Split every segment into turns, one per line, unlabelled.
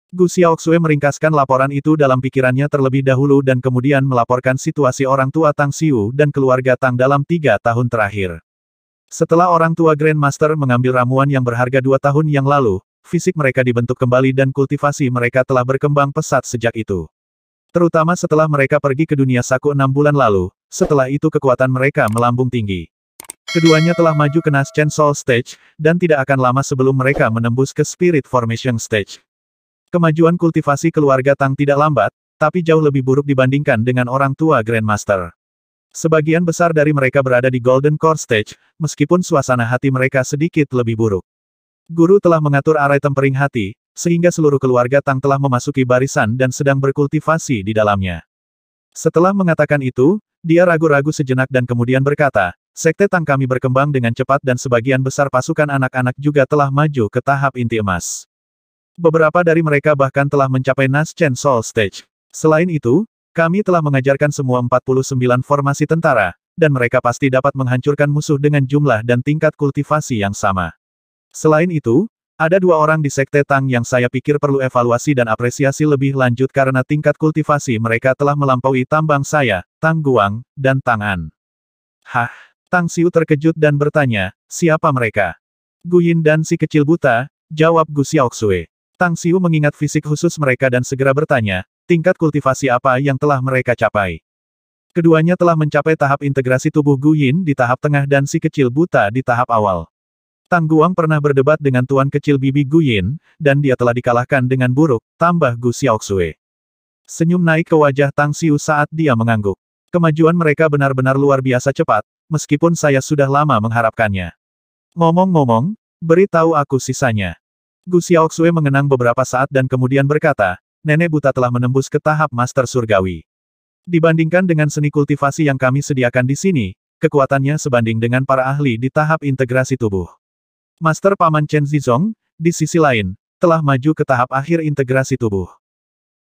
Gu Xiaoxue meringkaskan laporan itu dalam pikirannya terlebih dahulu dan kemudian melaporkan situasi orang tua Tang Xiu dan keluarga Tang dalam 3 tahun terakhir. Setelah orang tua Grandmaster mengambil ramuan yang berharga 2 tahun yang lalu, fisik mereka dibentuk kembali dan kultivasi mereka telah berkembang pesat sejak itu. Terutama setelah mereka pergi ke dunia Saku 6 bulan lalu, setelah itu kekuatan mereka melambung tinggi. Keduanya telah maju ke Naschen Soul Stage, dan tidak akan lama sebelum mereka menembus ke Spirit Formation Stage. Kemajuan kultivasi keluarga Tang tidak lambat, tapi jauh lebih buruk dibandingkan dengan orang tua Grandmaster. Sebagian besar dari mereka berada di Golden Core Stage, meskipun suasana hati mereka sedikit lebih buruk. Guru telah mengatur arah tempering hati, sehingga seluruh keluarga Tang telah memasuki barisan dan sedang berkultivasi di dalamnya. Setelah mengatakan itu, dia ragu-ragu sejenak dan kemudian berkata, Sekte Tang kami berkembang dengan cepat dan sebagian besar pasukan anak-anak juga telah maju ke tahap inti emas. Beberapa dari mereka bahkan telah mencapai Naschen Soul Stage. Selain itu, kami telah mengajarkan semua 49 formasi tentara, dan mereka pasti dapat menghancurkan musuh dengan jumlah dan tingkat kultivasi yang sama. Selain itu, ada 2 orang di Sekte Tang yang saya pikir perlu evaluasi dan apresiasi lebih lanjut karena tingkat kultivasi mereka telah melampaui tambang saya, Tang Guang, dan Tang An. Hah? Tang Xiu terkejut dan bertanya, siapa mereka? Gu Yin dan si kecil buta, jawab Gu Xiaoxue. Tang Xiu mengingat fisik khusus mereka dan segera bertanya, tingkat kultivasi apa yang telah mereka capai? Keduanya telah mencapai tahap integrasi tubuh Gu Yin di tahap tengah dan si kecil buta di tahap awal. Tang Guang pernah berdebat dengan tuan kecil bibi Gu Yin, dan dia telah dikalahkan dengan buruk, tambah Gu Xiaoxue. Senyum naik ke wajah Tang Xiu saat dia mengangguk. Kemajuan mereka benar-benar luar biasa cepat, meskipun saya sudah lama mengharapkannya. Ngomong-ngomong, beritahu aku sisanya. Gu Xiaoxue mengenang beberapa saat dan kemudian berkata, nenek buta telah menembus ke tahap Master Surgawi. Dibandingkan dengan seni kultivasi yang kami sediakan di sini, kekuatannya sebanding dengan para ahli di tahap integrasi tubuh. Master Paman Chen Zizong, di sisi lain, telah maju ke tahap akhir integrasi tubuh.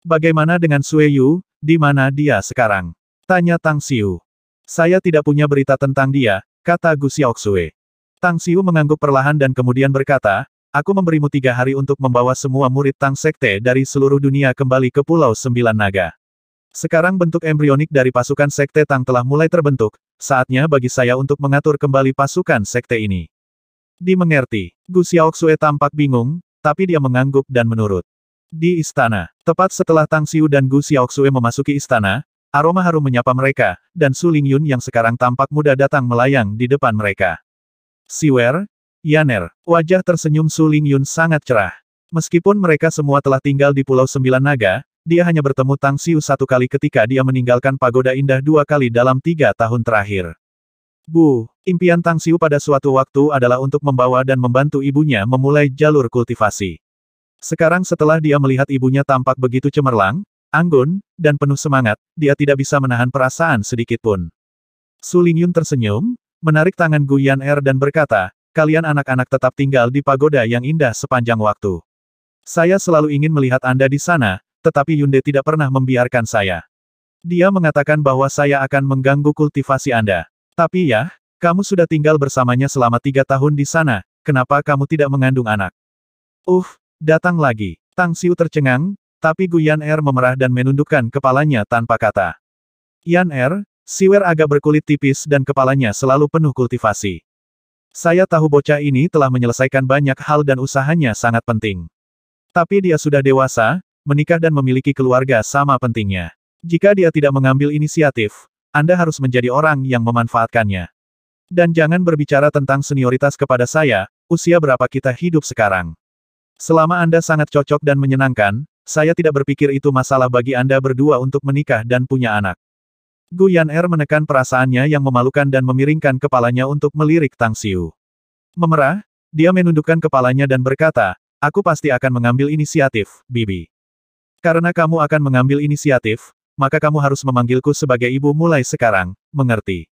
Bagaimana dengan Sui Yu, di mana dia sekarang? Tanya Tang Xiu. Saya tidak punya berita tentang dia, kata Gu Xiaoxue. Tang Xiu mengangguk perlahan dan kemudian berkata, aku memberimu 3 hari untuk membawa semua murid Tang Sekte dari seluruh dunia kembali ke Pulau Sembilan Naga. Sekarang bentuk embrionik dari pasukan Sekte Tang telah mulai terbentuk, saatnya bagi saya untuk mengatur kembali pasukan Sekte ini. Dimengerti. Gu Xiaoxue tampak bingung, tapi dia mengangguk dan menurut. Di istana, tepat setelah Tang Xiu dan Gu Xiaoxue memasuki istana, aroma harum menyapa mereka, dan Su Lingyun yang sekarang tampak muda datang melayang di depan mereka. Siwer, Yaner, wajah tersenyum Su Lingyun sangat cerah. Meskipun mereka semua telah tinggal di Pulau Sembilan Naga, dia hanya bertemu Tang Xiu 1 kali ketika dia meninggalkan pagoda indah 2 kali dalam 3 tahun terakhir. Impian Tang Xiu pada suatu waktu adalah untuk membawa dan membantu ibunya memulai jalur kultivasi. Sekarang setelah dia melihat ibunya tampak begitu cemerlang, anggun, dan penuh semangat, dia tidak bisa menahan perasaan sedikitpun. Su Lingyun tersenyum, menarik tangan Gu Yaner dan berkata, kalian anak-anak tetap tinggal di pagoda yang indah sepanjang waktu. Saya selalu ingin melihat Anda di sana, tetapi Yunde tidak pernah membiarkan saya. Dia mengatakan bahwa saya akan mengganggu kultivasi Anda. Tapi ya, kamu sudah tinggal bersamanya selama 3 tahun di sana, kenapa kamu tidak mengandung anak? Datang lagi. Tang Xiu tercengang, tapi Gu Yaner memerah dan menundukkan kepalanya tanpa kata. Yaner, Siwer agak berkulit tipis dan kepalanya selalu penuh kultivasi. Saya tahu bocah ini telah menyelesaikan banyak hal dan usahanya sangat penting. Tapi dia sudah dewasa, menikah dan memiliki keluarga sama pentingnya. Jika dia tidak mengambil inisiatif, Anda harus menjadi orang yang memanfaatkannya. Dan jangan berbicara tentang senioritas kepada saya, usia berapa kita hidup sekarang. Selama Anda sangat cocok dan menyenangkan, saya tidak berpikir itu masalah bagi Anda berdua untuk menikah dan punya anak. Gu Yaner menekan perasaannya yang memalukan dan memiringkan kepalanya untuk melirik Tang Xiu. Memerah, dia menundukkan kepalanya dan berkata, aku pasti akan mengambil inisiatif, Bibi. Karena kamu akan mengambil inisiatif, maka kamu harus memanggilku sebagai ibu mulai sekarang, mengerti?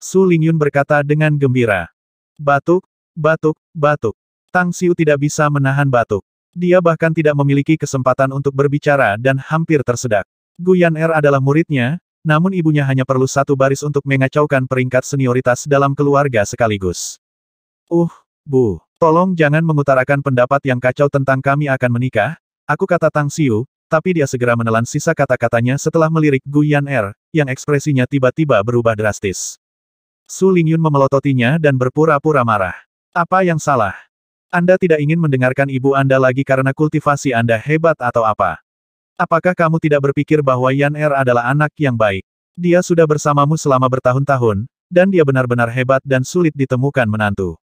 Su Lingyun berkata dengan gembira. Batuk, batuk, batuk. Tang Xiu tidak bisa menahan batuk. Dia bahkan tidak memiliki kesempatan untuk berbicara dan hampir tersedak. Gu Yaner adalah muridnya, namun ibunya hanya perlu 1 baris untuk mengacaukan peringkat senioritas dalam keluarga sekaligus. Bu, tolong jangan mengutarakan pendapat yang kacau tentang kami akan menikah, Aku kata Tang Xiu, tapi dia segera menelan sisa kata-katanya setelah melirik Gu Yan'er, yang ekspresinya tiba-tiba berubah drastis. Su Lingyun memelototinya dan berpura-pura marah. Apa yang salah? Anda tidak ingin mendengarkan ibu Anda lagi karena kultivasi Anda hebat atau apa? Apakah kamu tidak berpikir bahwa Yan'er adalah anak yang baik? Dia sudah bersamamu selama bertahun-tahun, dan dia benar-benar hebat dan sulit ditemukan menantu.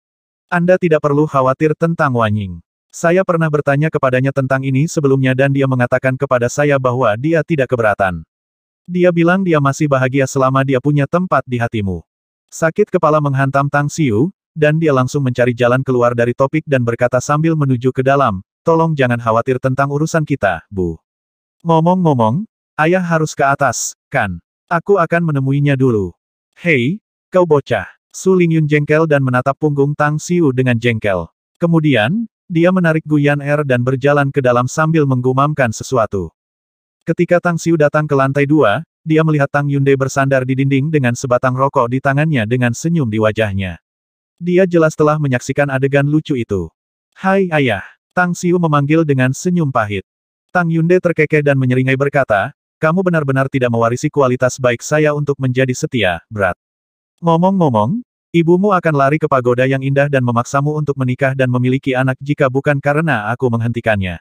Anda tidak perlu khawatir tentang Wanying. Saya pernah bertanya kepadanya tentang ini sebelumnya dan dia mengatakan kepada saya bahwa dia tidak keberatan. Dia bilang dia masih bahagia selama dia punya tempat di hatimu. Sakit kepala menghantam Tang Xiu, dan dia langsung mencari jalan keluar dari topik dan berkata sambil menuju ke dalam, tolong jangan khawatir tentang urusan kita, Bu. Ngomong-ngomong, ayah harus ke atas, kan? Aku akan menemuinya dulu. Hei, kau bocah. Su Lingyun jengkel dan menatap punggung Tang Xiu dengan jengkel. Kemudian, dia menarik Gu Yan'er dan berjalan ke dalam sambil menggumamkan sesuatu. Ketika Tang Xiu datang ke lantai 2, dia melihat Tang Yunde bersandar di dinding dengan sebatang rokok di tangannya dengan senyum di wajahnya. Dia jelas telah menyaksikan adegan lucu itu. Hai ayah, Tang Xiu memanggil dengan senyum pahit. Tang Yunde terkekeh dan menyeringai berkata, kamu benar-benar tidak mewarisi kualitas baik saya untuk menjadi setia, Brat. Ngomong-ngomong, ibumu akan lari ke pagoda yang indah dan memaksamu untuk menikah dan memiliki anak jika bukan karena aku menghentikannya.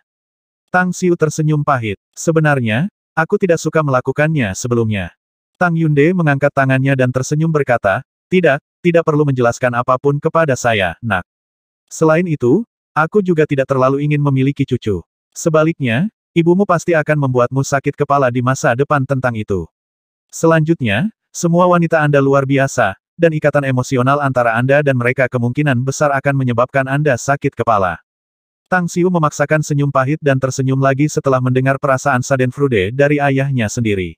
Tang Xiu tersenyum pahit. Sebenarnya, aku tidak suka melakukannya sebelumnya. Tang Yunde mengangkat tangannya dan tersenyum berkata, tidak perlu menjelaskan apapun kepada saya, nak. Selain itu, aku juga tidak terlalu ingin memiliki cucu. Sebaliknya, ibumu pasti akan membuatmu sakit kepala di masa depan tentang itu. Selanjutnya, semua wanita Anda luar biasa, dan ikatan emosional antara Anda dan mereka kemungkinan besar akan menyebabkan Anda sakit kepala. Tang Xiu memaksakan senyum pahit dan tersenyum lagi setelah mendengar perasaan Schadenfreude dari ayahnya sendiri.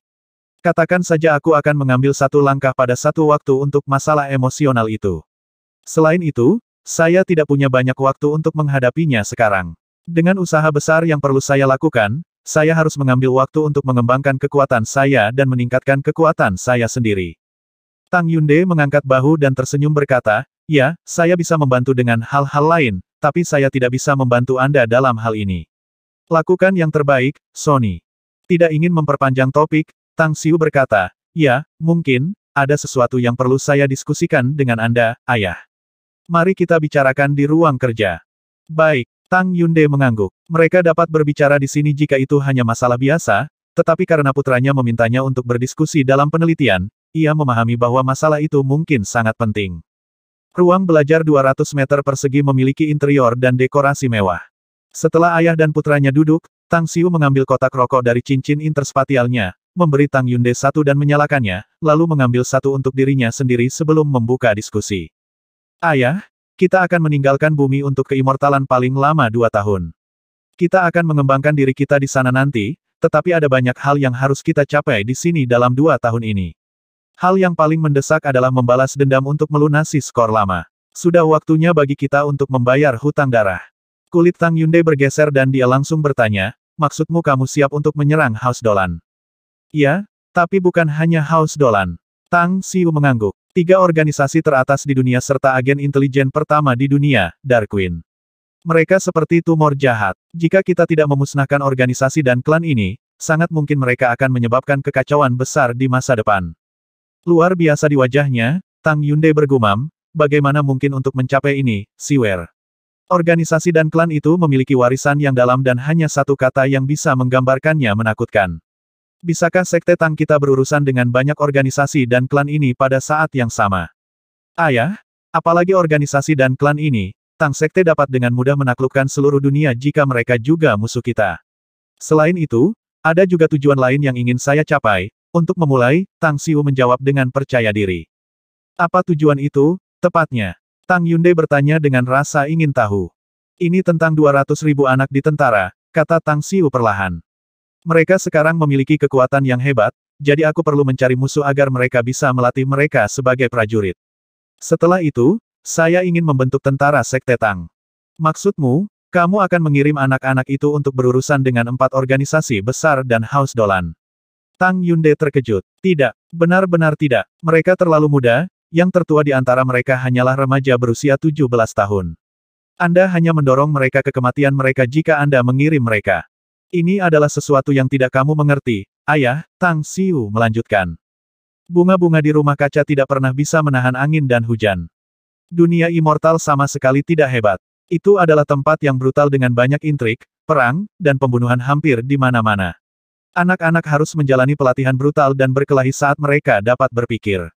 Katakan saja aku akan mengambil satu langkah pada satu waktu untuk masalah emosional itu. Selain itu, saya tidak punya banyak waktu untuk menghadapinya sekarang. Dengan usaha besar yang perlu saya lakukan, saya harus mengambil waktu untuk mengembangkan kekuatan saya dan meningkatkan kekuatan saya sendiri. Tang Yunde mengangkat bahu dan tersenyum berkata, ya, saya bisa membantu dengan hal-hal lain, tapi saya tidak bisa membantu Anda dalam hal ini. Lakukan yang terbaik, Sony. Tidak ingin memperpanjang topik, Tang Xiu berkata, ya, mungkin, ada sesuatu yang perlu saya diskusikan dengan Anda, ayah. Mari kita bicarakan di ruang kerja. Baik, Tang Yunde mengangguk. Mereka dapat berbicara di sini jika itu hanya masalah biasa, tetapi karena putranya memintanya untuk berdiskusi dalam penelitian, ia memahami bahwa masalah itu mungkin sangat penting. Ruang belajar 200 meter persegi memiliki interior dan dekorasi mewah. Setelah ayah dan putranya duduk, Tang Xiu mengambil kotak rokok dari cincin interspatialnya, memberi Tang Yunde satu dan menyalakannya, lalu mengambil satu untuk dirinya sendiri sebelum membuka diskusi. Ayah, kita akan meninggalkan bumi untuk keimortalan paling lama 2 tahun. Kita akan mengembangkan diri kita di sana nanti, tetapi ada banyak hal yang harus kita capai di sini dalam 2 tahun ini. Hal yang paling mendesak adalah membalas dendam untuk melunasi skor lama. Sudah waktunya bagi kita untuk membayar hutang darah. Kulit Tang Yunde bergeser dan dia langsung bertanya, maksudmu kamu siap untuk menyerang House Dolan? Ya, tapi bukan hanya House Dolan. Tang Xiu mengangguk. 3 organisasi teratas di dunia serta agen intelijen pertama di dunia, Dark Queen. Mereka seperti tumor jahat. Jika kita tidak memusnahkan organisasi dan klan ini, sangat mungkin mereka akan menyebabkan kekacauan besar di masa depan. Luar biasa di wajahnya, Tang Yunde bergumam, bagaimana mungkin untuk mencapai ini, Siwer? Organisasi dan klan itu memiliki warisan yang dalam dan hanya satu kata yang bisa menggambarkannya menakutkan. Bisakah Sekte Tang kita berurusan dengan banyak organisasi dan klan ini pada saat yang sama? Ayah, apalagi organisasi dan klan ini, Tang Sekte dapat dengan mudah menaklukkan seluruh dunia jika mereka juga musuh kita. Selain itu, ada juga tujuan lain yang ingin saya capai. Untuk memulai, Tang Xiu menjawab dengan percaya diri. Apa tujuan itu, tepatnya? Tang Yunde bertanya dengan rasa ingin tahu. Ini tentang 200.000 anak di tentara, kata Tang Xiu perlahan. Mereka sekarang memiliki kekuatan yang hebat, jadi aku perlu mencari musuh agar mereka bisa melatih mereka sebagai prajurit. Setelah itu, saya ingin membentuk tentara Sekte Tang. Maksudmu, kamu akan mengirim anak-anak itu untuk berurusan dengan 4 organisasi besar dan House Dolan. Tang Yunde terkejut. Tidak, benar-benar tidak. Mereka terlalu muda, yang tertua di antara mereka hanyalah remaja berusia 17 tahun. Anda hanya mendorong mereka ke kematian mereka jika Anda mengirim mereka. Ini adalah sesuatu yang tidak kamu mengerti, ayah, Tang Xiu melanjutkan. Bunga-bunga di rumah kaca tidak pernah bisa menahan angin dan hujan. Dunia immortal sama sekali tidak hebat. Itu adalah tempat yang brutal dengan banyak intrik, perang, dan pembunuhan hampir di mana-mana. Anak-anak harus menjalani pelatihan brutal dan berkelahi saat mereka dapat berpikir.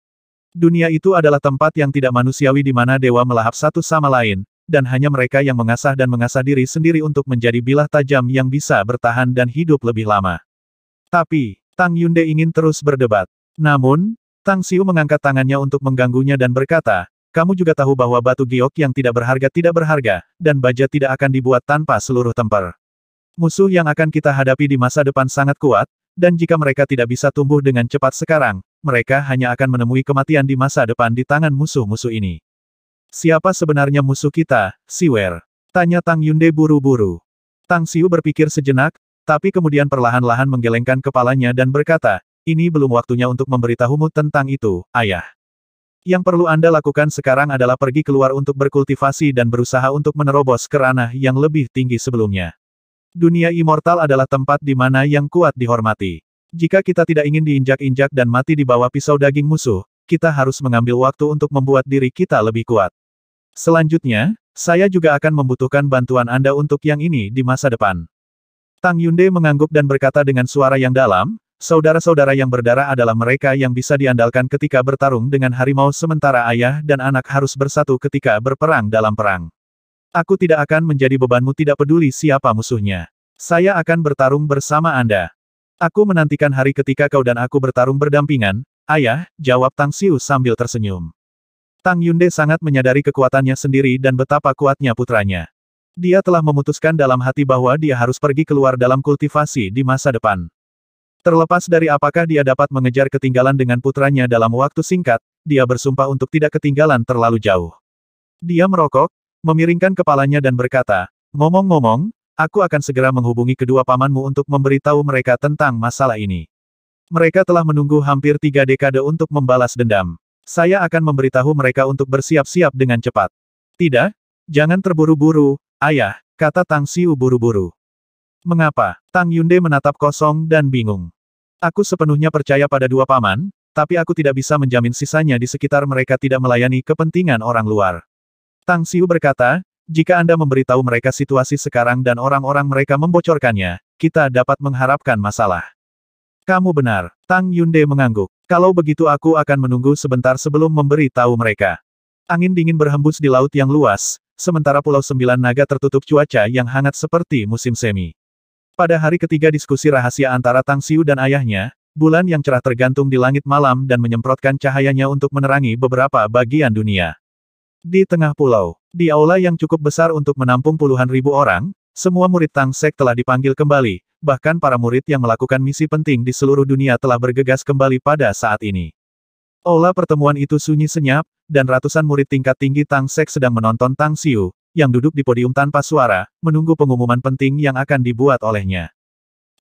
Dunia itu adalah tempat yang tidak manusiawi di mana dewa melahap satu sama lain, dan hanya mereka yang mengasah dan mengasah diri sendiri untuk menjadi bilah tajam yang bisa bertahan dan hidup lebih lama. Tapi, Tang Yunde ingin terus berdebat. Namun, Tang Xiu mengangkat tangannya untuk mengganggunya dan berkata, kamu juga tahu bahwa batu giok yang tidak berharga, dan baja tidak akan dibuat tanpa seluruh temper. Musuh yang akan kita hadapi di masa depan sangat kuat, dan jika mereka tidak bisa tumbuh dengan cepat sekarang, mereka hanya akan menemui kematian di masa depan di tangan musuh-musuh ini. Siapa sebenarnya musuh kita, Siwer? Tanya Tang Yunde buru-buru. Tang Xiu berpikir sejenak, tapi kemudian perlahan-lahan menggelengkan kepalanya dan berkata, ini belum waktunya untuk memberitahumu tentang itu, ayah. Yang perlu Anda lakukan sekarang adalah pergi keluar untuk berkultivasi dan berusaha untuk menerobos ke ranah yang lebih tinggi sebelumnya. Dunia immortal adalah tempat di mana yang kuat dihormati. Jika kita tidak ingin diinjak-injak dan mati di bawah pisau daging musuh, kita harus mengambil waktu untuk membuat diri kita lebih kuat. Selanjutnya, saya juga akan membutuhkan bantuan Anda untuk yang ini di masa depan. Tang Yunde mengangguk dan berkata dengan suara yang dalam, saudara-saudara yang berdarah adalah mereka yang bisa diandalkan ketika bertarung dengan harimau sementara ayah dan anak harus bersatu ketika berperang dalam perang. Aku tidak akan menjadi bebanmu tidak peduli siapa musuhnya. Saya akan bertarung bersama Anda. Aku menantikan hari ketika kau dan aku bertarung berdampingan, ayah, jawab Tang Xiu sambil tersenyum. Tang Yunde sangat menyadari kekuatannya sendiri dan betapa kuatnya putranya. Dia telah memutuskan dalam hati bahwa dia harus pergi keluar dalam kultivasi di masa depan. Terlepas dari apakah dia dapat mengejar ketinggalan dengan putranya dalam waktu singkat, dia bersumpah untuk tidak ketinggalan terlalu jauh. Dia merokok, memiringkan kepalanya dan berkata, ngomong-ngomong, aku akan segera menghubungi kedua pamanmu untuk memberitahu mereka tentang masalah ini. Mereka telah menunggu hampir 3 dekade untuk membalas dendam. Saya akan memberitahu mereka untuk bersiap-siap dengan cepat. Tidak, jangan terburu-buru, ayah, kata Tang Xiu buru-buru. Mengapa? Tang Yunde menatap kosong dan bingung. Aku sepenuhnya percaya pada dua paman, tapi aku tidak bisa menjamin sisanya di sekitar mereka tidak melayani kepentingan orang luar. Tang Xiu berkata, jika Anda memberitahu mereka situasi sekarang dan orang-orang mereka membocorkannya, kita dapat mengharapkan masalah. Kamu benar, Tang Yunde mengangguk. Kalau begitu aku akan menunggu sebentar sebelum memberi tahu mereka. Angin dingin berhembus di laut yang luas, sementara Pulau Sembilan Naga tertutup cuaca yang hangat seperti musim semi. Pada hari ketiga diskusi rahasia antara Tang Xiu dan ayahnya, bulan yang cerah tergantung di langit malam dan menyemprotkan cahayanya untuk menerangi beberapa bagian dunia. Di tengah pulau, di aula yang cukup besar untuk menampung puluhan ribu orang, semua murid Tang Sek telah dipanggil kembali, bahkan para murid yang melakukan misi penting di seluruh dunia telah bergegas kembali pada saat ini. Aula pertemuan itu sunyi senyap, dan ratusan murid tingkat tinggi Tang Sek sedang menonton Tang Xiu, yang duduk di podium tanpa suara, menunggu pengumuman penting yang akan dibuat olehnya.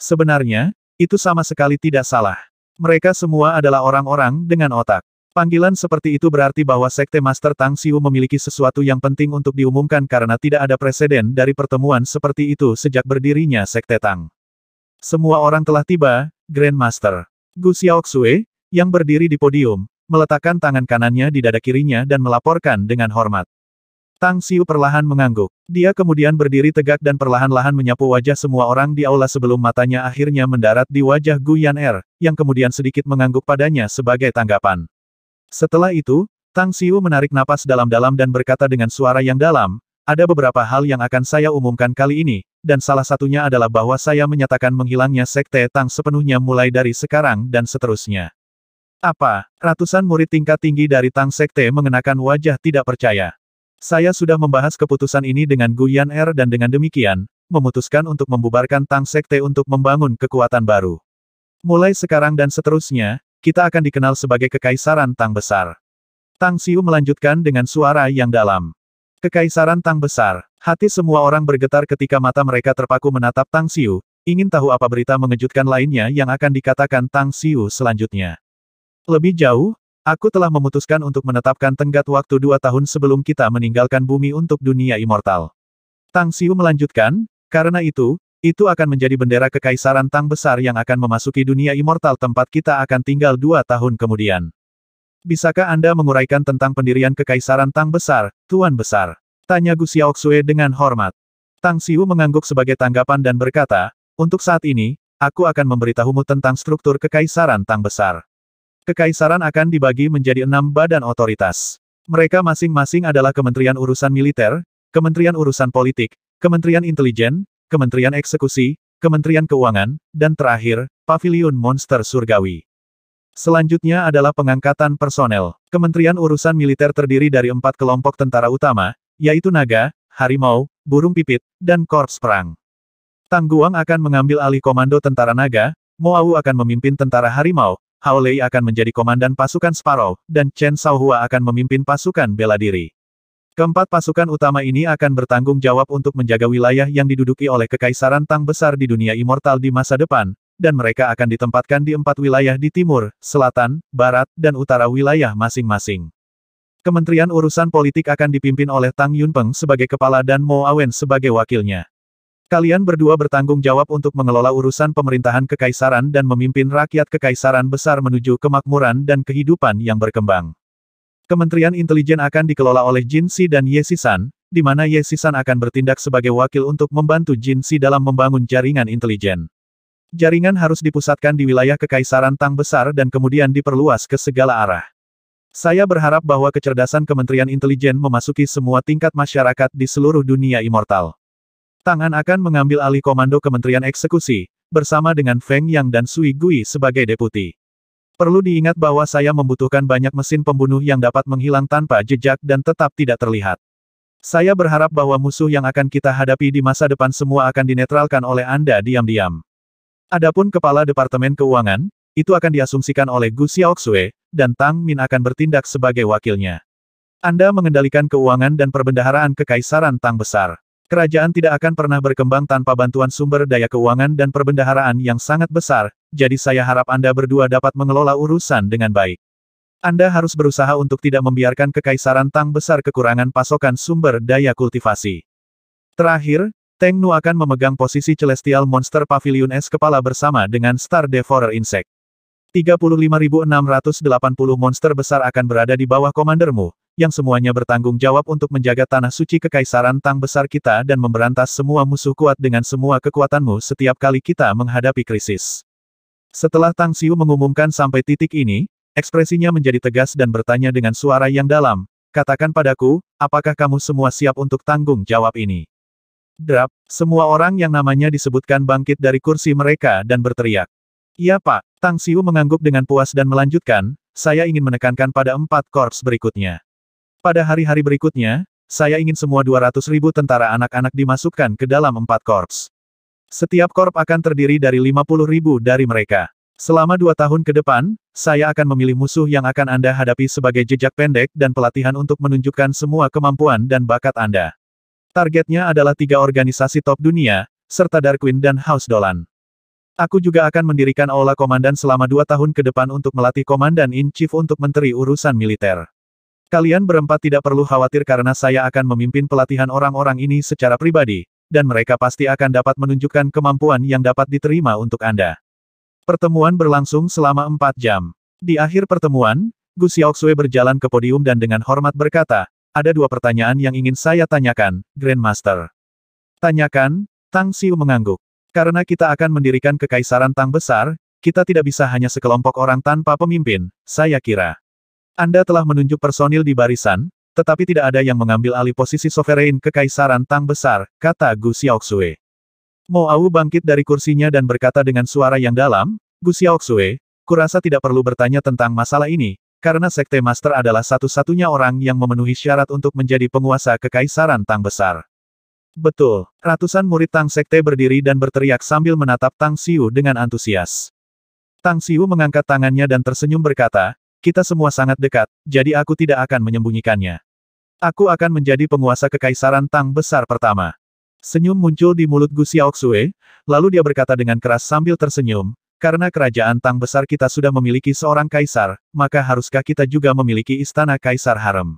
Sebenarnya, itu sama sekali tidak salah. Mereka semua adalah orang-orang dengan otak. Panggilan seperti itu berarti bahwa Sekte Master Tang Xiu memiliki sesuatu yang penting untuk diumumkan karena tidak ada preseden dari pertemuan seperti itu sejak berdirinya Sekte Tang. Semua orang telah tiba, Grand Master. Gu Xiaoxue, yang berdiri di podium, meletakkan tangan kanannya di dada kirinya dan melaporkan dengan hormat. Tang Xiu perlahan mengangguk. Dia kemudian berdiri tegak dan perlahan-lahan menyapu wajah semua orang di aula sebelum matanya akhirnya mendarat di wajah Gu Yan'er, yang kemudian sedikit mengangguk padanya sebagai tanggapan. Setelah itu, Tang Xiu menarik napas dalam-dalam dan berkata dengan suara yang dalam, ada beberapa hal yang akan saya umumkan kali ini, dan salah satunya adalah bahwa saya menyatakan menghilangnya Sekte Tang sepenuhnya mulai dari sekarang dan seterusnya. Apa? Ratusan murid tingkat tinggi dari Tang Sekte mengenakan wajah tidak percaya. Saya sudah membahas keputusan ini dengan Gu Yan'er dan dengan demikian, memutuskan untuk membubarkan Tang Sekte untuk membangun kekuatan baru. Mulai sekarang dan seterusnya, kita akan dikenal sebagai Kekaisaran Tang Besar. Tang Xiu melanjutkan dengan suara yang dalam. Kekaisaran Tang Besar. Hati semua orang bergetar ketika mata mereka terpaku menatap Tang Xiu, ingin tahu apa berita mengejutkan lainnya yang akan dikatakan Tang Xiu selanjutnya. Lebih jauh, aku telah memutuskan untuk menetapkan tenggat waktu 2 tahun sebelum kita meninggalkan bumi untuk dunia immortal. Tang Xiu melanjutkan, karena itu Itu akan menjadi bendera kekaisaran Tang besar yang akan memasuki dunia immortal tempat kita akan tinggal 2 tahun kemudian. Bisakah Anda menguraikan tentang pendirian kekaisaran Tang besar, Tuan Besar? Tanya Gu Xiaoxue dengan hormat. Tang Xiu mengangguk sebagai tanggapan dan berkata, untuk saat ini, aku akan memberitahumu tentang struktur kekaisaran Tang besar. Kekaisaran akan dibagi menjadi 6 badan otoritas. Mereka masing-masing adalah Kementerian Urusan Militer, Kementerian Urusan Politik, Kementerian Intelijen, Kementerian Eksekusi, Kementerian Keuangan, dan terakhir, Paviliun Monster Surgawi. Selanjutnya adalah pengangkatan personel. Kementerian Urusan Militer terdiri dari 4 kelompok tentara utama, yaitu naga, harimau, burung pipit, dan korps perang. Tang Guang akan mengambil alih komando tentara naga, Mo Au akan memimpin tentara harimau, Hao Lei akan menjadi komandan pasukan Sparrow, dan Chen Shaohua akan memimpin pasukan bela diri. Keempat pasukan utama ini akan bertanggung jawab untuk menjaga wilayah yang diduduki oleh Kekaisaran Tang besar di dunia immortal di masa depan, dan mereka akan ditempatkan di 4 wilayah di timur, selatan, barat, dan utara wilayah masing-masing. Kementerian Urusan Politik akan dipimpin oleh Tang Yunpeng sebagai kepala dan Mo Awen sebagai wakilnya. Kalian berdua bertanggung jawab untuk mengelola urusan pemerintahan kekaisaran dan memimpin rakyat kekaisaran besar menuju kemakmuran dan kehidupan yang berkembang. Kementerian Intelijen akan dikelola oleh Jin Si dan Ye Sisan, di mana Ye Sisan akan bertindak sebagai wakil untuk membantu Jin Si dalam membangun jaringan intelijen. Jaringan harus dipusatkan di wilayah Kekaisaran Tang besar dan kemudian diperluas ke segala arah. Saya berharap bahwa kecerdasan Kementerian Intelijen memasuki semua tingkat masyarakat di seluruh dunia immortal. Tangan akan mengambil alih komando Kementerian Eksekusi, bersama dengan Feng Yang dan Sui Gui sebagai deputi. Perlu diingat bahwa saya membutuhkan banyak mesin pembunuh yang dapat menghilang tanpa jejak dan tetap tidak terlihat. Saya berharap bahwa musuh yang akan kita hadapi di masa depan semua akan dinetralkan oleh Anda diam-diam. Adapun Kepala Departemen Keuangan, itu akan diasumsikan oleh Gu Xiaoxue, dan Tang Min akan bertindak sebagai wakilnya. Anda mengendalikan keuangan dan perbendaharaan Kekaisaran Tang besar. Kerajaan tidak akan pernah berkembang tanpa bantuan sumber daya keuangan dan perbendaharaan yang sangat besar, jadi saya harap Anda berdua dapat mengelola urusan dengan baik. Anda harus berusaha untuk tidak membiarkan Kekaisaran Tang besar kekurangan pasokan sumber daya kultivasi. Terakhir, Teng Nu akan memegang posisi Celestial Monster Pavilion S kepala bersama dengan Star Devourer Insect. 35.680 monster besar akan berada di bawah komandermu, yang semuanya bertanggung jawab untuk menjaga tanah suci Kekaisaran Tang besar kita dan memberantas semua musuh kuat dengan semua kekuatanmu setiap kali kita menghadapi krisis. Setelah Tang Xiu mengumumkan sampai titik ini, ekspresinya menjadi tegas dan bertanya dengan suara yang dalam, katakan padaku, apakah kamu semua siap untuk tanggung jawab ini? Drap, semua orang yang namanya disebutkan bangkit dari kursi mereka dan berteriak. Iya Pak, Tang Xiu mengangguk dengan puas dan melanjutkan, saya ingin menekankan pada 4 korps berikutnya. Pada hari-hari berikutnya, saya ingin semua 200.000 tentara anak-anak dimasukkan ke dalam 4 korps. Setiap korps akan terdiri dari 50.000 dari mereka. Selama 2 tahun ke depan, saya akan memilih musuh yang akan Anda hadapi sebagai jejak pendek dan pelatihan untuk menunjukkan semua kemampuan dan bakat Anda. Targetnya adalah 3 organisasi top dunia, serta Dark Queen dan House Dolan. Aku juga akan mendirikan Aula Komandan selama 2 tahun ke depan untuk melatih Komandan-in-Chief untuk Menteri Urusan Militer. Kalian berempat tidak perlu khawatir karena saya akan memimpin pelatihan orang-orang ini secara pribadi, dan mereka pasti akan dapat menunjukkan kemampuan yang dapat diterima untuk Anda. Pertemuan berlangsung selama 4 jam. Di akhir pertemuan, Gu Xiaoxue berjalan ke podium dan dengan hormat berkata, ada 2 pertanyaan yang ingin saya tanyakan, Grandmaster. Tanyakan, Tang Xiu mengangguk. Karena kita akan mendirikan Kekaisaran Tang besar, kita tidak bisa hanya sekelompok orang tanpa pemimpin, saya kira. Anda telah menunjuk personil di barisan, tetapi tidak ada yang mengambil alih posisi sovereign Kekaisaran Tang besar, kata Gu Xiaoxue. Mo Au bangkit dari kursinya dan berkata dengan suara yang dalam, Gu Xiaoxue, kurasa tidak perlu bertanya tentang masalah ini, karena Sekte Master adalah satu-satunya orang yang memenuhi syarat untuk menjadi penguasa Kekaisaran Tang besar. Betul, ratusan murid Tang Sekte berdiri dan berteriak sambil menatap Tang Xiu dengan antusias. Tang Xiu mengangkat tangannya dan tersenyum berkata, kita semua sangat dekat, jadi aku tidak akan menyembunyikannya. Aku akan menjadi penguasa Kekaisaran Tang besar pertama. Senyum muncul di mulut Gu Xiaoxue, lalu dia berkata dengan keras sambil tersenyum, karena kerajaan Tang besar kita sudah memiliki seorang kaisar, maka haruskah kita juga memiliki istana kaisar harem?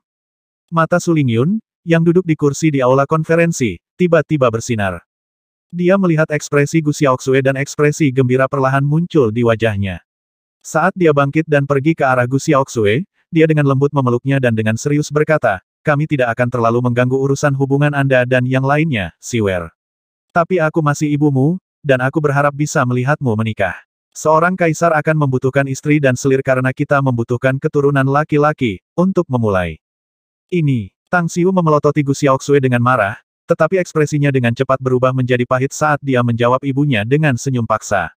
Mata Su Lingyun, yang duduk di kursi di aula konferensi, tiba-tiba bersinar. Dia melihat ekspresi Gu Xiaoxue dan ekspresi gembira perlahan muncul di wajahnya. Saat dia bangkit dan pergi ke arah Gu Xiaoxue, dia dengan lembut memeluknya dan dengan serius berkata, kami tidak akan terlalu mengganggu urusan hubungan Anda dan yang lainnya, Siwer. Tapi aku masih ibumu, dan aku berharap bisa melihatmu menikah. Seorang kaisar akan membutuhkan istri dan selir karena kita membutuhkan keturunan laki-laki, untuk memulai. Ini, Tang Xiu memelototi Gu Xiaoxue dengan marah, tetapi ekspresinya dengan cepat berubah menjadi pahit saat dia menjawab ibunya dengan senyum paksa.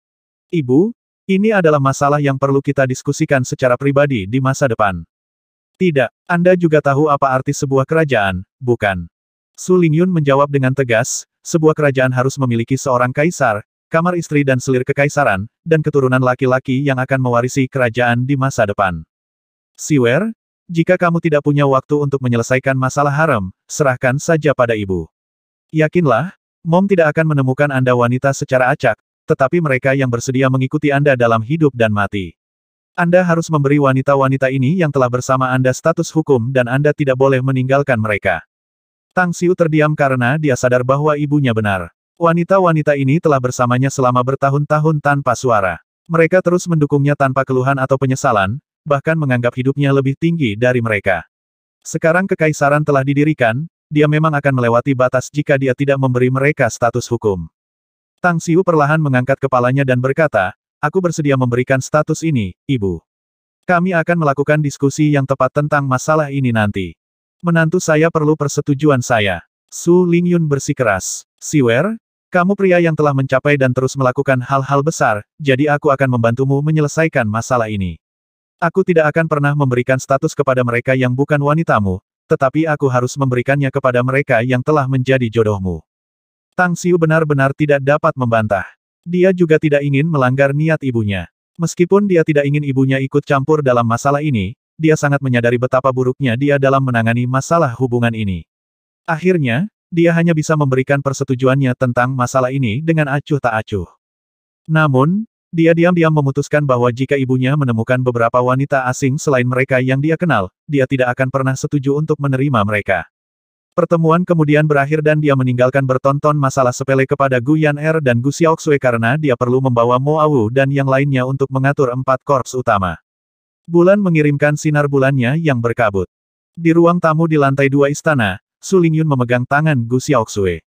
Ibu, ini adalah masalah yang perlu kita diskusikan secara pribadi di masa depan. Tidak, Anda juga tahu apa arti sebuah kerajaan, bukan? Su Lingyun menjawab dengan tegas, sebuah kerajaan harus memiliki seorang kaisar, kamar istri dan selir kekaisaran, dan keturunan laki-laki yang akan mewarisi kerajaan di masa depan. Siwer, jika kamu tidak punya waktu untuk menyelesaikan masalah harem, serahkan saja pada ibu. Yakinlah, Mom tidak akan menemukan Anda wanita secara acak, tetapi mereka yang bersedia mengikuti Anda dalam hidup dan mati. Anda harus memberi wanita-wanita ini yang telah bersama Anda status hukum dan Anda tidak boleh meninggalkan mereka. Tang Xiu terdiam karena dia sadar bahwa ibunya benar. Wanita-wanita ini telah bersamanya selama bertahun-tahun tanpa suara. Mereka terus mendukungnya tanpa keluhan atau penyesalan, bahkan menganggap hidupnya lebih tinggi dari mereka. Sekarang kekaisaran telah didirikan, dia memang akan melewati batas jika dia tidak memberi mereka status hukum. Tang Xiu perlahan mengangkat kepalanya dan berkata, aku bersedia memberikan status ini, Ibu. Kami akan melakukan diskusi yang tepat tentang masalah ini nanti. Menantu saya perlu persetujuan saya. Su Lingyun bersikeras. Siwer, kamu pria yang telah mencapai dan terus melakukan hal-hal besar, jadi aku akan membantumu menyelesaikan masalah ini. Aku tidak akan pernah memberikan status kepada mereka yang bukan wanitamu, tetapi aku harus memberikannya kepada mereka yang telah menjadi jodohmu. Tang Xiu benar-benar tidak dapat membantah. Dia juga tidak ingin melanggar niat ibunya. Meskipun dia tidak ingin ibunya ikut campur dalam masalah ini, dia sangat menyadari betapa buruknya dia dalam menangani masalah hubungan ini. Akhirnya, dia hanya bisa memberikan persetujuannya tentang masalah ini dengan acuh tak acuh. Namun, dia diam-diam memutuskan bahwa jika ibunya menemukan beberapa wanita asing selain mereka yang dia kenal, dia tidak akan pernah setuju untuk menerima mereka. Pertemuan kemudian berakhir dan dia meninggalkan bertonton masalah sepele kepada Gu Yan'er dan Gu Xiaoxue karena dia perlu membawa Mo Awu dan yang lainnya untuk mengatur 4 korps utama. Bulan mengirimkan sinar bulannya yang berkabut. Di ruang tamu di lantai 2 istana, Su Lingyun memegang tangan Gu Xiaoxue.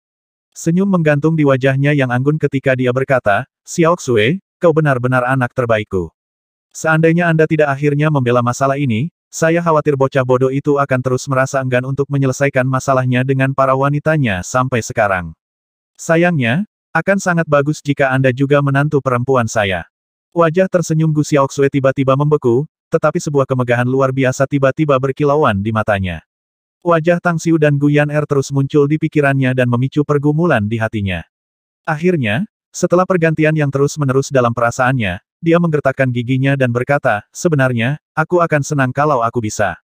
Senyum menggantung di wajahnya yang anggun ketika dia berkata, Xiaoxue, kau benar-benar anak terbaikku. Seandainya Anda tidak akhirnya membela masalah ini, saya khawatir bocah bodoh itu akan terus merasa enggan untuk menyelesaikan masalahnya dengan para wanitanya sampai sekarang. Sayangnya, akan sangat bagus jika Anda juga menantu perempuan saya. Wajah tersenyum Gu Xiaoxue tiba-tiba membeku, tetapi sebuah kemegahan luar biasa tiba-tiba berkilauan di matanya. Wajah Tang Xiu dan Gu Yan'er terus muncul di pikirannya dan memicu pergumulan di hatinya. Akhirnya, setelah pergantian yang terus-menerus dalam perasaannya, dia menggertakkan giginya dan berkata, sebenarnya, aku akan senang kalau aku bisa.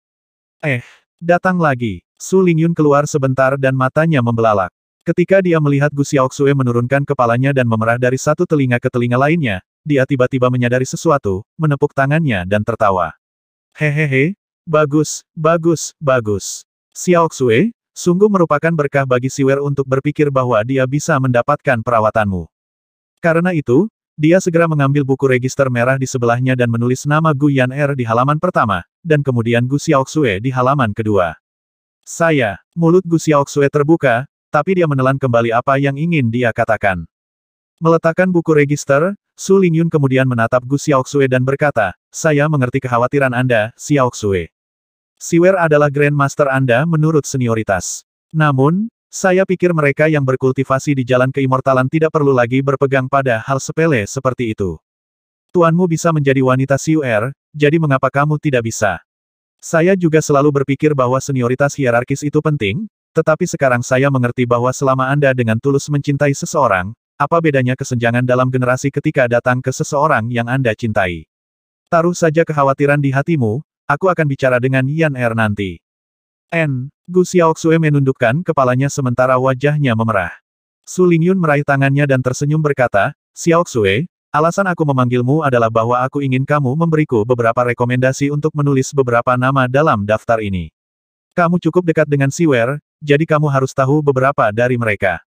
Datang lagi. Su Lingyun keluar sebentar dan matanya membelalak. Ketika dia melihat Gu Xiaoxue menurunkan kepalanya dan memerah dari satu telinga ke telinga lainnya, dia tiba-tiba menyadari sesuatu, menepuk tangannya dan tertawa. Hehehe, bagus, bagus, bagus. Xiaoxue, sungguh merupakan berkah bagi Siwer untuk berpikir bahwa dia bisa mendapatkan perawatanmu. Karena itu, dia segera mengambil buku register merah di sebelahnya dan menulis nama Gu Yan'er di halaman pertama, dan kemudian Gu Xiaoxue di halaman kedua. Mulut Gu Xiaoxue terbuka, tapi dia menelan kembali apa yang ingin dia katakan. Meletakkan buku register, Su Lingyun kemudian menatap Gu Xiaoxue dan berkata, saya mengerti kekhawatiran Anda, Xiaoxue. Siwer adalah Grandmaster Anda menurut senioritas. Namun, saya pikir mereka yang berkultivasi di jalan keimortalan tidak perlu lagi berpegang pada hal sepele seperti itu. Tuanmu bisa menjadi wanita Siwer, jadi mengapa kamu tidak bisa? Saya juga selalu berpikir bahwa senioritas hierarkis itu penting, tetapi sekarang saya mengerti bahwa selama Anda dengan tulus mencintai seseorang, apa bedanya kesenjangan dalam generasi ketika datang ke seseorang yang Anda cintai? Taruh saja kekhawatiran di hatimu, aku akan bicara dengan Yan'er nanti. Gu Xiaoxue menundukkan kepalanya sementara wajahnya memerah. Su Lingyun meraih tangannya dan tersenyum berkata, Xiaoxue, alasan aku memanggilmu adalah bahwa aku ingin kamu memberiku beberapa rekomendasi untuk menulis beberapa nama dalam daftar ini. Kamu cukup dekat dengan Siwer, jadi kamu harus tahu beberapa dari mereka.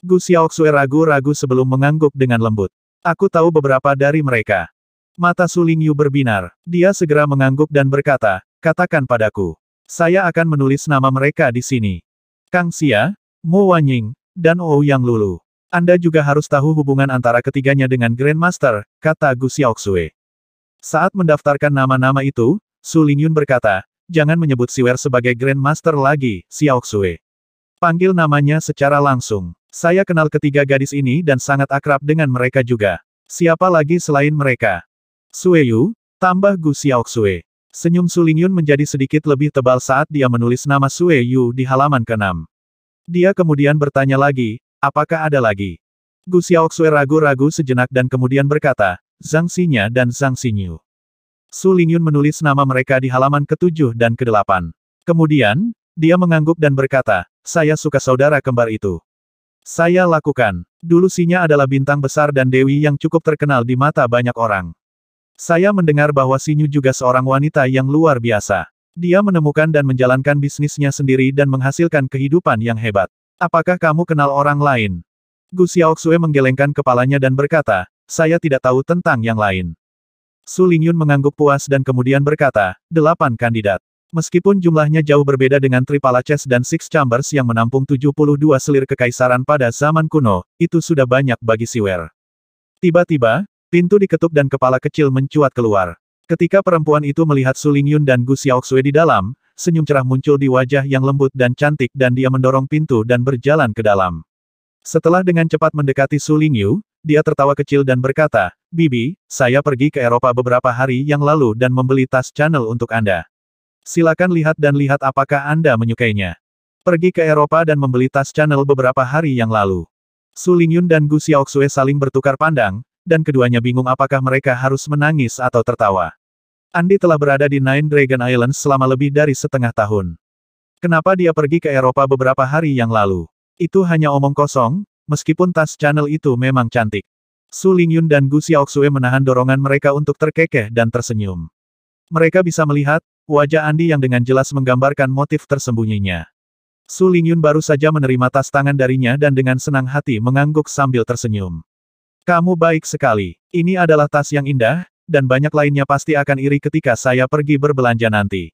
Gu Xiaoxue ragu-ragu sebelum mengangguk dengan lembut. Aku tahu beberapa dari mereka. Mata Su Lingyu berbinar. Dia segera mengangguk dan berkata, katakan padaku. Saya akan menulis nama mereka di sini. Kang Xia, Mo Wanying, dan Ouyang Lulu. Anda juga harus tahu hubungan antara ketiganya dengan Grandmaster, kata Gu Xiaoxue. Saat mendaftarkan nama-nama itu, Su Lingyun berkata, jangan menyebut Siwer sebagai Grandmaster lagi, Xiaoxue. Panggil namanya secara langsung. Saya kenal ketiga gadis ini dan sangat akrab dengan mereka juga. Siapa lagi selain mereka? Sueyu, tambah Gu Xiaoxue. Senyum Su Lingyun menjadi sedikit lebih tebal saat dia menulis nama Sueyu di halaman ke-6. Dia kemudian bertanya lagi, apakah ada lagi? Gu Xiaoxue ragu-ragu sejenak dan kemudian berkata, Zhang Xinya dan Zhang Xinyu. Su Lingyun menulis nama mereka di halaman ke-7 dan ke-8. Kemudian, dia mengangguk dan berkata, saya suka saudara kembar itu. Saya lakukan. Dulu Xinya adalah bintang besar dan dewi yang cukup terkenal di mata banyak orang. Saya mendengar bahwa Xinyu juga seorang wanita yang luar biasa. Dia menemukan dan menjalankan bisnisnya sendiri dan menghasilkan kehidupan yang hebat. Apakah kamu kenal orang lain? Gu Xiaoxue menggelengkan kepalanya dan berkata, saya tidak tahu tentang yang lain. Su Lingyun mengangguk puas dan kemudian berkata, 8 kandidat. Meskipun jumlahnya jauh berbeda dengan Tripala Chess dan Six Chambers yang menampung 72 selir kekaisaran pada zaman kuno, itu sudah banyak bagi Siwer. Tiba-tiba, pintu diketuk dan kepala kecil mencuat keluar. Ketika perempuan itu melihat Su Lingyun dan Gu Xiaoxue di dalam, senyum cerah muncul di wajah yang lembut dan cantik dan dia mendorong pintu dan berjalan ke dalam. Setelah dengan cepat mendekati Su Lingyu, dia tertawa kecil dan berkata, Bibi, saya pergi ke Eropa beberapa hari yang lalu dan membeli tas Chanel untuk Anda. Silakan lihat dan lihat apakah Anda menyukainya. Pergi ke Eropa dan membeli tas Chanel beberapa hari yang lalu. Su Lingyun dan Gu Xiaoxue saling bertukar pandang, dan keduanya bingung apakah mereka harus menangis atau tertawa. Andi telah berada di Nine Dragon Islands selama lebih dari setengah tahun. Kenapa dia pergi ke Eropa beberapa hari yang lalu? Itu hanya omong kosong, meskipun tas Chanel itu memang cantik. Su Lingyun dan Gu Xiaoxue menahan dorongan mereka untuk terkekeh dan tersenyum. Mereka bisa melihat, wajah Andi yang dengan jelas menggambarkan motif tersembunyinya. Su Lingyun baru saja menerima tas tangan darinya dan dengan senang hati mengangguk sambil tersenyum. Kamu baik sekali. Ini adalah tas yang indah, dan banyak lainnya pasti akan iri ketika saya pergi berbelanja nanti.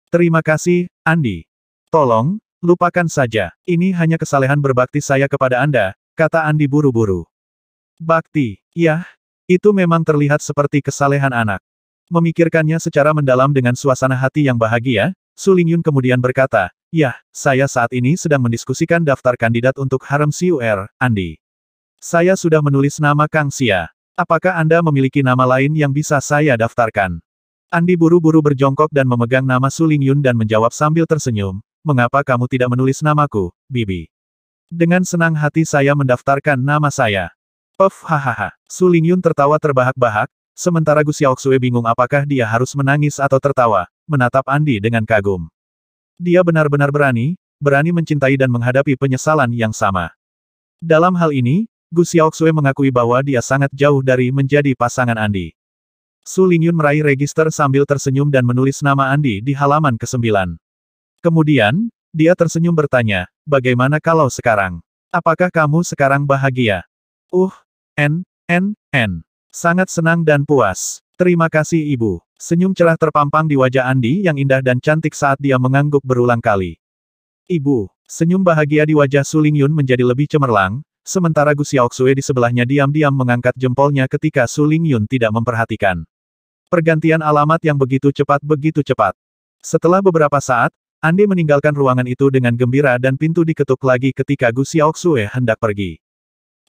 Terima kasih, Andi. Tolong, lupakan saja. Ini hanya kesalehan berbakti saya kepada Anda, kata Andi buru-buru. Bakti, ya, itu memang terlihat seperti kesalehan anak. Memikirkannya secara mendalam dengan suasana hati yang bahagia, Su Lingyun kemudian berkata, ya, saya saat ini sedang mendiskusikan daftar kandidat untuk harem Siwer, Andi. Saya sudah menulis nama Kang Xia. Apakah Anda memiliki nama lain yang bisa saya daftarkan? Andi buru-buru berjongkok dan memegang nama Su Lingyun dan menjawab sambil tersenyum, mengapa kamu tidak menulis namaku, Bibi? Dengan senang hati saya mendaftarkan nama saya. Puff hahaha. Su Lingyun tertawa terbahak-bahak, sementara Gu Xiaoxue bingung apakah dia harus menangis atau tertawa, menatap Andi dengan kagum. Dia benar-benar berani mencintai dan menghadapi penyesalan yang sama. Dalam hal ini, Gu Xiaoxue mengakui bahwa dia sangat jauh dari menjadi pasangan Andi. Su Lingyun meraih register sambil tersenyum dan menulis nama Andi di halaman ke-9. Kemudian, dia tersenyum bertanya, bagaimana kalau sekarang? Apakah kamu sekarang bahagia? Sangat senang dan puas. Terima kasih Ibu. Senyum cerah terpampang di wajah Andi yang indah dan cantik saat dia mengangguk berulang kali. Ibu, senyum bahagia di wajah Su Lingyun menjadi lebih cemerlang, sementara Gu Xiaoxue di sebelahnya diam-diam mengangkat jempolnya ketika Su Lingyun tidak memperhatikan. Pergantian alamat yang begitu cepat. Setelah beberapa saat, Andi meninggalkan ruangan itu dengan gembira dan pintu diketuk lagi ketika Gu Xiaoxue hendak pergi.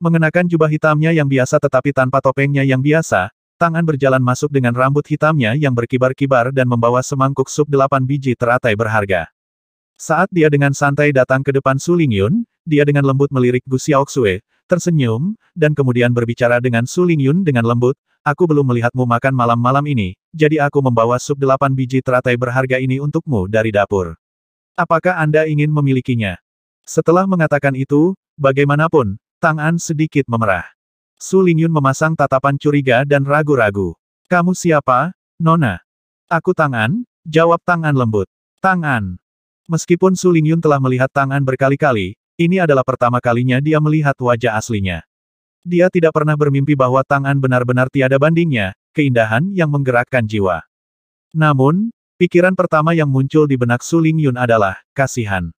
Mengenakan jubah hitamnya yang biasa tetapi tanpa topengnya yang biasa, Tang An berjalan masuk dengan rambut hitamnya yang berkibar-kibar dan membawa semangkuk sup 8 biji teratai berharga. Saat dia dengan santai datang ke depan Su Lingyun, dia dengan lembut melirik Gu Xiaoxue, tersenyum, dan kemudian berbicara dengan Su Lingyun dengan lembut, aku belum melihatmu makan malam-malam ini, jadi aku membawa sup 8 biji teratai berharga ini untukmu dari dapur. Apakah Anda ingin memilikinya? Setelah mengatakan itu, bagaimanapun, Tang An sedikit memerah. Su Lingyun memasang tatapan curiga dan ragu-ragu. Kamu siapa, Nona? Aku Tang An, jawab Tang An lembut. Tang An. Meskipun Su Lingyun telah melihat Tang An berkali-kali, ini adalah pertama kalinya dia melihat wajah aslinya. Dia tidak pernah bermimpi bahwa Tang An benar-benar tiada bandingnya, keindahan yang menggerakkan jiwa. Namun, pikiran pertama yang muncul di benak Su Lingyun adalah kasihan.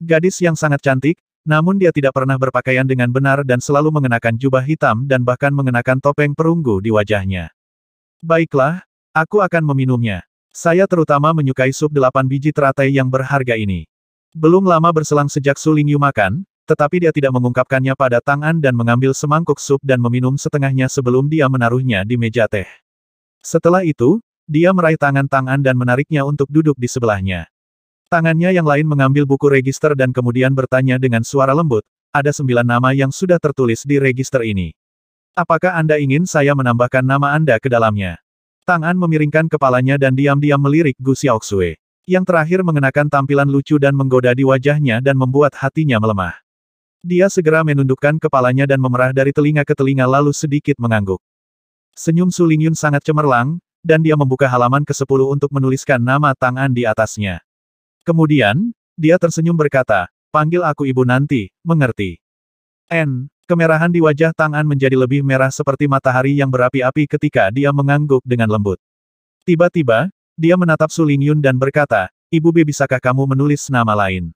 Gadis yang sangat cantik, namun dia tidak pernah berpakaian dengan benar dan selalu mengenakan jubah hitam dan bahkan mengenakan topeng perunggu di wajahnya. Baiklah, aku akan meminumnya. Saya terutama menyukai sup 8 biji teratai yang berharga ini. Belum lama berselang sejak Su Lingyun makan, tetapi dia tidak mengungkapkannya pada Tang An dan mengambil semangkuk sup dan meminum setengahnya sebelum dia menaruhnya di meja teh. Setelah itu, dia meraih tangan Tang An dan menariknya untuk duduk di sebelahnya. Tangannya yang lain mengambil buku register dan kemudian bertanya dengan suara lembut, ada 9 nama yang sudah tertulis di register ini. Apakah Anda ingin saya menambahkan nama Anda ke dalamnya? Tang An memiringkan kepalanya dan diam-diam melirik Gu Xiaoxue. Yang terakhir mengenakan tampilan lucu dan menggoda di wajahnya dan membuat hatinya melemah. Dia segera menundukkan kepalanya dan memerah dari telinga ke telinga lalu sedikit mengangguk. Senyum Su Lingyun sangat cemerlang, dan dia membuka halaman ke-10 untuk menuliskan nama Tang An di atasnya. Kemudian, dia tersenyum berkata, panggil aku ibu nanti, mengerti? Kemerahan di wajah Tang An menjadi lebih merah seperti matahari yang berapi-api ketika dia mengangguk dengan lembut. Tiba-tiba, dia menatap Su Lingyun dan berkata, Ibu B bisakah kamu menulis nama lain?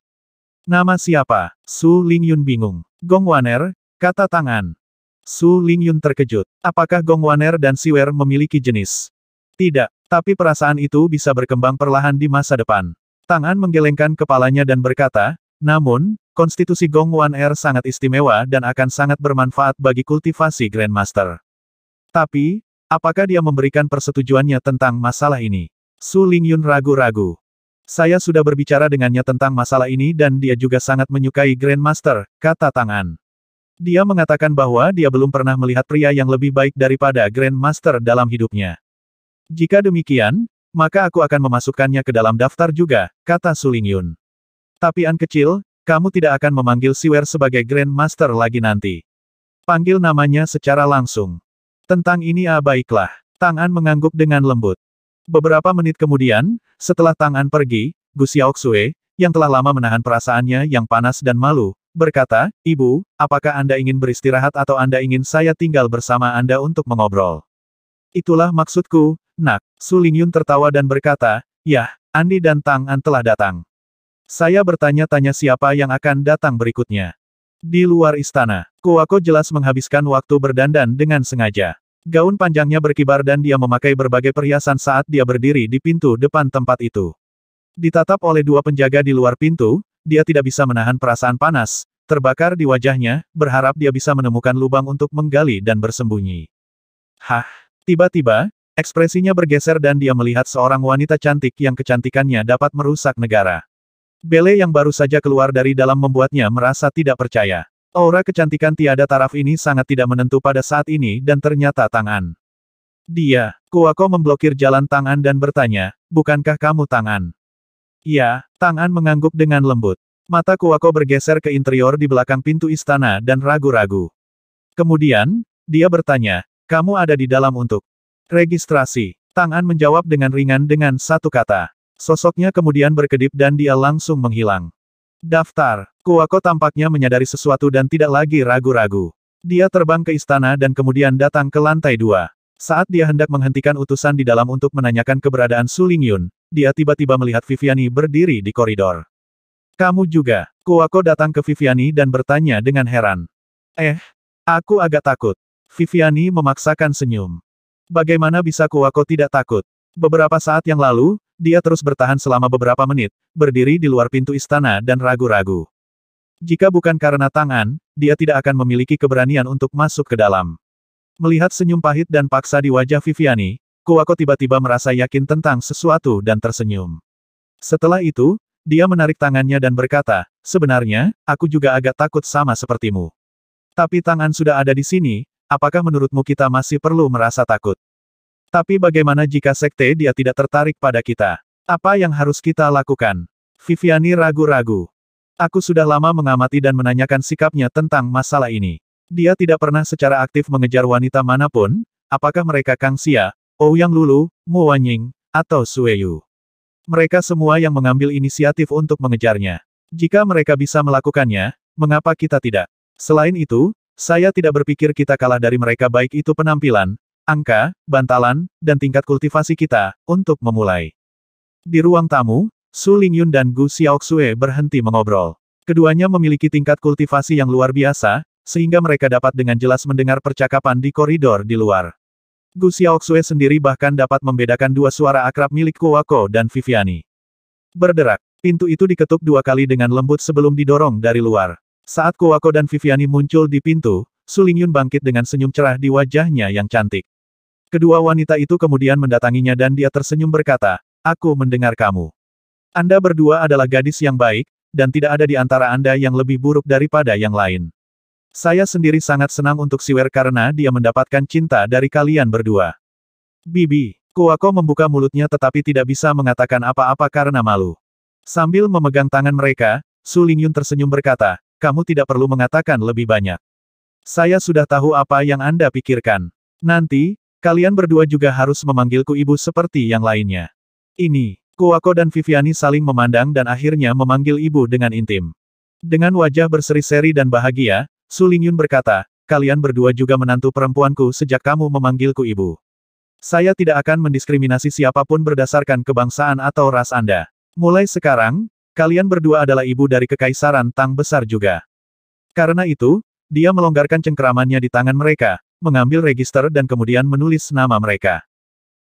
Nama siapa? Su Lingyun bingung. Gong Waner, kata Tang An. Su Lingyun terkejut. Apakah Gong Waner dan Siwer memiliki jenis? Tidak, tapi perasaan itu bisa berkembang perlahan di masa depan. Tang An menggelengkan kepalanya dan berkata, namun, konstitusi Gong Waner sangat istimewa dan akan sangat bermanfaat bagi kultivasi Grandmaster. Tapi, apakah dia memberikan persetujuannya tentang masalah ini? Su Lingyun ragu-ragu. Saya sudah berbicara dengannya tentang masalah ini dan dia juga sangat menyukai Grandmaster, kata Tang An. Dia mengatakan bahwa dia belum pernah melihat pria yang lebih baik daripada Grandmaster dalam hidupnya. Jika demikian, maka aku akan memasukkannya ke dalam daftar juga, kata Su Lingyun. Tapi An kecil, kamu tidak akan memanggil Siwer sebagai Grandmaster lagi nanti. Panggil namanya secara langsung. Tentang ini baiklah. Tang An mengangguk dengan lembut. Beberapa menit kemudian, setelah Tang An pergi, Gu Xiaoxue, yang telah lama menahan perasaannya yang panas dan malu, berkata, Ibu, apakah Anda ingin beristirahat atau Anda ingin saya tinggal bersama Anda untuk mengobrol? Itulah maksudku, Nak. Su Lingyun tertawa dan berkata, yah, Andi dan Tang An telah datang. Saya bertanya-tanya siapa yang akan datang berikutnya. Di luar istana, Kuoko jelas menghabiskan waktu berdandan dengan sengaja. Gaun panjangnya berkibar dan dia memakai berbagai perhiasan saat dia berdiri di pintu depan tempat itu. Ditatap oleh 2 penjaga di luar pintu, dia tidak bisa menahan perasaan panas, terbakar di wajahnya, berharap dia bisa menemukan lubang untuk menggali dan bersembunyi. Tiba-tiba, ekspresinya bergeser dan dia melihat seorang wanita cantik yang kecantikannya dapat merusak negara. Bele yang baru saja keluar dari dalam membuatnya merasa tidak percaya. Aura kecantikan tiada taraf ini sangat tidak menentu pada saat ini dan ternyata Tang An. Kuoko memblokir jalan Tang An dan bertanya, bukankah kamu Tang An? Ya, Tang An mengangguk dengan lembut. Mata Kuoko bergeser ke interior di belakang pintu istana dan ragu-ragu. Kemudian, dia bertanya, kamu ada di dalam untuk registrasi. Tang An menjawab dengan ringan dengan satu kata. Sosoknya kemudian berkedip dan dia langsung menghilang. Daftar. Kuoko tampaknya menyadari sesuatu dan tidak lagi ragu-ragu. Dia terbang ke istana dan kemudian datang ke lantai 2. Saat dia hendak menghentikan utusan di dalam untuk menanyakan keberadaan Su Lingyun, dia tiba-tiba melihat Viviani berdiri di koridor. Kamu juga. Kuoko datang ke Viviani dan bertanya dengan heran. Aku agak takut. Viviani memaksakan senyum. Bagaimana bisa Kuoko tidak takut? Beberapa saat yang lalu, dia terus bertahan selama beberapa menit, berdiri di luar pintu istana dan ragu-ragu. Jika bukan karena Tang An, dia tidak akan memiliki keberanian untuk masuk ke dalam. Melihat senyum pahit dan paksa di wajah Viviani, Kuoko tiba-tiba merasa yakin tentang sesuatu dan tersenyum. Setelah itu, dia menarik tangannya dan berkata, sebenarnya, aku juga agak takut sama sepertimu. Tapi Tang An sudah ada di sini, apakah menurutmu kita masih perlu merasa takut? Tapi bagaimana jika sekte dia tidak tertarik pada kita? Apa yang harus kita lakukan? Viviani ragu-ragu. Aku sudah lama mengamati dan menanyakan sikapnya tentang masalah ini. Dia tidak pernah secara aktif mengejar wanita manapun, apakah mereka Kang Xia, Ouyang Lulu, Mo Wanying, atau Sueyu. Mereka semua yang mengambil inisiatif untuk mengejarnya. Jika mereka bisa melakukannya, mengapa kita tidak? Selain itu, saya tidak berpikir kita kalah dari mereka baik itu penampilan, angka, bantalan, dan tingkat kultivasi kita, untuk memulai. Di ruang tamu, Su Lingyun dan Gu Xiaoxue berhenti mengobrol. Keduanya memiliki tingkat kultivasi yang luar biasa, sehingga mereka dapat dengan jelas mendengar percakapan di koridor di luar. Gu Xiaoxue sendiri bahkan dapat membedakan dua suara akrab milik Kuwako dan Viviani. Berderak, pintu itu diketuk dua kali dengan lembut sebelum didorong dari luar. Saat Kuwako dan Viviani muncul di pintu, Su Lingyun bangkit dengan senyum cerah di wajahnya yang cantik. Kedua wanita itu kemudian mendatanginya dan dia tersenyum berkata, "Aku mendengar kamu. Anda berdua adalah gadis yang baik, dan tidak ada di antara Anda yang lebih buruk daripada yang lain. Saya sendiri sangat senang untuk Siwer karena dia mendapatkan cinta dari kalian berdua." Bibi, Kuwako membuka mulutnya tetapi tidak bisa mengatakan apa-apa karena malu. Sambil memegang tangan mereka, Su Lingyun tersenyum berkata, "Kamu tidak perlu mengatakan lebih banyak. Saya sudah tahu apa yang Anda pikirkan. Nanti, kalian berdua juga harus memanggilku ibu seperti yang lainnya." Ini. Kuwako dan Viviani saling memandang dan akhirnya memanggil ibu dengan intim. Dengan wajah berseri-seri dan bahagia, Su Lingyun berkata, "Kalian berdua juga menantu perempuanku sejak kamu memanggilku ibu. Saya tidak akan mendiskriminasi siapapun berdasarkan kebangsaan atau ras Anda. Mulai sekarang, kalian berdua adalah ibu dari Kekaisaran Tang Besar juga." Karena itu, dia melonggarkan cengkeramannya di tangan mereka, mengambil register dan kemudian menulis nama mereka.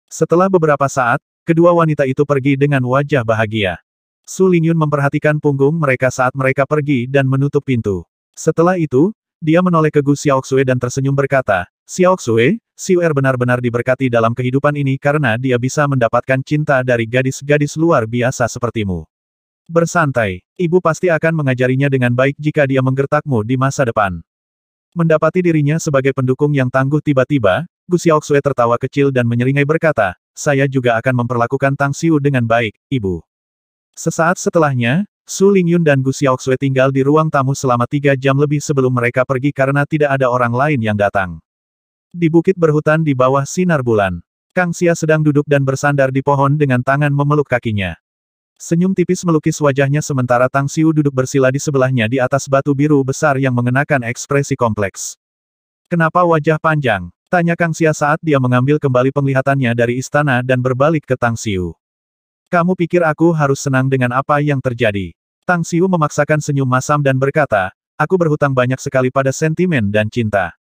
Setelah beberapa saat, kedua wanita itu pergi dengan wajah bahagia. Su Lingyun memperhatikan punggung mereka saat mereka pergi dan menutup pintu. Setelah itu, dia menoleh ke Gu Xiaoxue dan tersenyum berkata, "Xiaoxue, Siwer benar-benar diberkati dalam kehidupan ini karena dia bisa mendapatkan cinta dari gadis-gadis luar biasa sepertimu. Bersantai, ibu pasti akan mengajarinya dengan baik jika dia menggertakmu di masa depan." Mendapati dirinya sebagai pendukung yang tangguh tiba-tiba, Gu Xiaoxue tertawa kecil dan menyeringai berkata, "Saya juga akan memperlakukan Tang Xiu dengan baik, ibu." Sesaat setelahnya, Su Lingyun dan Gu Xiaoxue tinggal di ruang tamu selama 3 jam lebih sebelum mereka pergi karena tidak ada orang lain yang datang. Di bukit berhutan di bawah sinar bulan, Kang Xia sedang duduk dan bersandar di pohon dengan tangan memeluk kakinya. Senyum tipis melukis wajahnya sementara Tang Xiu duduk bersila di sebelahnya di atas batu biru besar yang mengenakan ekspresi kompleks. "Kenapa wajah panjang?" tanya Kang Xia saat dia mengambil kembali penglihatannya dari istana dan berbalik ke Tang Xiu. "Kamu pikir aku harus senang dengan apa yang terjadi?" Tang Xiu memaksakan senyum masam dan berkata, "Aku berhutang banyak sekali pada sentimen dan cinta.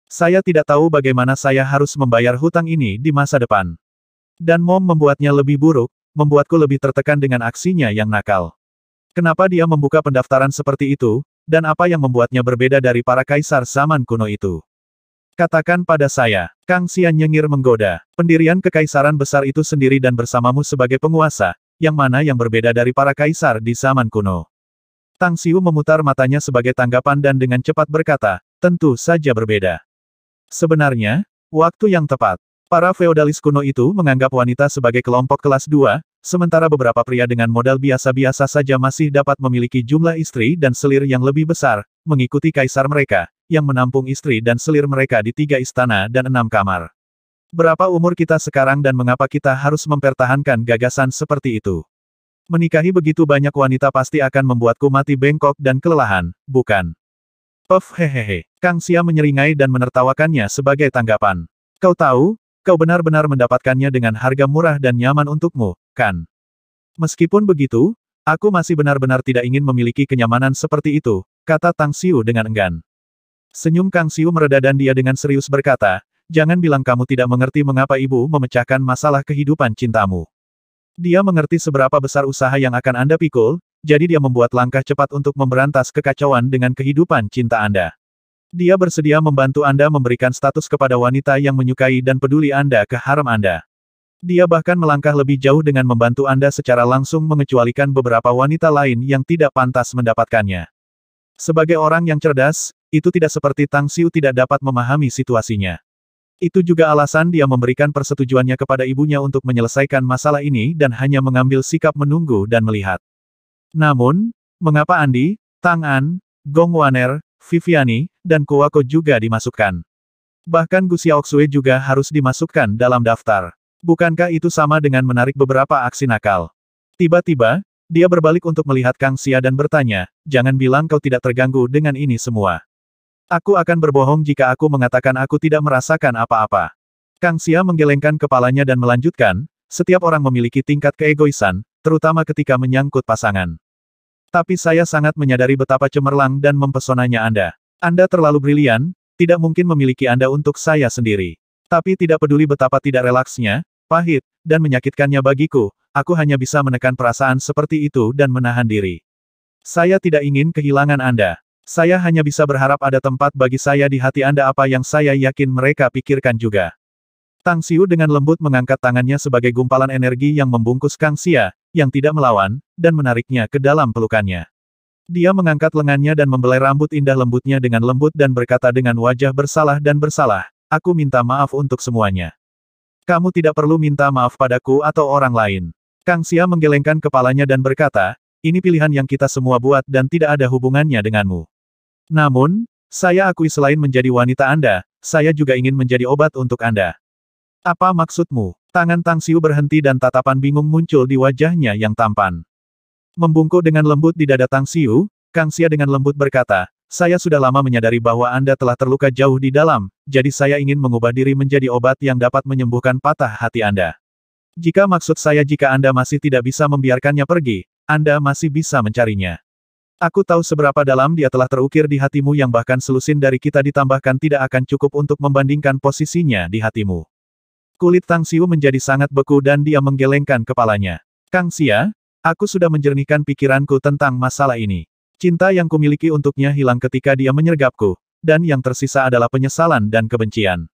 Saya tidak tahu bagaimana saya harus membayar hutang ini di masa depan. Dan Mom membuatnya lebih buruk, membuatku lebih tertekan dengan aksinya yang nakal. Kenapa dia membuka pendaftaran seperti itu, dan apa yang membuatnya berbeda dari para kaisar zaman kuno itu? Katakan pada saya." Kang Xia nyengir menggoda. "Pendirian kekaisaran besar itu sendiri dan bersamamu sebagai penguasa, yang mana yang berbeda dari para kaisar di zaman kuno?" Tang Xiu memutar matanya sebagai tanggapan dan dengan cepat berkata, "Tentu saja berbeda. Sebenarnya, waktu yang tepat. Para feodalis kuno itu menganggap wanita sebagai kelompok kelas 2, sementara beberapa pria dengan modal biasa-biasa saja masih dapat memiliki jumlah istri dan selir yang lebih besar, mengikuti kaisar mereka, yang menampung istri dan selir mereka di 3 istana dan 6 kamar. Berapa umur kita sekarang dan mengapa kita harus mempertahankan gagasan seperti itu? Menikahi begitu banyak wanita pasti akan membuatku mati bengkok dan kelelahan, bukan?" "Puff hehehe." Kang Xia menyeringai dan menertawakannya sebagai tanggapan. "Kau tahu, kau benar-benar mendapatkannya dengan harga murah dan nyaman untukmu, kan? Meskipun begitu, aku masih benar-benar tidak ingin memiliki kenyamanan seperti itu," kata Tang Xiu dengan enggan. Senyum Kang Xiu mereda dan dia dengan serius berkata, "Jangan bilang kamu tidak mengerti mengapa ibu memecahkan masalah kehidupan cintamu. Dia mengerti seberapa besar usaha yang akan Anda pikul, jadi dia membuat langkah cepat untuk memberantas kekacauan dengan kehidupan cinta Anda. Dia bersedia membantu Anda memberikan status kepada wanita yang menyukai dan peduli Anda ke harem Anda. Dia bahkan melangkah lebih jauh dengan membantu Anda secara langsung mengecualikan beberapa wanita lain yang tidak pantas mendapatkannya." Sebagai orang yang cerdas, itu tidak seperti Tang Xiu tidak dapat memahami situasinya. Itu juga alasan dia memberikan persetujuannya kepada ibunya untuk menyelesaikan masalah ini dan hanya mengambil sikap menunggu dan melihat. Namun, mengapa Andi, Tang An, Gong Waner, Viviani, dan Kuwako juga dimasukkan? Bahkan Gu Xiaoxue juga harus dimasukkan dalam daftar. Bukankah itu sama dengan menarik beberapa aksi nakal? Tiba-tiba, Dia berbalik untuk melihat Kang Xia dan bertanya, jangan bilang kau tidak terganggu dengan ini semua. Aku akan berbohong jika aku mengatakan aku tidak merasakan apa-apa. Kang Xia menggelengkan kepalanya dan melanjutkan, setiap orang memiliki tingkat keegoisan, terutama ketika menyangkut pasangan. Tapi saya sangat menyadari betapa cemerlang dan mempesonanya Anda. Anda terlalu brilian, tidak mungkin memiliki Anda untuk saya sendiri. Tapi tidak peduli betapa tidak relaksnya, pahit, dan menyakitkannya bagiku, aku hanya bisa menekan perasaan seperti itu dan menahan diri. Saya tidak ingin kehilangan Anda. Saya hanya bisa berharap ada tempat bagi saya di hati Anda apa yang saya yakin mereka pikirkan juga. Tang Xiu dengan lembut mengangkat tangannya sebagai gumpalan energi yang membungkus Kang Xia, yang tidak melawan, dan menariknya ke dalam pelukannya. Dia mengangkat lengannya dan membelai rambut indah lembutnya dengan lembut dan berkata dengan wajah bersalah dan bersalah, aku minta maaf untuk semuanya. Kamu tidak perlu minta maaf padaku atau orang lain. Kang Xia menggelengkan kepalanya dan berkata, ini pilihan yang kita semua buat dan tidak ada hubungannya denganmu. Namun, saya akui selain menjadi wanita Anda, saya juga ingin menjadi obat untuk Anda. Apa maksudmu? Tangan Tang Xiu berhenti dan tatapan bingung muncul di wajahnya yang tampan. Membungkuk dengan lembut di dada Tang Xiu, Kang Xia dengan lembut berkata, saya sudah lama menyadari bahwa Anda telah terluka jauh di dalam, jadi saya ingin mengubah diri menjadi obat yang dapat menyembuhkan patah hati Anda. Jika maksud saya jika Anda masih tidak bisa membiarkannya pergi, Anda masih bisa mencarinya. Aku tahu seberapa dalam dia telah terukir di hatimu yang bahkan selusin dari kita ditambahkan tidak akan cukup untuk membandingkan posisinya di hatimu. Kulit Tang Xiu menjadi sangat beku dan dia menggelengkan kepalanya. Kang Xia, aku sudah menjernihkan pikiranku tentang masalah ini. Cinta yang kumiliki untuknya hilang ketika dia menyergapku, dan yang tersisa adalah penyesalan dan kebencian.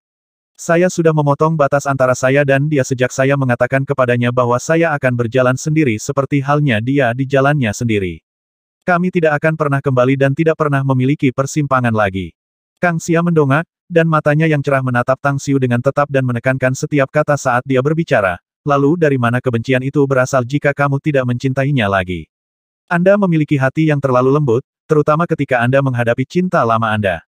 Saya sudah memotong batas antara saya dan dia sejak saya mengatakan kepadanya bahwa saya akan berjalan sendiri seperti halnya dia di jalannya sendiri. Kami tidak akan pernah kembali dan tidak pernah memiliki persimpangan lagi. Kang Xia mendongak, dan matanya yang cerah menatap Tang Xiu dengan tetap dan menekankan setiap kata saat dia berbicara. Lalu dari mana kebencian itu berasal jika kamu tidak mencintainya lagi? Anda memiliki hati yang terlalu lembut, terutama ketika Anda menghadapi cinta lama Anda.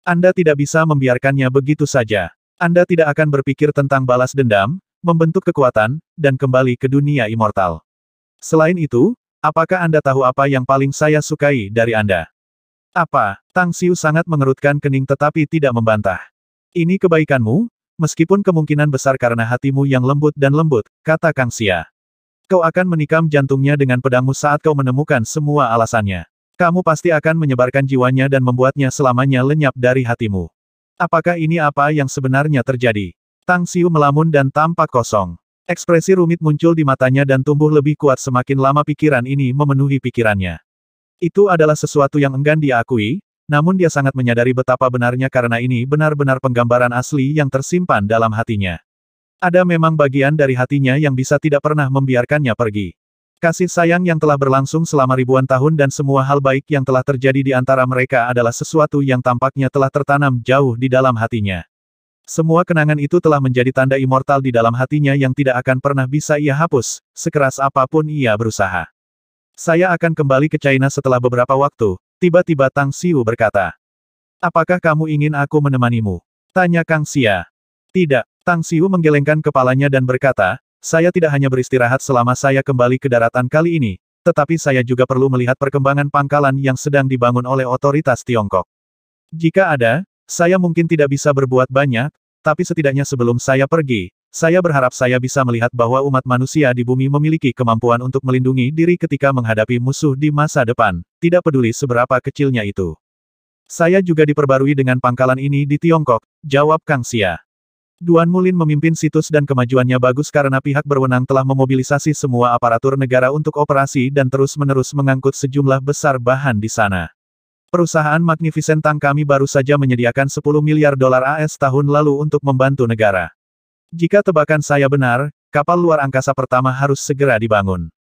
Anda tidak bisa membiarkannya begitu saja. Anda tidak akan berpikir tentang balas dendam, membentuk kekuatan, dan kembali ke dunia immortal. Selain itu, apakah Anda tahu apa yang paling saya sukai dari Anda? Apa? Tang Xiu sangat mengerutkan kening tetapi tidak membantah. Ini kebaikanmu, meskipun kemungkinan besar karena hatimu yang lembut dan lembut, kata Kang Xia. Kau akan menikam jantungnya dengan pedangmu saat kau menemukan semua alasannya. Kamu pasti akan menyebarkan jiwanya dan membuatnya selamanya lenyap dari hatimu. Apakah ini apa yang sebenarnya terjadi? Tang Xiu melamun dan tampak kosong. Ekspresi rumit muncul di matanya dan tumbuh lebih kuat semakin lama pikiran ini memenuhi pikirannya. Itu adalah sesuatu yang enggan dia akui, namun dia sangat menyadari betapa benarnya karena ini benar-benar penggambaran asli yang tersimpan dalam hatinya. Ada memang bagian dari hatinya yang bisa tidak pernah membiarkannya pergi. Kasih sayang yang telah berlangsung selama ribuan tahun dan semua hal baik yang telah terjadi di antara mereka adalah sesuatu yang tampaknya telah tertanam jauh di dalam hatinya. Semua kenangan itu telah menjadi tanda immortal di dalam hatinya yang tidak akan pernah bisa ia hapus, sekeras apapun ia berusaha. Saya akan kembali ke China setelah beberapa waktu, tiba-tiba Tang Xiu berkata. Apakah kamu ingin aku menemanimu? Tanya Kang Xia. Tidak. Tang Xiu menggelengkan kepalanya dan berkata, saya tidak hanya beristirahat selama saya kembali ke daratan kali ini, tetapi saya juga perlu melihat perkembangan pangkalan yang sedang dibangun oleh otoritas Tiongkok. Jika ada, saya mungkin tidak bisa berbuat banyak, tapi setidaknya sebelum saya pergi, saya berharap saya bisa melihat bahwa umat manusia di bumi memiliki kemampuan untuk melindungi diri ketika menghadapi musuh di masa depan, tidak peduli seberapa kecilnya itu. Saya juga diperbarui dengan pangkalan ini di Tiongkok, jawab Kang Xia. Duan Mulin memimpin situs dan kemajuannya bagus karena pihak berwenang telah memobilisasi semua aparatur negara untuk operasi dan terus-menerus mengangkut sejumlah besar bahan di sana. Perusahaan Magnificent Tang kami baru saja menyediakan 10 miliar dolar AS tahun lalu untuk membantu negara. Jika tebakan saya benar, kapal luar angkasa pertama harus segera dibangun.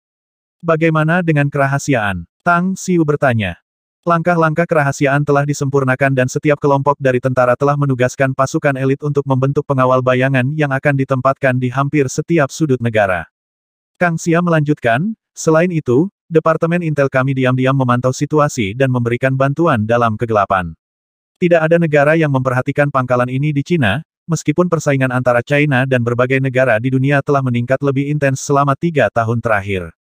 Bagaimana dengan kerahasiaan? Tang Xiu bertanya. Langkah-langkah kerahasiaan telah disempurnakan dan setiap kelompok dari tentara telah menugaskan pasukan elit untuk membentuk pengawal bayangan yang akan ditempatkan di hampir setiap sudut negara. Kang Xia melanjutkan, selain itu, Departemen Intel kami diam-diam memantau situasi dan memberikan bantuan dalam kegelapan. Tidak ada negara yang memperhatikan pangkalan ini di Cina, meskipun persaingan antara China dan berbagai negara di dunia telah meningkat lebih intens selama 3 tahun terakhir.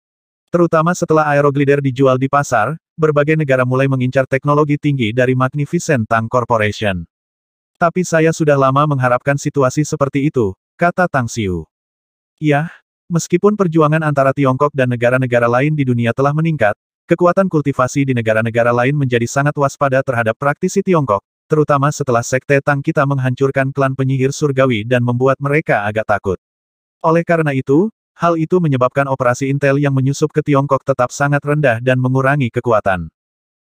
Terutama setelah Aeroglider dijual di pasar, berbagai negara mulai mengincar teknologi tinggi dari Magnificent Tang Corporation. Tapi saya sudah lama mengharapkan situasi seperti itu, kata Tang Xiu. Ya, meskipun perjuangan antara Tiongkok dan negara-negara lain di dunia telah meningkat, kekuatan kultivasi di negara-negara lain menjadi sangat waspada terhadap praktisi Tiongkok, terutama setelah Sekte Tang kita menghancurkan klan penyihir surgawi dan membuat mereka agak takut. Oleh karena itu, hal itu menyebabkan operasi intel yang menyusup ke Tiongkok tetap sangat rendah dan mengurangi kekuatan.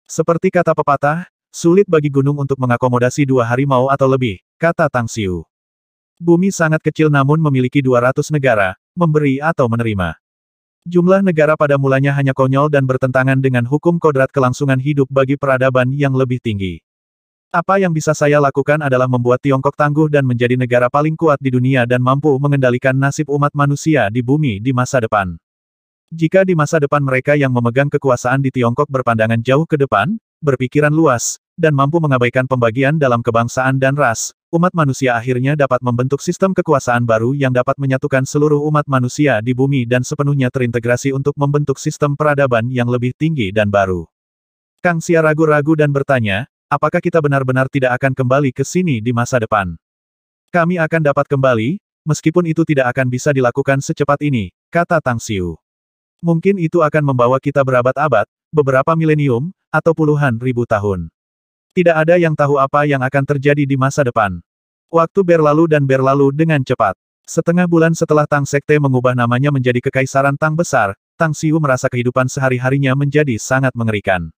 Seperti kata pepatah, sulit bagi gunung untuk mengakomodasi 2 harimau atau lebih, kata Tang Xiu. Bumi sangat kecil namun memiliki 200 negara, memberi atau menerima. Jumlah negara pada mulanya hanya konyol dan bertentangan dengan hukum kodrat kelangsungan hidup bagi peradaban yang lebih tinggi. Apa yang bisa saya lakukan adalah membuat Tiongkok tangguh dan menjadi negara paling kuat di dunia dan mampu mengendalikan nasib umat manusia di bumi di masa depan. Jika di masa depan mereka yang memegang kekuasaan di Tiongkok berpandangan jauh ke depan, berpikiran luas, dan mampu mengabaikan pembagian dalam kebangsaan dan ras, umat manusia akhirnya dapat membentuk sistem kekuasaan baru yang dapat menyatukan seluruh umat manusia di bumi dan sepenuhnya terintegrasi untuk membentuk sistem peradaban yang lebih tinggi dan baru. Kang Xia ragu-ragu dan bertanya, apakah kita benar-benar tidak akan kembali ke sini di masa depan? Kami akan dapat kembali, meskipun itu tidak akan bisa dilakukan secepat ini, kata Tang Xiu. Mungkin itu akan membawa kita berabad-abad, beberapa milenium, atau puluhan ribu tahun. Tidak ada yang tahu apa yang akan terjadi di masa depan. Waktu berlalu dan berlalu dengan cepat. Setengah bulan setelah Tang Sekte mengubah namanya menjadi Kekaisaran Tang Besar, Tang Xiu merasa kehidupan sehari-harinya menjadi sangat mengerikan.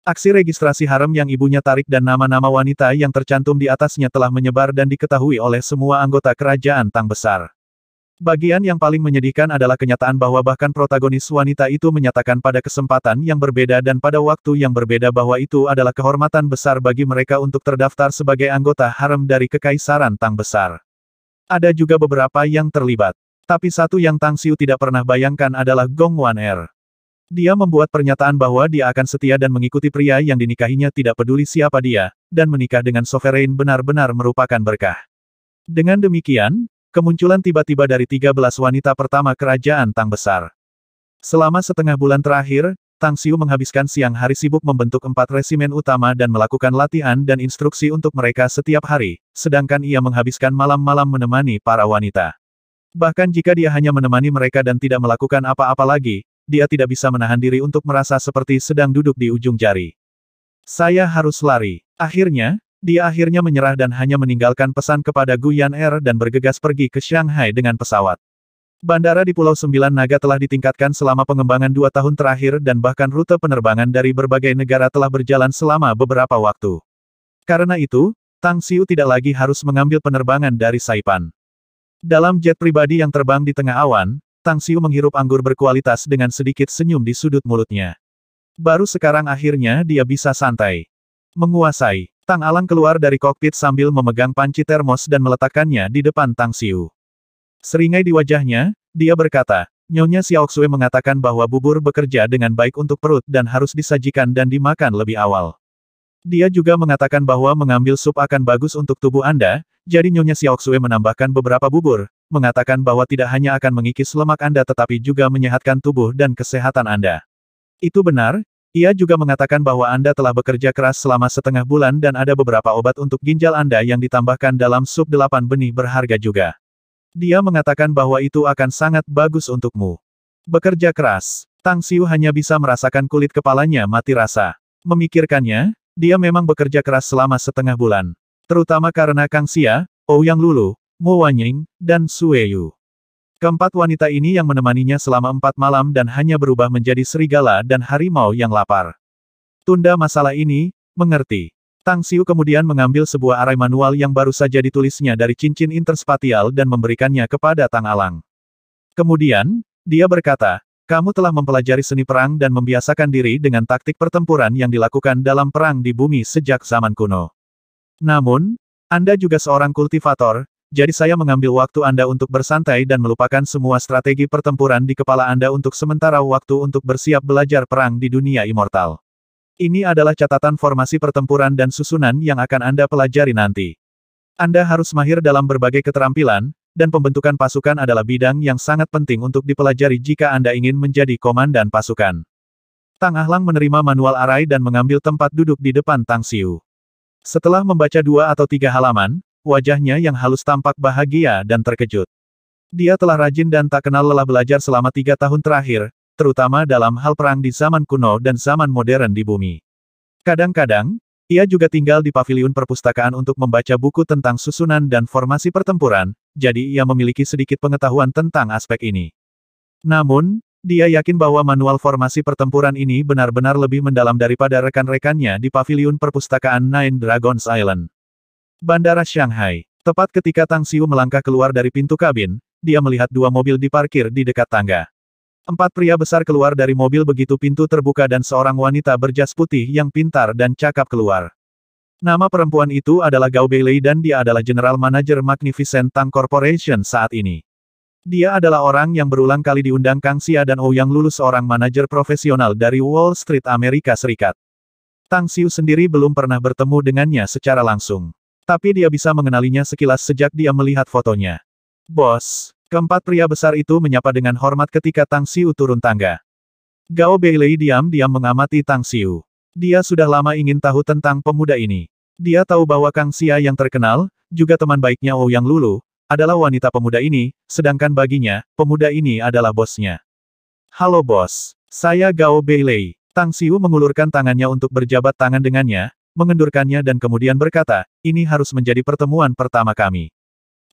Aksi registrasi harem yang ibunya tarik dan nama-nama wanita yang tercantum di atasnya telah menyebar dan diketahui oleh semua anggota kerajaan Tang Besar. Bagian yang paling menyedihkan adalah kenyataan bahwa bahkan protagonis wanita itu menyatakan pada kesempatan yang berbeda dan pada waktu yang berbeda bahwa itu adalah kehormatan besar bagi mereka untuk terdaftar sebagai anggota harem dari Kekaisaran Tang Besar. Ada juga beberapa yang terlibat. Tapi satu yang Tang Xiu tidak pernah bayangkan adalah Gong Wan-er. Dia membuat pernyataan bahwa dia akan setia dan mengikuti pria yang dinikahinya tidak peduli siapa dia, dan menikah dengan Sovereign benar-benar merupakan berkah. Dengan demikian, kemunculan tiba-tiba dari 13 wanita pertama kerajaan Tang Besar. Selama setengah bulan terakhir, Tang Xiu menghabiskan siang hari sibuk membentuk 4 resimen utama dan melakukan latihan dan instruksi untuk mereka setiap hari, sedangkan ia menghabiskan malam-malam menemani para wanita. Bahkan jika dia hanya menemani mereka dan tidak melakukan apa-apa lagi, dia tidak bisa menahan diri untuk merasa seperti sedang duduk di ujung jari. Saya harus lari. Dia akhirnya menyerah dan hanya meninggalkan pesan kepada Gu Yan-er dan bergegas pergi ke Shanghai dengan pesawat. Bandara di Pulau Sembilan Naga telah ditingkatkan selama pengembangan 2 tahun terakhir dan bahkan rute penerbangan dari berbagai negara telah berjalan selama beberapa waktu. Karena itu, Tang Xiu tidak lagi harus mengambil penerbangan dari Saipan. Dalam jet pribadi yang terbang di tengah awan, Tang Xiu menghirup anggur berkualitas dengan sedikit senyum di sudut mulutnya. Baru sekarang akhirnya dia bisa santai. Menguasai. Tang Alang keluar dari kokpit sambil memegang panci termos dan meletakkannya di depan Tang Xiu. Seringai di wajahnya, dia berkata, Nyonya Xiaoxue mengatakan bahwa bubur bekerja dengan baik untuk perut dan harus disajikan dan dimakan lebih awal. Dia juga mengatakan bahwa mengambil sup akan bagus untuk tubuh Anda, jadi Nyonya Xiaoxue menambahkan beberapa bubur, mengatakan bahwa tidak hanya akan mengikis lemak Anda tetapi juga menyehatkan tubuh dan kesehatan Anda. Itu benar. Ia juga mengatakan bahwa Anda telah bekerja keras selama setengah bulan dan ada beberapa obat untuk ginjal Anda yang ditambahkan dalam sup 8 benih berharga juga. Dia mengatakan bahwa itu akan sangat bagus untukmu. Bekerja keras. Tang Xiu hanya bisa merasakan kulit kepalanya mati rasa. Memikirkannya, dia memang bekerja keras selama setengah bulan. Terutama karena Kang Xia, Ouyang Lulu, Mo Wanying, dan Sue Yu. Keempat wanita ini yang menemaninya selama 4 malam dan hanya berubah menjadi serigala dan harimau yang lapar. Tunda masalah ini, mengerti. Tang Xiu kemudian mengambil sebuah arai manual yang baru saja ditulisnya dari cincin interspatial dan memberikannya kepada Tang Alang. Kemudian, dia berkata, kamu telah mempelajari seni perang dan membiasakan diri dengan taktik pertempuran yang dilakukan dalam perang di bumi sejak zaman kuno. Namun, Anda juga seorang kultivator, jadi saya mengambil waktu Anda untuk bersantai dan melupakan semua strategi pertempuran di kepala Anda untuk sementara waktu untuk bersiap belajar perang di dunia immortal. Ini adalah catatan formasi pertempuran dan susunan yang akan Anda pelajari nanti. Anda harus mahir dalam berbagai keterampilan, dan pembentukan pasukan adalah bidang yang sangat penting untuk dipelajari jika Anda ingin menjadi komandan pasukan. Tang Ahlang menerima manual arai dan mengambil tempat duduk di depan Tang Xiu. Setelah membaca 2 atau 3 halaman, wajahnya yang halus tampak bahagia dan terkejut. Dia telah rajin dan tak kenal lelah belajar selama 3 tahun terakhir, terutama dalam hal perang di zaman kuno dan zaman modern di bumi. Kadang-kadang, ia juga tinggal di paviliun perpustakaan untuk membaca buku tentang susunan dan formasi pertempuran, jadi ia memiliki sedikit pengetahuan tentang aspek ini. Namun, dia yakin bahwa manual formasi pertempuran ini benar-benar lebih mendalam daripada rekan-rekannya di paviliun perpustakaan Nine Dragons Island. Bandara Shanghai. Tepat ketika Tang Xiu melangkah keluar dari pintu kabin, dia melihat 2 mobil diparkir di dekat tangga. 4 pria besar keluar dari mobil begitu pintu terbuka dan seorang wanita berjas putih yang pintar dan cakap keluar. Nama perempuan itu adalah Gao Beilei dan dia adalah General Manager Magnificent Tang Corporation saat ini. Dia adalah orang yang berulang kali diundang Kang Xia dan Ouyang lulus seorang manajer profesional dari Wall Street Amerika Serikat. Tang Xiu sendiri belum pernah bertemu dengannya secara langsung. Tapi dia bisa mengenalinya sekilas sejak dia melihat fotonya. Bos, keempat pria besar itu menyapa dengan hormat ketika Tang Xiu turun tangga. Gao Beilei diam-diam mengamati Tang Xiu. Dia sudah lama ingin tahu tentang pemuda ini. Dia tahu bahwa Kang Xia yang terkenal, juga teman baiknya Ouyang Lulu, adalah wanita pemuda ini, sedangkan baginya, pemuda ini adalah bosnya. Halo bos, saya Gao Beilei. Tang Xiu mengulurkan tangannya untuk berjabat tangan dengannya, mengendurkannya dan kemudian berkata, ini harus menjadi pertemuan pertama kami.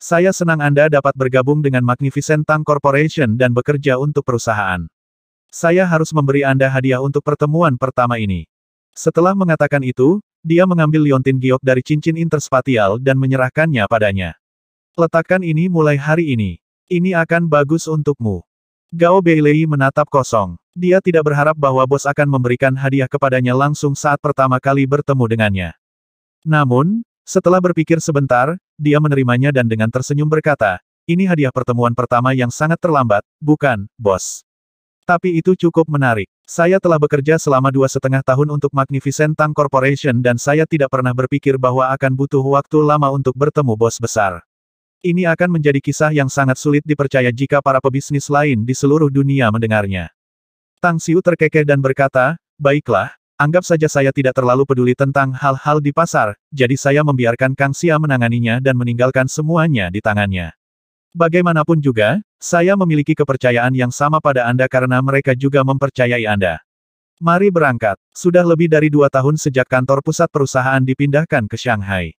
Saya senang Anda dapat bergabung dengan Magnificent Tang Corporation dan bekerja untuk perusahaan. Saya harus memberi Anda hadiah untuk pertemuan pertama ini. Setelah mengatakan itu, dia mengambil liontin giok dari cincin interspatial dan menyerahkannya padanya. Letakkan ini mulai hari ini. Ini akan bagus untukmu. Gao Beilei menatap kosong. Dia tidak berharap bahwa bos akan memberikan hadiah kepadanya langsung saat pertama kali bertemu dengannya. Namun, setelah berpikir sebentar, dia menerimanya dan dengan tersenyum berkata, ini hadiah pertemuan pertama yang sangat terlambat, bukan, bos? Tapi itu cukup menarik. Saya telah bekerja selama 2,5 tahun untuk Magnificent Tang Corporation dan saya tidak pernah berpikir bahwa akan butuh waktu lama untuk bertemu bos besar. Ini akan menjadi kisah yang sangat sulit dipercaya jika para pebisnis lain di seluruh dunia mendengarnya. Tang Xiu terkekeh dan berkata, baiklah, anggap saja saya tidak terlalu peduli tentang hal-hal di pasar, jadi saya membiarkan Kang Xia menanganinya dan meninggalkan semuanya di tangannya. Bagaimanapun juga, saya memiliki kepercayaan yang sama pada Anda karena mereka juga mempercayai Anda. Mari berangkat. Sudah lebih dari 2 tahun sejak kantor pusat perusahaan dipindahkan ke Shanghai.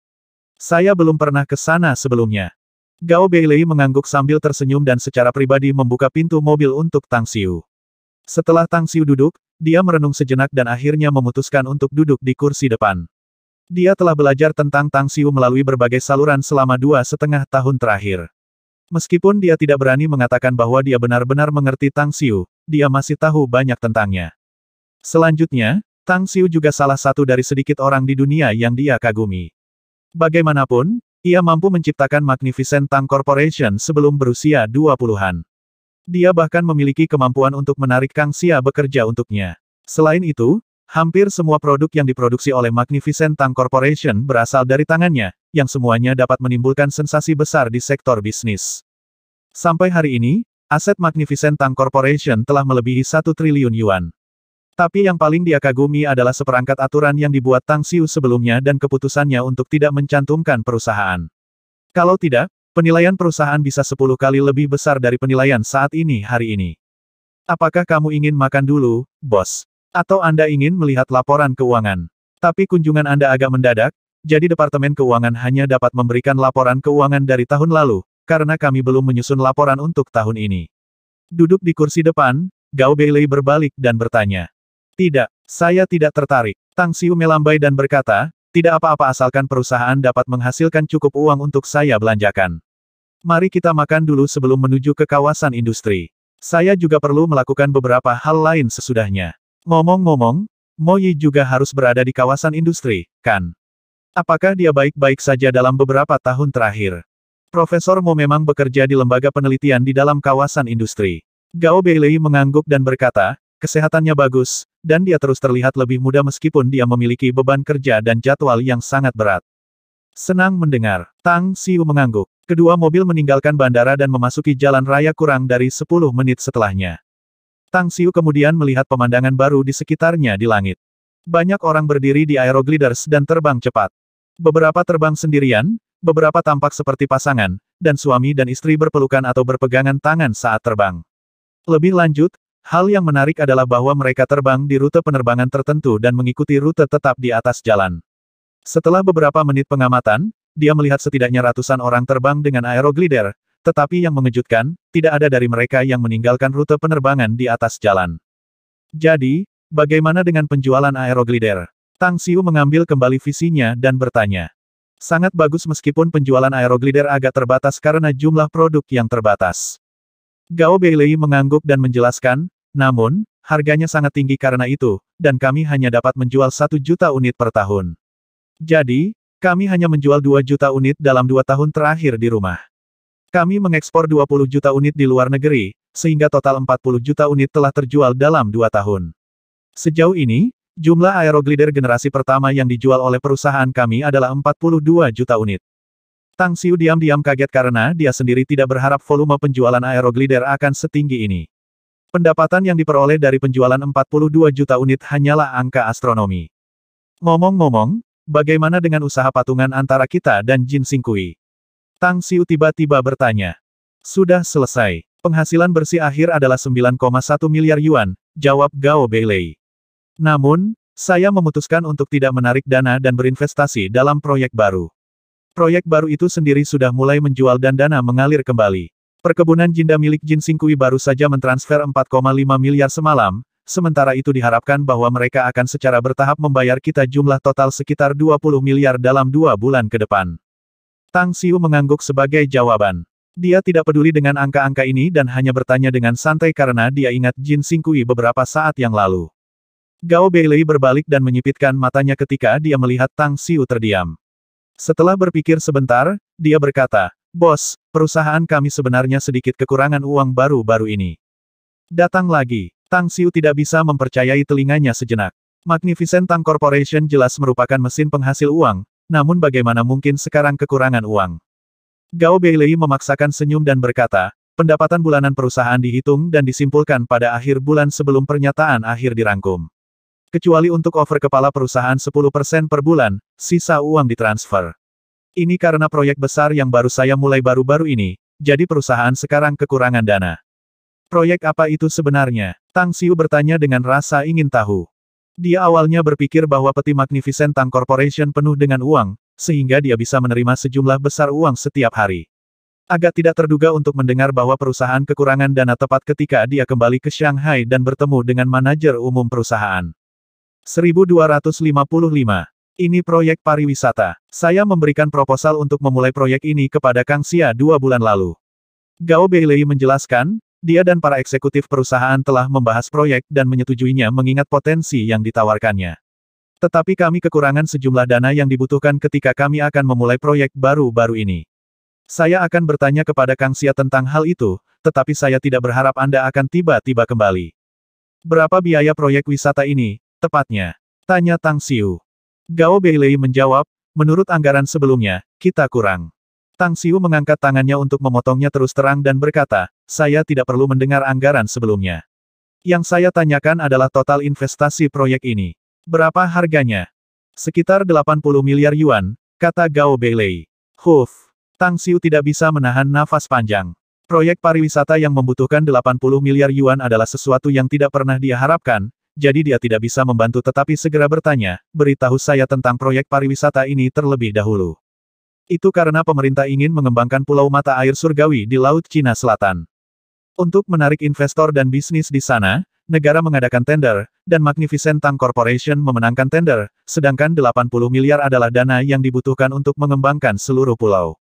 Saya belum pernah ke sana sebelumnya. Gao Beilei mengangguk sambil tersenyum dan secara pribadi membuka pintu mobil untuk Tang Xiu. Setelah Tang Xiu duduk, dia merenung sejenak dan akhirnya memutuskan untuk duduk di kursi depan. Dia telah belajar tentang Tang Xiu melalui berbagai saluran selama 2,5 tahun terakhir. Meskipun dia tidak berani mengatakan bahwa dia benar-benar mengerti Tang Xiu, dia masih tahu banyak tentangnya. Selanjutnya, Tang Xiu juga salah satu dari sedikit orang di dunia yang dia kagumi. Bagaimanapun, ia mampu menciptakan Magnificent Tang Corporation sebelum berusia 20-an. Dia bahkan memiliki kemampuan untuk menarik Kang Xia bekerja untuknya. Selain itu, hampir semua produk yang diproduksi oleh Magnificent Tang Corporation berasal dari tangannya, yang semuanya dapat menimbulkan sensasi besar di sektor bisnis. Sampai hari ini, aset Magnificent Tang Corporation telah melebihi 1 triliun yuan. Tapi yang paling dia kagumi adalah seperangkat aturan yang dibuat Tang Xiu sebelumnya dan keputusannya untuk tidak mencantumkan perusahaan. Kalau tidak, penilaian perusahaan bisa 10 kali lebih besar dari penilaian saat ini hari ini. Apakah kamu ingin makan dulu, bos? Atau Anda ingin melihat laporan keuangan? Tapi kunjungan Anda agak mendadak, jadi Departemen Keuangan hanya dapat memberikan laporan keuangan dari tahun lalu, karena kami belum menyusun laporan untuk tahun ini. Duduk di kursi depan, Gao Beilei berbalik dan bertanya. Tidak, saya tidak tertarik. Tang Xiu melambai dan berkata, tidak apa-apa asalkan perusahaan dapat menghasilkan cukup uang untuk saya belanjakan. Mari kita makan dulu sebelum menuju ke kawasan industri. Saya juga perlu melakukan beberapa hal lain sesudahnya. Ngomong-ngomong, Mo Yi juga harus berada di kawasan industri, kan? Apakah dia baik-baik saja dalam beberapa tahun terakhir? Profesor Mo memang bekerja di lembaga penelitian di dalam kawasan industri. Gao Beilei mengangguk dan berkata, kesehatannya bagus, dan dia terus terlihat lebih muda meskipun dia memiliki beban kerja dan jadwal yang sangat berat. Senang mendengar. Tang Xiu mengangguk. Kedua mobil meninggalkan bandara dan memasuki jalan raya kurang dari 10 menit setelahnya. Tang Xiu kemudian melihat pemandangan baru di sekitarnya di langit. Banyak orang berdiri di aerogliders dan terbang cepat. Beberapa terbang sendirian, beberapa tampak seperti pasangan, dan suami dan istri berpelukan atau berpegangan tangan saat terbang. Lebih lanjut, hal yang menarik adalah bahwa mereka terbang di rute penerbangan tertentu dan mengikuti rute tetap di atas jalan. Setelah beberapa menit pengamatan, dia melihat setidaknya ratusan orang terbang dengan aeroglider, tetapi yang mengejutkan, tidak ada dari mereka yang meninggalkan rute penerbangan di atas jalan. Jadi, bagaimana dengan penjualan aeroglider? Tang Xiu mengambil kembali visinya dan bertanya. Sangat bagus meskipun penjualan aeroglider agak terbatas karena jumlah produk yang terbatas. Gao Beilei mengangguk dan menjelaskan, namun, harganya sangat tinggi karena itu, dan kami hanya dapat menjual 1 juta unit per tahun. Jadi, kami hanya menjual 2 juta unit dalam 2 tahun terakhir di rumah. Kami mengekspor 20 juta unit di luar negeri, sehingga total 40 juta unit telah terjual dalam 2 tahun. Sejauh ini, jumlah aeroglider generasi pertama yang dijual oleh perusahaan kami adalah 42 juta unit. Tang Xiu diam-diam kaget karena dia sendiri tidak berharap volume penjualan aeroglider akan setinggi ini. Pendapatan yang diperoleh dari penjualan 42 juta unit hanyalah angka astronomi. Ngomong-ngomong, bagaimana dengan usaha patungan antara kita dan Jin Xingqi? Tang Xiu tiba-tiba bertanya. Sudah selesai. Penghasilan bersih akhir adalah 9,1 miliar yuan, jawab Gao Beilei. Namun, saya memutuskan untuk tidak menarik dana dan berinvestasi dalam proyek baru. Proyek baru itu sendiri sudah mulai menjual dan dana mengalir kembali. Perkebunan Jinda milik Jin Xingqi baru saja mentransfer 4,5 miliar semalam, sementara itu diharapkan bahwa mereka akan secara bertahap membayar kita jumlah total sekitar 20 miliar dalam 2 bulan ke depan. Tang Xiu mengangguk sebagai jawaban. Dia tidak peduli dengan angka-angka ini dan hanya bertanya dengan santai karena dia ingat Jin Xingqi beberapa saat yang lalu. Gao Beilei berbalik dan menyipitkan matanya ketika dia melihat Tang Xiu terdiam. Setelah berpikir sebentar, dia berkata, "Bos, perusahaan kami sebenarnya sedikit kekurangan uang baru-baru ini." Datang lagi. Tang Xiu tidak bisa mempercayai telinganya sejenak. Magnificent Tang Corporation jelas merupakan mesin penghasil uang, namun bagaimana mungkin sekarang kekurangan uang? Gao Beilei memaksakan senyum dan berkata, pendapatan bulanan perusahaan dihitung dan disimpulkan pada akhir bulan sebelum pernyataan akhir dirangkum. Kecuali untuk over kepala perusahaan 10% per bulan, sisa uang ditransfer. Ini karena proyek besar yang baru saya mulai baru-baru ini, jadi perusahaan sekarang kekurangan dana. Proyek apa itu sebenarnya? Tang Xiu bertanya dengan rasa ingin tahu. Dia awalnya berpikir bahwa peti Magnificent Tang Corporation penuh dengan uang, sehingga dia bisa menerima sejumlah besar uang setiap hari. Agak tidak terduga untuk mendengar bahwa perusahaan kekurangan dana tepat ketika dia kembali ke Shanghai dan bertemu dengan manajer umum perusahaan. 1255. Ini proyek pariwisata. Saya memberikan proposal untuk memulai proyek ini kepada Kang Xia 2 bulan lalu. Gao Beilei menjelaskan, dia dan para eksekutif perusahaan telah membahas proyek dan menyetujuinya mengingat potensi yang ditawarkannya. Tetapi kami kekurangan sejumlah dana yang dibutuhkan ketika kami akan memulai proyek baru-baru ini. Saya akan bertanya kepada Kang Xia tentang hal itu, tetapi saya tidak berharap Anda akan tiba-tiba kembali. Berapa biaya proyek wisata ini, tepatnya? Tanya Tang Xiu. Gao Beilei menjawab, menurut anggaran sebelumnya, kita kurang. Tang Xiu mengangkat tangannya untuk memotongnya terus terang dan berkata, saya tidak perlu mendengar anggaran sebelumnya. Yang saya tanyakan adalah total investasi proyek ini. Berapa harganya? Sekitar 80 miliar yuan, kata Gao Beilei. Huf. Tang Xiu tidak bisa menahan nafas panjang. Proyek pariwisata yang membutuhkan 80 miliar yuan adalah sesuatu yang tidak pernah dia harapkan, jadi dia tidak bisa membantu tetapi segera bertanya, beritahu saya tentang proyek pariwisata ini terlebih dahulu. Itu karena pemerintah ingin mengembangkan pulau mata air surgawi di Laut Cina Selatan. Untuk menarik investor dan bisnis di sana, negara mengadakan tender, dan Magnificent Tang Corporation memenangkan tender, sedangkan 80 miliar adalah dana yang dibutuhkan untuk mengembangkan seluruh pulau.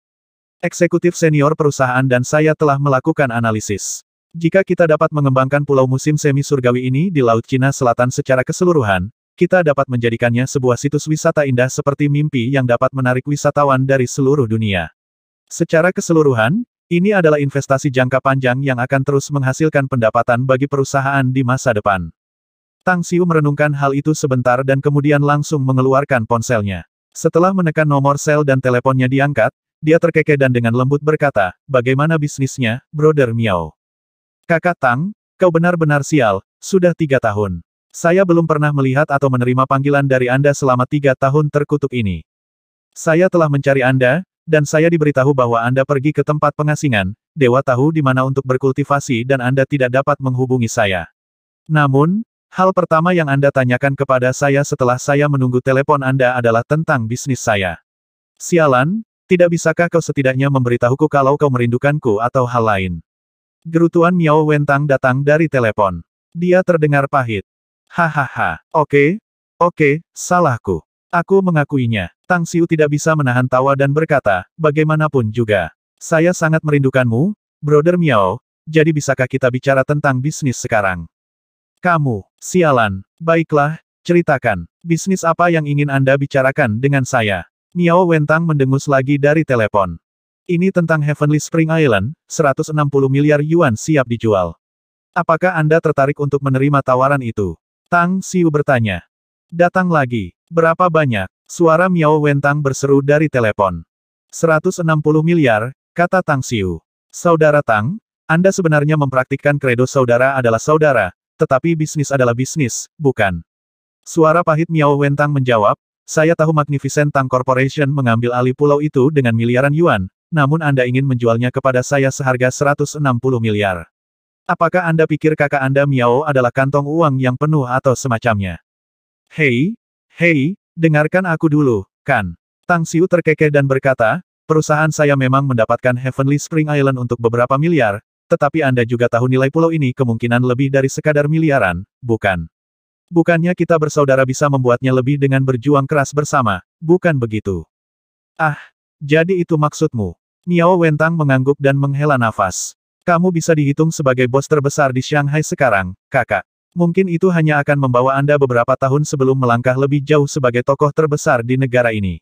Eksekutif senior perusahaan dan saya telah melakukan analisis. Jika kita dapat mengembangkan pulau musim semi surgawi ini di Laut Cina Selatan secara keseluruhan, kita dapat menjadikannya sebuah situs wisata indah seperti mimpi yang dapat menarik wisatawan dari seluruh dunia. Secara keseluruhan, ini adalah investasi jangka panjang yang akan terus menghasilkan pendapatan bagi perusahaan di masa depan. Tang Xiu merenungkan hal itu sebentar dan kemudian langsung mengeluarkan ponselnya. Setelah menekan nomor sel dan teleponnya diangkat, dia terkekeh dan dengan lembut berkata, bagaimana bisnisnya, Brother Miao? Kakak Tang, kau benar-benar sial, sudah 3 tahun. Saya belum pernah melihat atau menerima panggilan dari Anda selama 3 tahun terkutuk ini. Saya telah mencari Anda, dan saya diberitahu bahwa Anda pergi ke tempat pengasingan, Dewa tahu di mana untuk berkultivasi dan Anda tidak dapat menghubungi saya. Namun, hal pertama yang Anda tanyakan kepada saya setelah saya menunggu telepon Anda adalah tentang bisnis saya. Sialan, tidak bisakah kau setidaknya memberitahuku kalau kau merindukanku atau hal lain? Gerutuan Miao Wentang datang dari telepon. Dia terdengar pahit. Hahaha, oke, salahku. Aku mengakuinya. Tang Xiu tidak bisa menahan tawa dan berkata, bagaimanapun juga. Saya sangat merindukanmu, Brother Miao, jadi bisakah kita bicara tentang bisnis sekarang? Kamu, sialan. Baiklah, ceritakan. Bisnis apa yang ingin Anda bicarakan dengan saya? Miao Wentang mendengus lagi dari telepon. Ini tentang Heavenly Spring Island, 160 miliar yuan siap dijual. Apakah Anda tertarik untuk menerima tawaran itu? Tang Xiu bertanya. Datang lagi. Berapa banyak? Suara Miao Wentang berseru dari telepon. 160 miliar, kata Tang Xiu. Saudara Tang, Anda sebenarnya mempraktikkan kredo saudara adalah saudara, tetapi bisnis adalah bisnis, bukan? Suara pahit Miao Wentang menjawab, saya tahu Magnificent Tang Corporation mengambil alih pulau itu dengan miliaran yuan, namun Anda ingin menjualnya kepada saya seharga 160 miliar. Apakah Anda pikir kakak Anda Miao adalah kantong uang yang penuh atau semacamnya? Hei, dengarkan aku dulu, kan? Tang Xiu terkekeh dan berkata, perusahaan saya memang mendapatkan Heavenly Spring Island untuk beberapa miliar, tetapi Anda juga tahu nilai pulau ini kemungkinan lebih dari sekadar miliaran, bukan? Bukannya kita bersaudara bisa membuatnya lebih dengan berjuang keras bersama, bukan begitu? Ah, jadi itu maksudmu? Miao Wentang mengangguk dan menghela nafas. Kamu bisa dihitung sebagai bos terbesar di Shanghai sekarang, kakak. Mungkin itu hanya akan membawa Anda beberapa tahun sebelum melangkah lebih jauh sebagai tokoh terbesar di negara ini.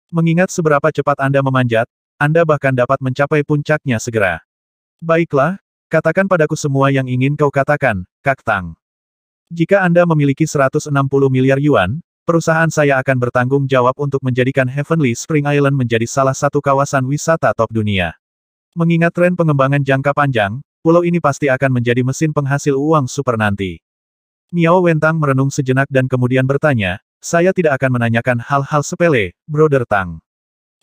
Mengingat seberapa cepat Anda memanjat, Anda bahkan dapat mencapai puncaknya segera. Baiklah, katakan padaku semua yang ingin kau katakan, Kak Tang. Jika Anda memiliki 160 miliar yuan, perusahaan saya akan bertanggung jawab untuk menjadikan Heavenly Spring Island menjadi salah satu kawasan wisata top dunia. Mengingat tren pengembangan jangka panjang, pulau ini pasti akan menjadi mesin penghasil uang super nanti. Miao Wentang merenung sejenak dan kemudian bertanya, saya tidak akan menanyakan hal-hal sepele, Brother Tang.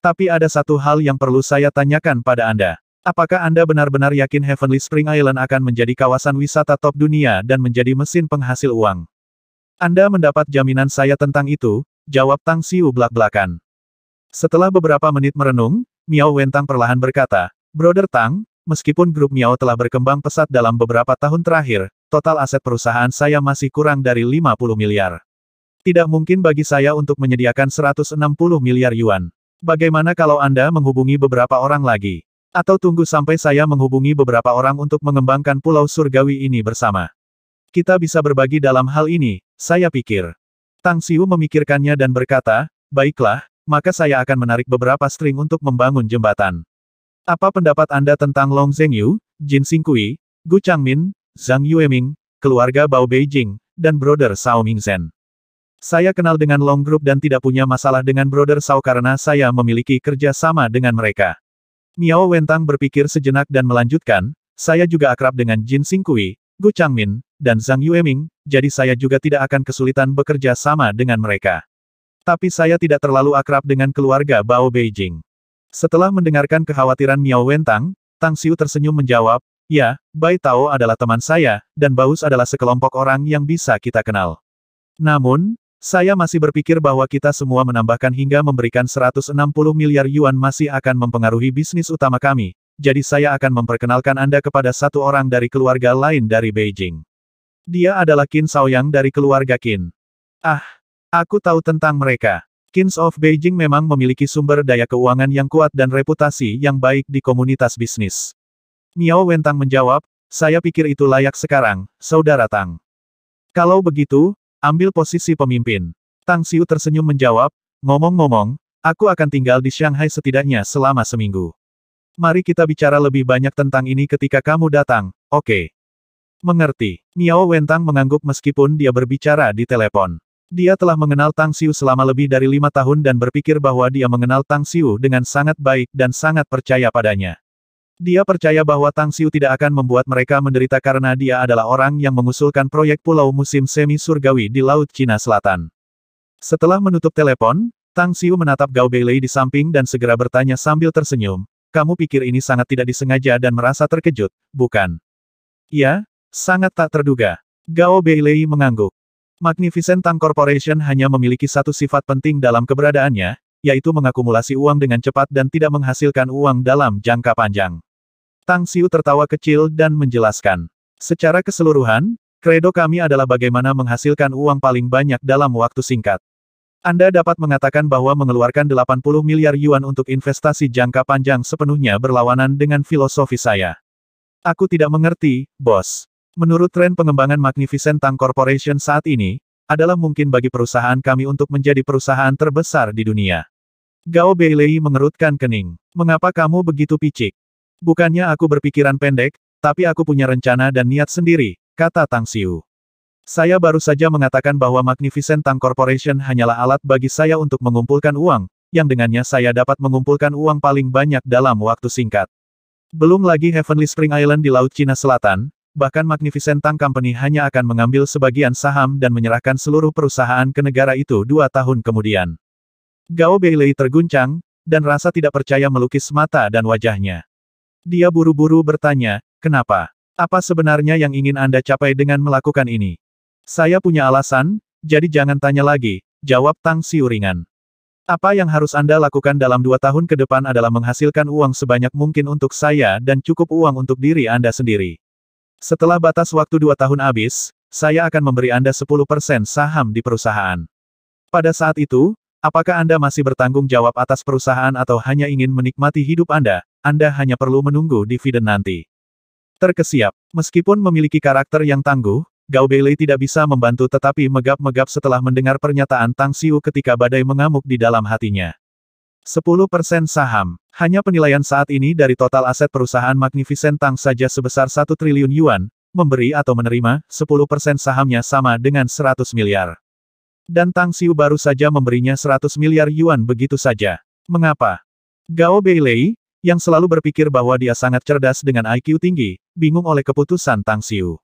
Tapi ada satu hal yang perlu saya tanyakan pada Anda. Apakah Anda benar-benar yakin Heavenly Spring Island akan menjadi kawasan wisata top dunia dan menjadi mesin penghasil uang? Anda mendapat jaminan saya tentang itu, jawab Tang Xiu belak-belakan. Setelah beberapa menit merenung, Miao Wentang perlahan berkata, Brother Tang, meskipun grup Miao telah berkembang pesat dalam beberapa tahun terakhir, total aset perusahaan saya masih kurang dari 50 miliar. Tidak mungkin bagi saya untuk menyediakan 160 miliar yuan. Bagaimana kalau Anda menghubungi beberapa orang lagi? Atau tunggu sampai saya menghubungi beberapa orang untuk mengembangkan pulau surgawi ini bersama. Kita bisa berbagi dalam hal ini, saya pikir. Tang Xiu memikirkannya dan berkata, baiklah, maka saya akan menarik beberapa string untuk membangun jembatan. Apa pendapat Anda tentang Long Zhengyu, Jin Xingqi, Gu Changmin, Zhang Yueming, keluarga Bao Beijing, dan Brother Cao Mingzhen? Saya kenal dengan Long Group dan tidak punya masalah dengan Brother Cao karena saya memiliki kerja sama dengan mereka. Miao Wentang berpikir sejenak dan melanjutkan, saya juga akrab dengan Jin Xingqi, Gu Changmin, dan Zhang Yueming, jadi saya juga tidak akan kesulitan bekerja sama dengan mereka. Tapi saya tidak terlalu akrab dengan keluarga Bao Beijing. Setelah mendengarkan kekhawatiran Miao Wentang, Tang Xiu tersenyum menjawab, ya, Bai Tao adalah teman saya, dan Baus adalah sekelompok orang yang bisa kita kenal. Namun, saya masih berpikir bahwa kita semua menambahkan hingga memberikan 160 miliar yuan masih akan mempengaruhi bisnis utama kami, jadi saya akan memperkenalkan Anda kepada satu orang dari keluarga lain dari Beijing. Dia adalah Qin Shaoyang dari keluarga Qin. Ah, aku tahu tentang mereka. Qins of Beijing memang memiliki sumber daya keuangan yang kuat dan reputasi yang baik di komunitas bisnis. Miao Wentang menjawab, saya pikir itu layak sekarang, Saudara Tang. Kalau begitu, ambil posisi pemimpin. Tang Xiu tersenyum menjawab, ngomong-ngomong, aku akan tinggal di Shanghai setidaknya selama seminggu. Mari kita bicara lebih banyak tentang ini ketika kamu datang, oke? Mengerti. Miao Wentang mengangguk meskipun dia berbicara di telepon. Dia telah mengenal Tang Xiu selama lebih dari 5 tahun dan berpikir bahwa dia mengenal Tang Xiu dengan sangat baik dan sangat percaya padanya. Dia percaya bahwa Tang Xiu tidak akan membuat mereka menderita karena dia adalah orang yang mengusulkan proyek pulau musim semi surgawi di Laut Cina Selatan. Setelah menutup telepon, Tang Xiu menatap Gao Beilei di samping dan segera bertanya sambil tersenyum, "Kamu pikir ini sangat tidak disengaja dan merasa terkejut, bukan?" "Ya, sangat tak terduga." Gao Beilei mengangguk. Magnificent Tang Corporation hanya memiliki satu sifat penting dalam keberadaannya, yaitu mengakumulasi uang dengan cepat dan tidak menghasilkan uang dalam jangka panjang. Tang Xiu tertawa kecil dan menjelaskan. "Secara keseluruhan, kredo kami adalah bagaimana menghasilkan uang paling banyak dalam waktu singkat. Anda dapat mengatakan bahwa mengeluarkan 80 miliar yuan untuk investasi jangka panjang sepenuhnya berlawanan dengan filosofi saya. Aku tidak mengerti, bos. Menurut tren pengembangan Magnificent Tang Corporation saat ini, adalah mungkin bagi perusahaan kami untuk menjadi perusahaan terbesar di dunia." Gao Beilei mengerutkan kening. "Mengapa kamu begitu picik?" "Bukannya aku berpikiran pendek, tapi aku punya rencana dan niat sendiri," kata Tang Xiu. "Saya baru saja mengatakan bahwa Magnificent Tang Corporation hanyalah alat bagi saya untuk mengumpulkan uang, yang dengannya saya dapat mengumpulkan uang paling banyak dalam waktu singkat. Belum lagi Heavenly Spring Island di Laut Cina Selatan, bahkan Magnificent Tang Company hanya akan mengambil sebagian saham dan menyerahkan seluruh perusahaan ke negara itu 2 tahun kemudian." Gao Beilei terguncang, dan rasa tidak percaya melukis mata dan wajahnya. Dia buru-buru bertanya, "Kenapa? Apa sebenarnya yang ingin Anda capai dengan melakukan ini?" "Saya punya alasan, jadi jangan tanya lagi," jawab Tang Xiu ringan. "Apa yang harus Anda lakukan dalam 2 tahun ke depan adalah menghasilkan uang sebanyak mungkin untuk saya dan cukup uang untuk diri Anda sendiri. Setelah batas waktu 2 tahun habis, saya akan memberi Anda 10% saham di perusahaan. Pada saat itu, apakah Anda masih bertanggung jawab atas perusahaan atau hanya ingin menikmati hidup Anda hanya perlu menunggu dividen nanti." Terkesiap. Meskipun memiliki karakter yang tangguh, Gao Beilei tidak bisa membantu tetapi megap-megap setelah mendengar pernyataan Tang Xiu ketika badai mengamuk di dalam hatinya. 10% saham. Hanya penilaian saat ini dari total aset perusahaan Magnificent Tang saja sebesar 1 triliun yuan, memberi atau menerima, 10% sahamnya sama dengan 100 miliar. Dan Tang Xiu baru saja memberinya 100 miliar yuan begitu saja. Mengapa? Gao Beilei, yang selalu berpikir bahwa dia sangat cerdas dengan IQ tinggi, bingung oleh keputusan Tang Xiu.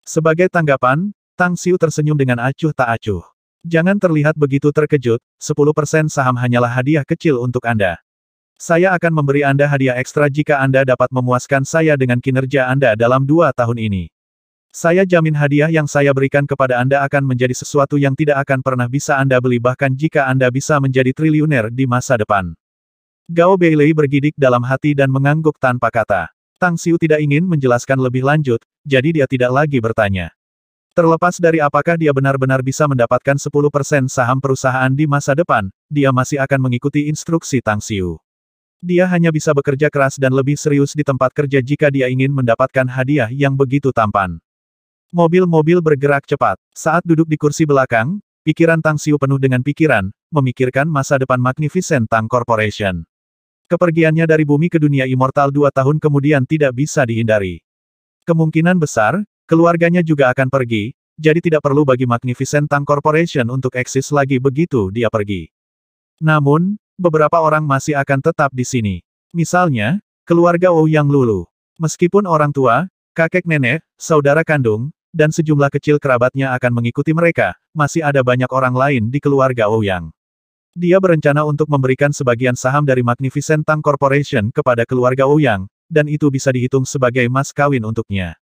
Sebagai tanggapan, Tang Xiu tersenyum dengan acuh tak acuh. "Jangan terlihat begitu terkejut, 10% saham hanyalah hadiah kecil untuk Anda. Saya akan memberi Anda hadiah ekstra jika Anda dapat memuaskan saya dengan kinerja Anda dalam 2 tahun ini. Saya jamin hadiah yang saya berikan kepada Anda akan menjadi sesuatu yang tidak akan pernah bisa Anda beli bahkan jika Anda bisa menjadi triliuner di masa depan." Gao Beilei bergidik dalam hati dan mengangguk tanpa kata. Tang Xiu tidak ingin menjelaskan lebih lanjut, jadi dia tidak lagi bertanya. Terlepas dari apakah dia benar-benar bisa mendapatkan 10% saham perusahaan di masa depan, dia masih akan mengikuti instruksi Tang Xiu. Dia hanya bisa bekerja keras dan lebih serius di tempat kerja jika dia ingin mendapatkan hadiah yang begitu tampan. Mobil-mobil bergerak cepat. Saat duduk di kursi belakang, pikiran Tang Xiu penuh dengan pikiran, memikirkan masa depan Magnificent Tang Corporation. Kepergiannya dari bumi ke dunia immortal 2 tahun kemudian tidak bisa dihindari. Kemungkinan besar, keluarganya juga akan pergi, jadi tidak perlu bagi Magnificent Tang Corporation untuk eksis lagi begitu dia pergi. Namun, beberapa orang masih akan tetap di sini. Misalnya, keluarga Ouyang Lulu. Meskipun orang tua, kakek nenek, saudara kandung, dan sejumlah kecil kerabatnya akan mengikuti mereka, masih ada banyak orang lain di keluarga Ouyang. Dia berencana untuk memberikan sebagian saham dari Magnificent Tang Corporation kepada keluarga Ouyang, dan itu bisa dihitung sebagai mas kawin untuknya.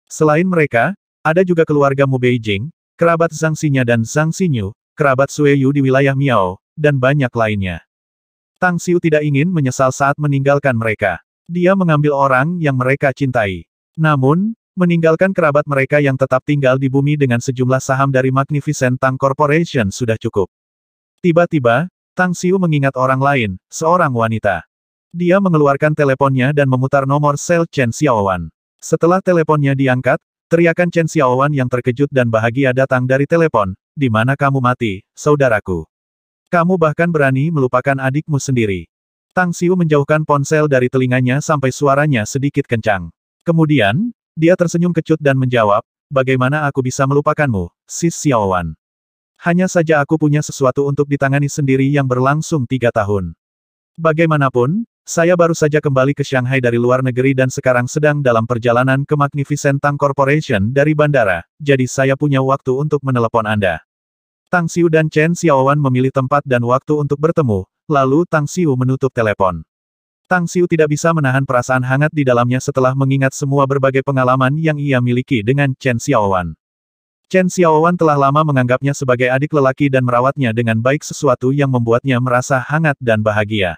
Selain mereka, ada juga keluarga Mu Beijing, kerabat Zhang Xinya dan Zhang Xinyu, kerabat Sue Yu di wilayah Miao, dan banyak lainnya. Tang Xiu tidak ingin menyesal saat meninggalkan mereka. Dia mengambil orang yang mereka cintai. Namun, meninggalkan kerabat mereka yang tetap tinggal di bumi dengan sejumlah saham dari Magnificent Tang Corporation sudah cukup. Tiba-tiba, Tang Xiu mengingat orang lain, seorang wanita. Dia mengeluarkan teleponnya dan memutar nomor sel Chen Xiaowan. Setelah teleponnya diangkat, teriakan Chen Xiaowan yang terkejut dan bahagia datang dari telepon, "Di mana kamu mati, saudaraku? Kamu bahkan berani melupakan adikmu sendiri." Tang Xiu menjauhkan ponsel dari telinganya sampai suaranya sedikit kencang. Kemudian, dia tersenyum kecut dan menjawab, "Bagaimana aku bisa melupakanmu, Sis Xiaowan? Hanya saja aku punya sesuatu untuk ditangani sendiri yang berlangsung 3 tahun. Bagaimanapun, saya baru saja kembali ke Shanghai dari luar negeri dan sekarang sedang dalam perjalanan ke Magnificent Tang Corporation dari bandara, jadi saya punya waktu untuk menelepon Anda. Tang Xiu dan Chen Xiaowan memilih tempat dan waktu untuk bertemu, lalu Tang Xiu menutup telepon. Tang Xiu tidak bisa menahan perasaan hangat di dalamnya setelah mengingat semua berbagai pengalaman yang ia miliki dengan Chen Xiaowan. Chen Xiaowan telah lama menganggapnya sebagai adik lelaki dan merawatnya dengan baik, sesuatu yang membuatnya merasa hangat dan bahagia.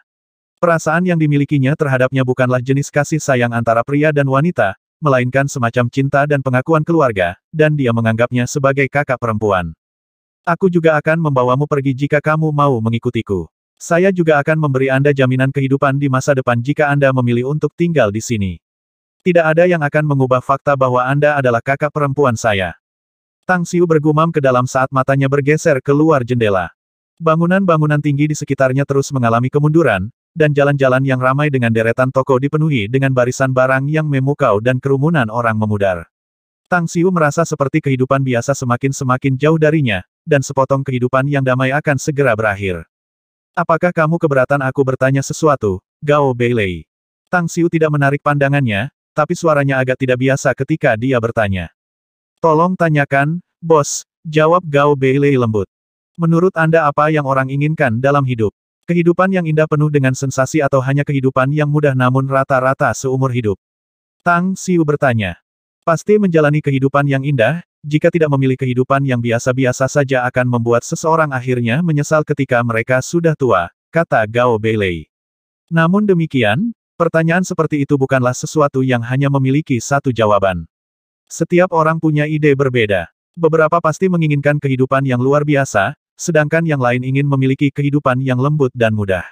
Perasaan yang dimilikinya terhadapnya bukanlah jenis kasih sayang antara pria dan wanita, melainkan semacam cinta dan pengakuan keluarga, dan dia menganggapnya sebagai kakak perempuan. Aku juga akan membawamu pergi jika kamu mau mengikutiku. Saya juga akan memberi Anda jaminan kehidupan di masa depan jika Anda memilih untuk tinggal di sini. Tidak ada yang akan mengubah fakta bahwa Anda adalah kakak perempuan saya. Tang Xiu bergumam ke dalam saat matanya bergeser keluar jendela. Bangunan-bangunan tinggi di sekitarnya terus mengalami kemunduran, dan jalan-jalan yang ramai dengan deretan toko dipenuhi dengan barisan barang yang memukau dan kerumunan orang memudar. Tang Xiu merasa seperti kehidupan biasa semakin jauh darinya, dan sepotong kehidupan yang damai akan segera berakhir. Apakah kamu keberatan aku bertanya sesuatu, Gao Beilei? Tang Xiu tidak menarik pandangannya, tapi suaranya agak tidak biasa ketika dia bertanya. Tolong tanyakan, bos, jawab Gao Beilei lembut. Menurut Anda apa yang orang inginkan dalam hidup? Kehidupan yang indah penuh dengan sensasi atau hanya kehidupan yang mudah namun rata-rata seumur hidup? Tang Xiu bertanya. Pasti menjalani kehidupan yang indah, jika tidak memilih kehidupan yang biasa-biasa saja akan membuat seseorang akhirnya menyesal ketika mereka sudah tua, kata Gao Beilei. Namun demikian, pertanyaan seperti itu bukanlah sesuatu yang hanya memiliki satu jawaban. Setiap orang punya ide berbeda. Beberapa pasti menginginkan kehidupan yang luar biasa, sedangkan yang lain ingin memiliki kehidupan yang lembut dan mudah.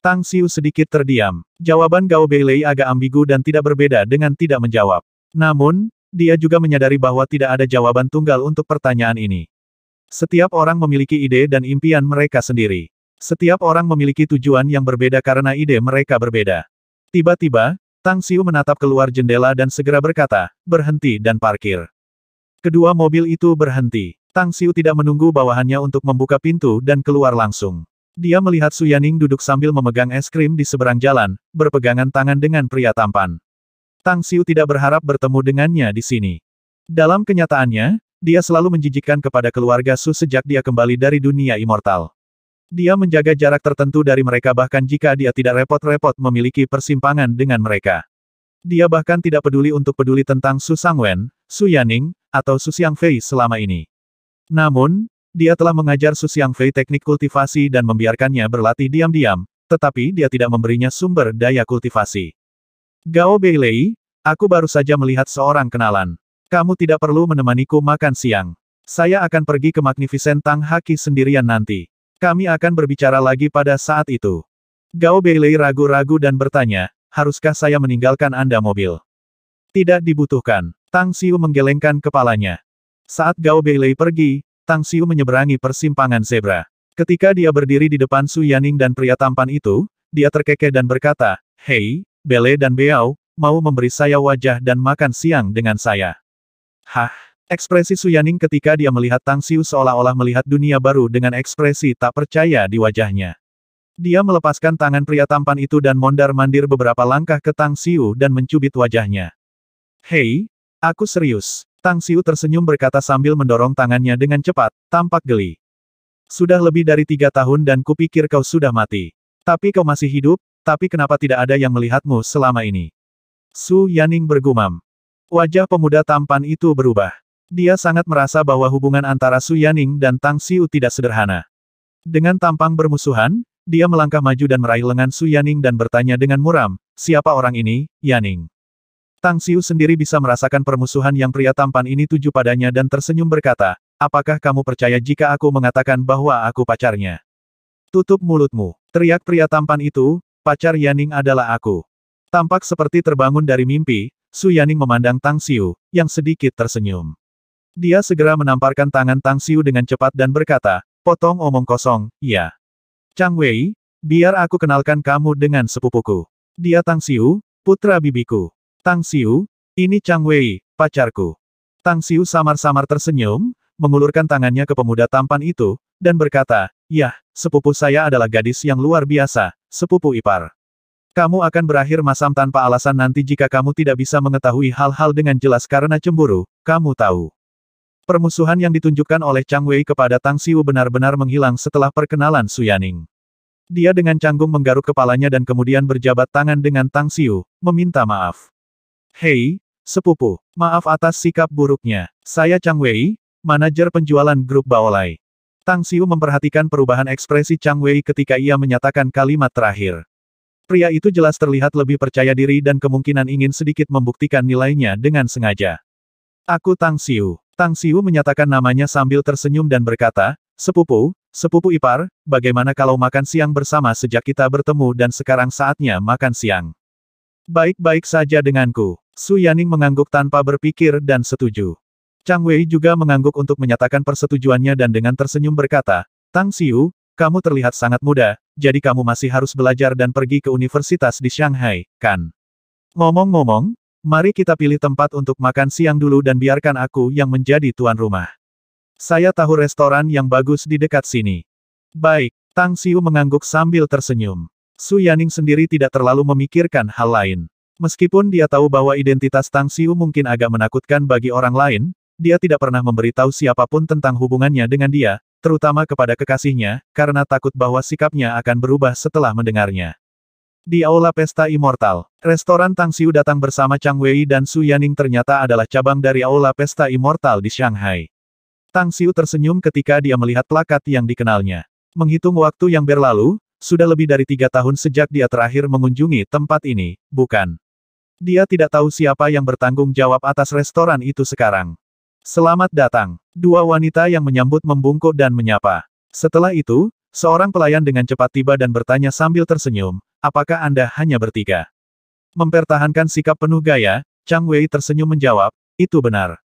Tang Xiu sedikit terdiam. Jawaban Gao Beilei agak ambigu dan tidak berbeda dengan tidak menjawab. Namun, dia juga menyadari bahwa tidak ada jawaban tunggal untuk pertanyaan ini. Setiap orang memiliki ide dan impian mereka sendiri. Setiap orang memiliki tujuan yang berbeda karena ide mereka berbeda. Tiba-tiba, Tang Xiu menatap keluar jendela dan segera berkata, berhenti dan parkir. Kedua mobil itu berhenti. Tang Xiu tidak menunggu bawahannya untuk membuka pintu dan keluar langsung. Dia melihat Su Yaning duduk sambil memegang es krim di seberang jalan, berpegangan tangan dengan pria tampan. Tang Xiu tidak berharap bertemu dengannya di sini. Dalam kenyataannya, dia selalu menjijikkan kepada keluarga Su sejak dia kembali dari dunia immortal. Dia menjaga jarak tertentu dari mereka bahkan jika dia tidak repot-repot memiliki persimpangan dengan mereka. Dia bahkan tidak peduli tentang Su Sangwen, Su Yaning, atau Su Xiangfei selama ini. Namun, dia telah mengajar Su Xiangfei teknik kultivasi dan membiarkannya berlatih diam-diam, tetapi dia tidak memberinya sumber daya kultivasi. Gao Beilei, aku baru saja melihat seorang kenalan. Kamu tidak perlu menemaniku makan siang. Saya akan pergi ke Magnificent Tang Haki sendirian nanti. Kami akan berbicara lagi pada saat itu. Gao Beilei ragu-ragu dan bertanya, haruskah saya meninggalkan Anda mobil? Tidak dibutuhkan. Tang Xiu menggelengkan kepalanya. Saat Gao Beilei pergi, Tang Xiu menyeberangi persimpangan zebra. Ketika dia berdiri di depan Su Yaning dan pria tampan itu, dia terkekeh dan berkata, "Hei, Bele dan Beao, mau memberi saya wajah dan makan siang dengan saya?" Hah? Ekspresi Su Yaning ketika dia melihat Tang Xiu seolah-olah melihat dunia baru dengan ekspresi tak percaya di wajahnya. Dia melepaskan tangan pria tampan itu dan mondar-mandir beberapa langkah ke Tang Xiu dan mencubit wajahnya. "Hei, aku serius." Tang Xiu tersenyum berkata sambil mendorong tangannya dengan cepat, tampak geli. "Sudah lebih dari 3 tahun dan kupikir kau sudah mati. Tapi kau masih hidup, tapi kenapa tidak ada yang melihatmu selama ini?" Su Yaning bergumam. Wajah pemuda tampan itu berubah. Dia sangat merasa bahwa hubungan antara Su Yaning dan Tang Xiu tidak sederhana. Dengan tampang bermusuhan, dia melangkah maju dan meraih lengan Su Yaning dan bertanya dengan muram, "Siapa orang ini, Yaning?" Tang Xiu sendiri bisa merasakan permusuhan yang pria tampan ini tuju padanya dan tersenyum berkata, "Apakah kamu percaya jika aku mengatakan bahwa aku pacarnya?" "Tutup mulutmu," teriak pria tampan itu, "pacar Yaning adalah aku." Tampak seperti terbangun dari mimpi, Su Yaning memandang Tang Xiu, yang sedikit tersenyum. Dia segera menamparkan tangan Tang Xiu dengan cepat dan berkata, "Potong omong kosong, ya. Chang Wei, biar aku kenalkan kamu dengan sepupuku. Dia Tang Xiu, putra bibiku. Tang Xiu, ini Chang Wei, pacarku." Tang Xiu samar-samar tersenyum, mengulurkan tangannya ke pemuda tampan itu, dan berkata, "Yah, sepupu saya adalah gadis yang luar biasa, sepupu ipar. Kamu akan berakhir masam tanpa alasan nanti jika kamu tidak bisa mengetahui hal-hal dengan jelas karena cemburu, kamu tahu." Permusuhan yang ditunjukkan oleh Chang Wei kepada Tang Xiu benar-benar menghilang setelah perkenalan Su Yaning. Dia dengan canggung menggaruk kepalanya dan kemudian berjabat tangan dengan Tang Xiu, meminta maaf. "Hei, sepupu, maaf atas sikap buruknya. Saya Chang Wei, manajer penjualan grup Baolai." Tang Xiu memperhatikan perubahan ekspresi Chang Wei ketika ia menyatakan kalimat terakhir. Pria itu jelas terlihat lebih percaya diri dan kemungkinan ingin sedikit membuktikan nilainya dengan sengaja. "Aku Tang Xiu." Tang Xiu menyatakan namanya sambil tersenyum dan berkata, "Sepupu, sepupu ipar, bagaimana kalau makan siang bersama sejak kita bertemu dan sekarang saatnya makan siang?" "Baik-baik saja denganku." Su Yaning mengangguk tanpa berpikir dan setuju. Chang Wei juga mengangguk untuk menyatakan persetujuannya dan dengan tersenyum berkata, "Tang Xiu, kamu terlihat sangat muda, jadi kamu masih harus belajar dan pergi ke universitas di Shanghai, kan? Ngomong-ngomong, mari kita pilih tempat untuk makan siang dulu dan biarkan aku yang menjadi tuan rumah. Saya tahu restoran yang bagus di dekat sini." "Baik." Tang Xiu mengangguk sambil tersenyum. Su Yaning sendiri tidak terlalu memikirkan hal lain. Meskipun dia tahu bahwa identitas Tang Xiu mungkin agak menakutkan bagi orang lain, dia tidak pernah memberitahu siapapun tentang hubungannya dengan dia, terutama kepada kekasihnya, karena takut bahwa sikapnya akan berubah setelah mendengarnya. Di Aula Pesta Immortal, restoran Tang Xiu datang bersama Chang Wei dan Su Yaning ternyata adalah cabang dari Aula Pesta Immortal di Shanghai. Tang Xiu tersenyum ketika dia melihat plakat yang dikenalnya. Menghitung waktu yang berlalu, sudah lebih dari 3 tahun sejak dia terakhir mengunjungi tempat ini, bukan? Dia tidak tahu siapa yang bertanggung jawab atas restoran itu sekarang. "Selamat datang." Dua wanita yang menyambut membungkuk dan menyapa. Setelah itu, seorang pelayan dengan cepat tiba dan bertanya sambil tersenyum, "Apakah Anda hanya bertiga?" Mempertahankan sikap penuh gaya, Chang Wei tersenyum menjawab, "Itu benar.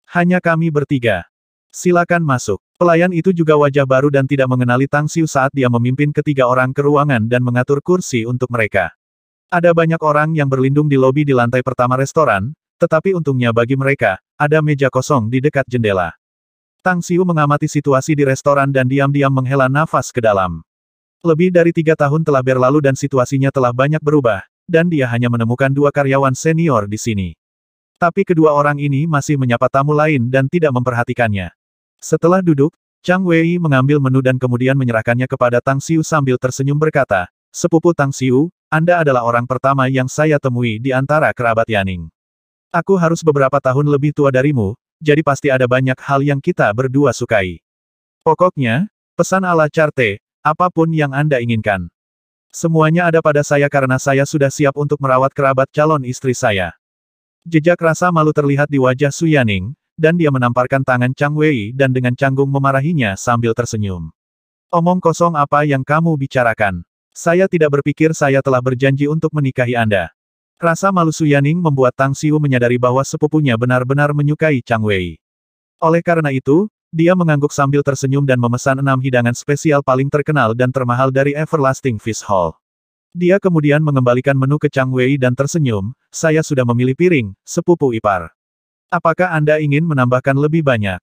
Hanya kami bertiga. Silakan masuk." Pelayan itu juga wajah baru dan tidak mengenali Tang Xiu saat dia memimpin ketiga orang ke ruangan dan mengatur kursi untuk mereka. Ada banyak orang yang berlindung di lobi di lantai pertama restoran, tetapi untungnya bagi mereka, ada meja kosong di dekat jendela. Tang Xiu mengamati situasi di restoran dan diam-diam menghela nafas ke dalam. Lebih dari 3 tahun telah berlalu dan situasinya telah banyak berubah, dan dia hanya menemukan 2 karyawan senior di sini. Tapi kedua orang ini masih menyapa tamu lain dan tidak memperhatikannya. Setelah duduk, Chang Wei mengambil menu dan kemudian menyerahkannya kepada Tang Xiu sambil tersenyum berkata, "Sepupu Tang Xiu, Anda adalah orang pertama yang saya temui di antara kerabat Yaning. Aku harus beberapa tahun lebih tua darimu, jadi pasti ada banyak hal yang kita berdua sukai. Pokoknya, pesan ala carte, apapun yang Anda inginkan. Semuanya ada pada saya karena saya sudah siap untuk merawat kerabat calon istri saya." Jejak rasa malu terlihat di wajah Su Yaning, dan dia menamparkan tangan Chang Wei dan dengan canggung memarahinya sambil tersenyum. "Omong kosong apa yang kamu bicarakan? Saya tidak berpikir saya telah berjanji untuk menikahi Anda." Rasa malu Su Yaning membuat Tang Xiu menyadari bahwa sepupunya benar-benar menyukai Chang Wei. Oleh karena itu, dia mengangguk sambil tersenyum dan memesan 6 hidangan spesial paling terkenal dan termahal dari Everlasting Fish Hall. Dia kemudian mengembalikan menu ke Chang Wei dan tersenyum, "Saya sudah memilih piring, sepupu ipar. Apakah Anda ingin menambahkan lebih banyak?"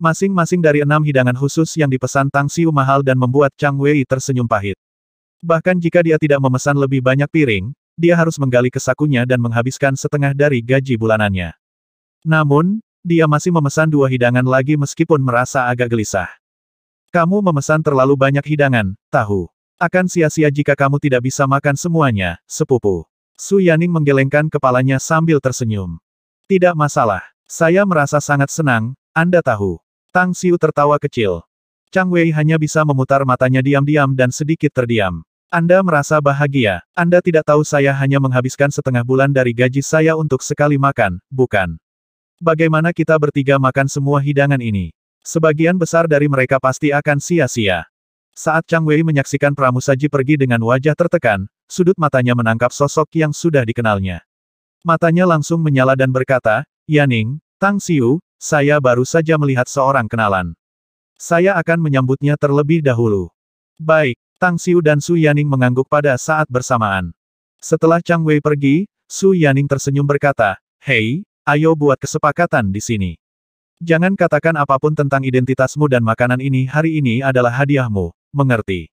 Masing-masing dari 6 hidangan khusus yang dipesan Tang Xiu mahal dan membuat Chang Wei tersenyum pahit. Bahkan jika dia tidak memesan lebih banyak piring, dia harus menggali ke sakunya dan menghabiskan setengah dari gaji bulanannya. Namun, dia masih memesan 2 hidangan lagi meskipun merasa agak gelisah. "Kamu memesan terlalu banyak hidangan, tahu. Akan sia-sia jika kamu tidak bisa makan semuanya, sepupu." Su Yaning menggelengkan kepalanya sambil tersenyum. "Tidak masalah. Saya merasa sangat senang, Anda tahu." Tang Xiu tertawa kecil. Chang Wei hanya bisa memutar matanya diam-diam dan sedikit terdiam. "Anda merasa bahagia. Anda tidak tahu saya hanya menghabiskan setengah bulan dari gaji saya untuk sekali makan, bukan? Bagaimana kita bertiga makan semua hidangan ini? Sebagian besar dari mereka pasti akan sia-sia." Saat Chang Wei menyaksikan pramusaji pergi dengan wajah tertekan, sudut matanya menangkap sosok yang sudah dikenalnya. Matanya langsung menyala dan berkata, "Yaning, Tang Xiu, saya baru saja melihat seorang kenalan. Saya akan menyambutnya terlebih dahulu." "Baik." Tang Xiu dan Su Yaning mengangguk pada saat bersamaan. Setelah Chang Wei pergi, Su Yaning tersenyum berkata, "Hei, ayo buat kesepakatan di sini. Jangan katakan apapun tentang identitasmu dan makanan ini hari ini adalah hadiahmu, mengerti?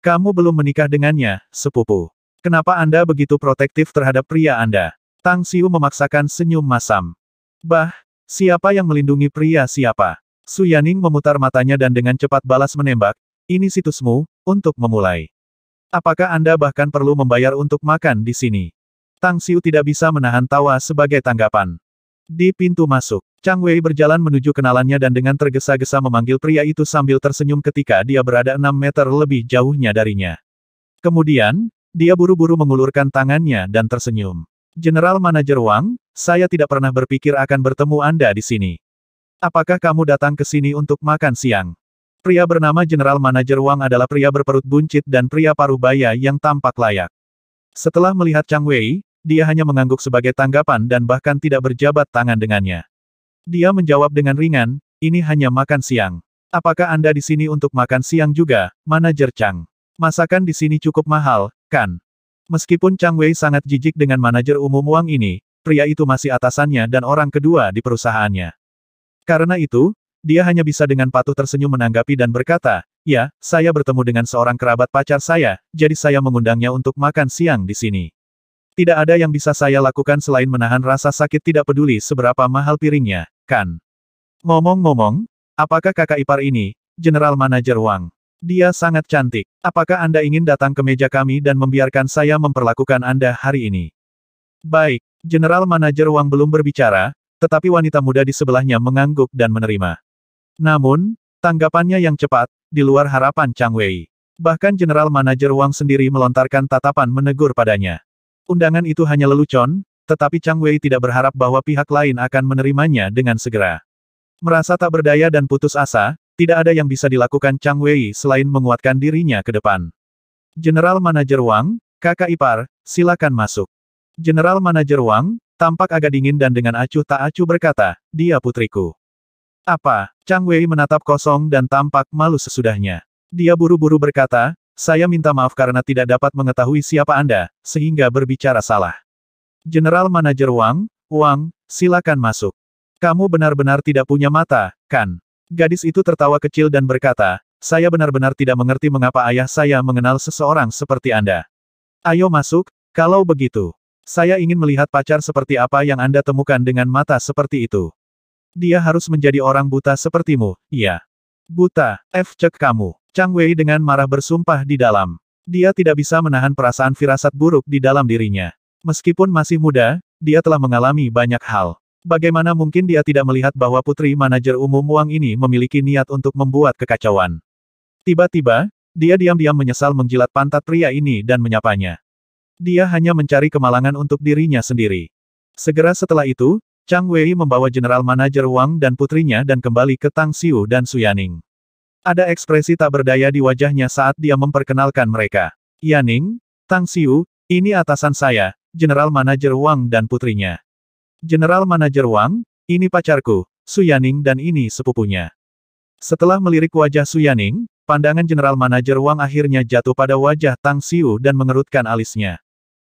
Kamu belum menikah dengannya, sepupu. Kenapa Anda begitu protektif terhadap pria Anda? Tang Xiu memaksakan senyum masam. Siapa yang melindungi pria siapa? Su Yaning memutar matanya dan dengan cepat balas menembak, ini situsmu, untuk memulai. Apakah Anda bahkan perlu membayar untuk makan di sini? Tang Xiu tidak bisa menahan tawa sebagai tanggapan. Di pintu masuk, Chang Wei berjalan menuju kenalannya dan dengan tergesa-gesa memanggil pria itu sambil tersenyum ketika dia berada 6 meter lebih jauhnya darinya. Kemudian, dia buru-buru mengulurkan tangannya dan tersenyum. General Manager Wang, saya tidak pernah berpikir akan bertemu Anda di sini. Apakah kamu datang ke sini untuk makan siang? Pria bernama General Manager Wang adalah pria berperut buncit dan pria paruh baya yang tampak layak. Setelah melihat Chang Wei, dia hanya mengangguk sebagai tanggapan dan bahkan tidak berjabat tangan dengannya. Dia menjawab dengan ringan, ini hanya makan siang. Apakah Anda di sini untuk makan siang juga, Manajer Chang? Masakan di sini cukup mahal, kan? Meskipun Chang Wei sangat jijik dengan manajer umum Wang ini, pria itu masih atasannya dan orang kedua di perusahaannya. Karena itu, dia hanya bisa dengan patuh tersenyum menanggapi dan berkata, ya, saya bertemu dengan seorang kerabat pacar saya, jadi saya mengundangnya untuk makan siang di sini. Tidak ada yang bisa saya lakukan selain menahan rasa sakit tidak peduli seberapa mahal piringnya, kan? Ngomong-ngomong, apakah kakak ipar ini, General Manager Wang? Dia sangat cantik. Apakah Anda ingin datang ke meja kami dan membiarkan saya memperlakukan Anda hari ini? Baik, General Manager Wang belum berbicara, tetapi wanita muda di sebelahnya mengangguk dan menerima. Namun, tanggapannya yang cepat, di luar harapan Chang Wei. Bahkan General Manager Wang sendiri melontarkan tatapan menegur padanya. Undangan itu hanya lelucon, tetapi Chang Wei tidak berharap bahwa pihak lain akan menerimanya dengan segera. Merasa tak berdaya dan putus asa, tidak ada yang bisa dilakukan Chang Wei selain menguatkan dirinya ke depan. General Manager Wang, kakak ipar, silakan masuk. General Manager Wang, tampak agak dingin dan dengan acuh tak acuh berkata, dia putriku. Apa? Chang Wei menatap kosong dan tampak malu sesudahnya. Dia buru-buru berkata, saya minta maaf karena tidak dapat mengetahui siapa Anda, sehingga berbicara salah. General Manager Wang, silakan masuk. Kamu benar-benar tidak punya mata, kan? Gadis itu tertawa kecil dan berkata, saya benar-benar tidak mengerti mengapa ayah saya mengenal seseorang seperti Anda. Ayo masuk, kalau begitu. Saya ingin melihat pacar seperti apa yang Anda temukan dengan mata seperti itu. Dia harus menjadi orang buta sepertimu, iya. Buta, cek kamu. Chang Wei dengan marah bersumpah di dalam. Dia tidak bisa menahan perasaan firasat buruk di dalam dirinya. Meskipun masih muda, dia telah mengalami banyak hal. Bagaimana mungkin dia tidak melihat bahwa putri manajer umum Wang ini memiliki niat untuk membuat kekacauan. Tiba-tiba, dia diam-diam menyesal menjilat pantat pria ini dan menyapanya. Dia hanya mencari kemalangan untuk dirinya sendiri. Segera setelah itu, Chang Wei membawa General Manager Wang dan putrinya dan kembali ke Tang Xiu dan Su Yaning. Ada ekspresi tak berdaya di wajahnya saat dia memperkenalkan mereka. Yaning, Tang Xiu, ini atasan saya, General Manager Wang dan putrinya. General Manager Wang, ini pacarku, Su Yaning dan ini sepupunya. Setelah melirik wajah Su Yaning, pandangan General Manager Wang akhirnya jatuh pada wajah Tang Xiu dan mengerutkan alisnya.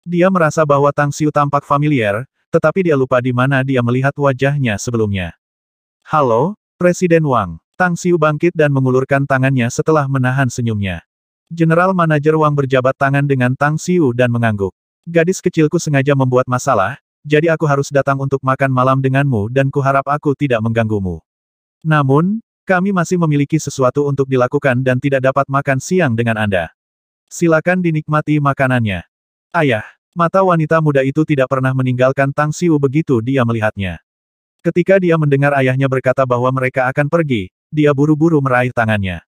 Dia merasa bahwa Tang Xiu tampak familiar, tetapi dia lupa di mana dia melihat wajahnya sebelumnya. Halo, Presiden Wang. Tang Xiu bangkit dan mengulurkan tangannya setelah menahan senyumnya. General Manager Wang berjabat tangan dengan Tang Xiu dan mengangguk. Gadis kecilku sengaja membuat masalah, jadi aku harus datang untuk makan malam denganmu dan kuharap aku tidak mengganggumu. Namun, kami masih memiliki sesuatu untuk dilakukan dan tidak dapat makan siang dengan Anda. Silakan dinikmati makanannya. Ayah, mata wanita muda itu tidak pernah meninggalkan Tang Xiu begitu dia melihatnya. Ketika dia mendengar ayahnya berkata bahwa mereka akan pergi, dia buru-buru meraih tangannya.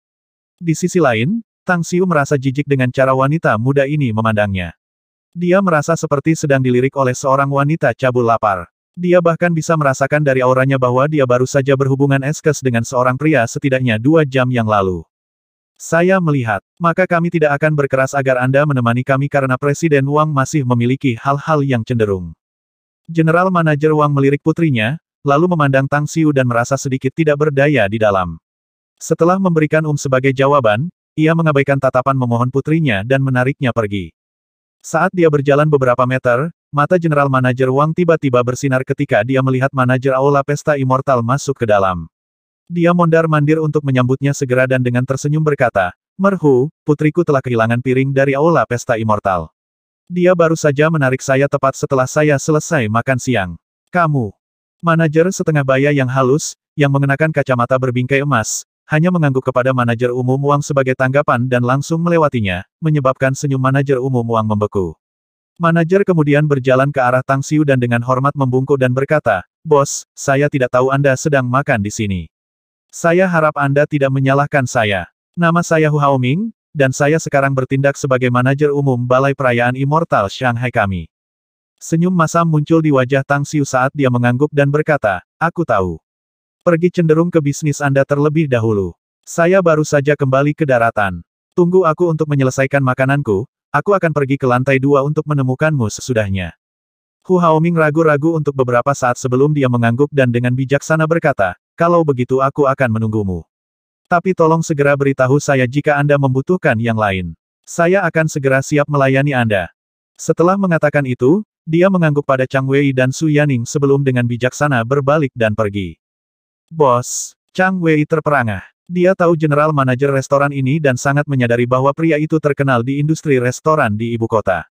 Di sisi lain, Tang Xiu merasa jijik dengan cara wanita muda ini memandangnya. Dia merasa seperti sedang dilirik oleh seorang wanita cabul lapar. Dia bahkan bisa merasakan dari auranya bahwa dia baru saja berhubungan eskes dengan seorang pria setidaknya 2 jam yang lalu. Saya melihat, maka kami tidak akan berkeras agar Anda menemani kami karena Presiden Wang masih memiliki hal-hal yang cenderung. General Manager Wang melirik putrinya, lalu memandang Tang Xiu dan merasa sedikit tidak berdaya di dalam. Setelah memberikan sebagai jawaban, ia mengabaikan tatapan memohon putrinya dan menariknya pergi. Saat dia berjalan beberapa meter, Mata General Manager Wang tiba-tiba bersinar ketika dia melihat manajer Aula Pesta Immortal masuk ke dalam. Dia mondar-mandir untuk menyambutnya segera dan dengan tersenyum berkata, "Merhu, putriku telah kehilangan piring dari Aula Pesta Immortal. Dia baru saja menarik saya tepat setelah saya selesai makan siang." "Kamu?" Manajer setengah baya yang halus, yang mengenakan kacamata berbingkai emas, hanya mengangguk kepada manajer umum Wang sebagai tanggapan dan langsung melewatinya, menyebabkan senyum manajer umum Wang membeku. Manajer kemudian berjalan ke arah Tang Xiu dan dengan hormat membungkuk dan berkata, "Bos, saya tidak tahu Anda sedang makan di sini. Saya harap Anda tidak menyalahkan saya. Nama saya Hu Haoming, dan saya sekarang bertindak sebagai manajer umum Balai Perayaan Immortal Shanghai kami." Senyum masam muncul di wajah Tang Xiu saat dia mengangguk dan berkata, "Aku tahu. Pergi cenderung ke bisnis Anda terlebih dahulu. Saya baru saja kembali ke daratan. Tunggu aku untuk menyelesaikan makananku, aku akan pergi ke lantai 2 untuk menemukanmu sesudahnya." Hu Haoming ragu-ragu untuk beberapa saat sebelum dia mengangguk dan dengan bijaksana berkata, "Kalau begitu aku akan menunggumu. Tapi tolong segera beritahu saya jika Anda membutuhkan yang lain. Saya akan segera siap melayani Anda." Setelah mengatakan itu, dia mengangguk pada Chang Wei dan Su Yaning sebelum dengan bijaksana berbalik dan pergi. "Bos," Chang Wei terperangah. Dia tahu general manajer restoran ini dan sangat menyadari bahwa pria itu terkenal di industri restoran di ibu kota.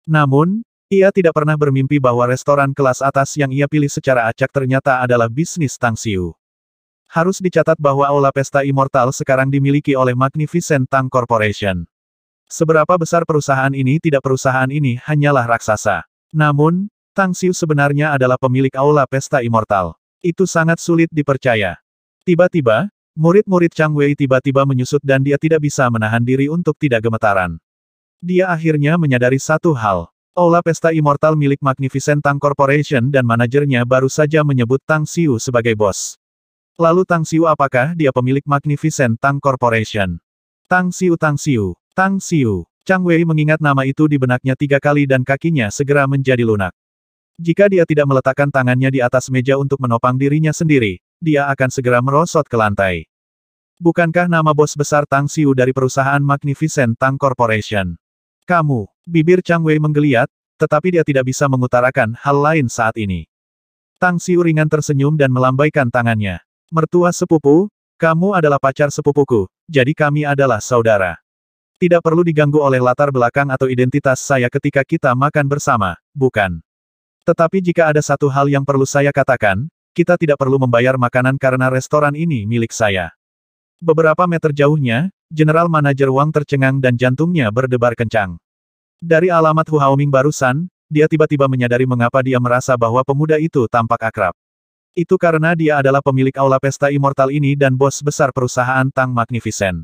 Namun, ia tidak pernah bermimpi bahwa restoran kelas atas yang ia pilih secara acak ternyata adalah bisnis Tang Xiu. Harus dicatat bahwa Aula Pesta Immortal sekarang dimiliki oleh Magnificent Tang Corporation. Seberapa besar perusahaan ini hanyalah raksasa. Namun, Tang Xiu sebenarnya adalah pemilik Aula Pesta Immortal. Itu sangat sulit dipercaya. Tiba-tiba, murid-murid Chang Wei tiba-tiba menyusut dan dia tidak bisa menahan diri untuk tidak gemetaran. Dia akhirnya menyadari satu hal. Aula Pesta Immortal milik Magnificent Tang Corporation dan manajernya baru saja menyebut Tang Xiu sebagai bos. Lalu Tang Xiu apakah dia pemilik Magnificent Tang Corporation? Tang Xiu, Tang Xiu, Tang Xiu. Chang Wei mengingat nama itu di benaknya 3 kali dan kakinya segera menjadi lunak. Jika dia tidak meletakkan tangannya di atas meja untuk menopang dirinya sendiri, dia akan segera merosot ke lantai. Bukankah nama bos besar Tang Xiu dari perusahaan Magnificent Tang Corporation? "Kamu." Bibir Chang Wei menggeliat, tetapi dia tidak bisa mengutarakan hal lain saat ini. Tang Xiu ringan tersenyum dan melambaikan tangannya. "Mertua sepupu, kamu adalah pacar sepupuku, jadi kami adalah saudara. Tidak perlu diganggu oleh latar belakang atau identitas saya ketika kita makan bersama, bukan? Tetapi jika ada satu hal yang perlu saya katakan, kita tidak perlu membayar makanan karena restoran ini milik saya." Beberapa meter jauhnya, General Manager Wang tercengang dan jantungnya berdebar kencang. Dari alamat Hu Haoming barusan, dia tiba-tiba menyadari mengapa dia merasa bahwa pemuda itu tampak akrab. Itu karena dia adalah pemilik Aula Pesta Immortal ini dan bos besar perusahaan Tang Magnificent.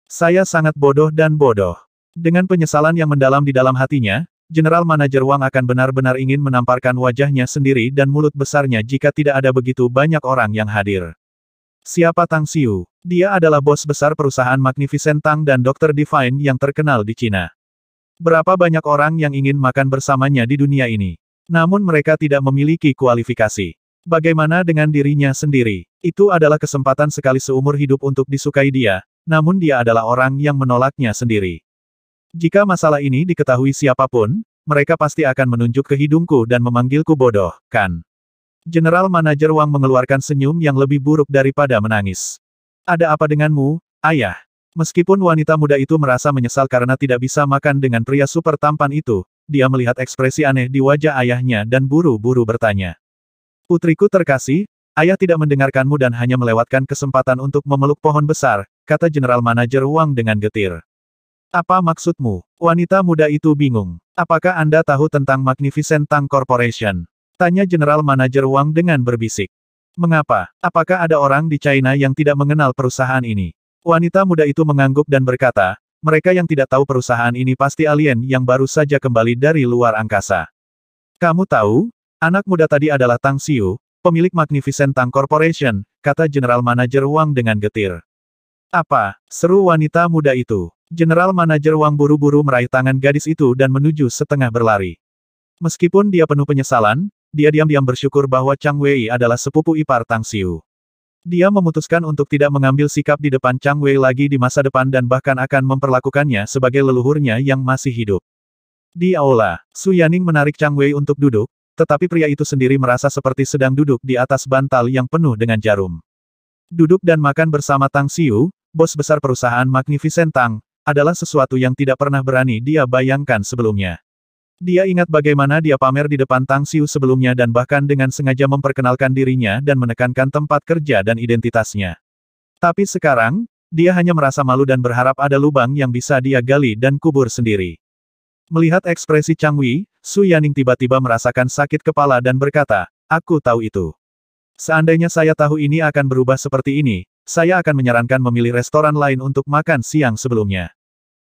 "Saya sangat bodoh dan bodoh." Dengan penyesalan yang mendalam di dalam hatinya, General Manager Wang akan benar-benar ingin menamparkan wajahnya sendiri dan mulut besarnya jika tidak ada begitu banyak orang yang hadir. Siapa Tang Xiu? Dia adalah bos besar perusahaan Magnificent Tang dan Dr. Divine yang terkenal di Cina. Berapa banyak orang yang ingin makan bersamanya di dunia ini? Namun mereka tidak memiliki kualifikasi. Bagaimana dengan dirinya sendiri? Itu adalah kesempatan sekali seumur hidup untuk disukai dia, namun dia adalah orang yang menolaknya sendiri. Jika masalah ini diketahui siapapun, mereka pasti akan menunjuk ke hidungku dan memanggilku bodoh, kan? General Manager Wang mengeluarkan senyum yang lebih buruk daripada menangis. "Ada apa denganmu, ayah?" Meskipun wanita muda itu merasa menyesal karena tidak bisa makan dengan pria super tampan itu, dia melihat ekspresi aneh di wajah ayahnya dan buru-buru bertanya. "Putriku terkasih, ayah tidak mendengarkanmu dan hanya melewatkan kesempatan untuk memeluk pohon besar," kata General Manager Wang dengan getir. "Apa maksudmu?" Wanita muda itu bingung. "Apakah Anda tahu tentang Magnificent Tang Corporation?" tanya General Manager Wang dengan berbisik. "Mengapa? Apakah ada orang di China yang tidak mengenal perusahaan ini?" Wanita muda itu mengangguk dan berkata, "Mereka yang tidak tahu perusahaan ini pasti alien yang baru saja kembali dari luar angkasa." "Kamu tahu? Anak muda tadi adalah Tang Xiu, pemilik Magnificent Tang Corporation," kata General Manager Wang dengan getir. "Apa?" seru wanita muda itu. General Manager Wang buru-buru meraih tangan gadis itu dan menuju setengah berlari. Meskipun dia penuh penyesalan, dia diam-diam bersyukur bahwa Chang Wei adalah sepupu ipar Tang Xiu. Dia memutuskan untuk tidak mengambil sikap di depan Chang Wei lagi di masa depan dan bahkan akan memperlakukannya sebagai leluhurnya yang masih hidup. Di aula, Su Yaning menarik Chang Wei untuk duduk, tetapi pria itu sendiri merasa seperti sedang duduk di atas bantal yang penuh dengan jarum. Duduk dan makan bersama Tang Xiu, bos besar perusahaan Magnificent Tang, adalah sesuatu yang tidak pernah berani dia bayangkan sebelumnya. Dia ingat bagaimana dia pamer di depan Tang Xiu sebelumnya dan bahkan dengan sengaja memperkenalkan dirinya dan menekankan tempat kerja dan identitasnya. Tapi sekarang, dia hanya merasa malu dan berharap ada lubang yang bisa dia gali dan kubur sendiri. Melihat ekspresi Chang Wei, Su Yaning tiba-tiba merasakan sakit kepala dan berkata, "Aku tahu itu. Seandainya saya tahu ini akan berubah seperti ini, saya akan menyarankan memilih restoran lain untuk makan siang sebelumnya.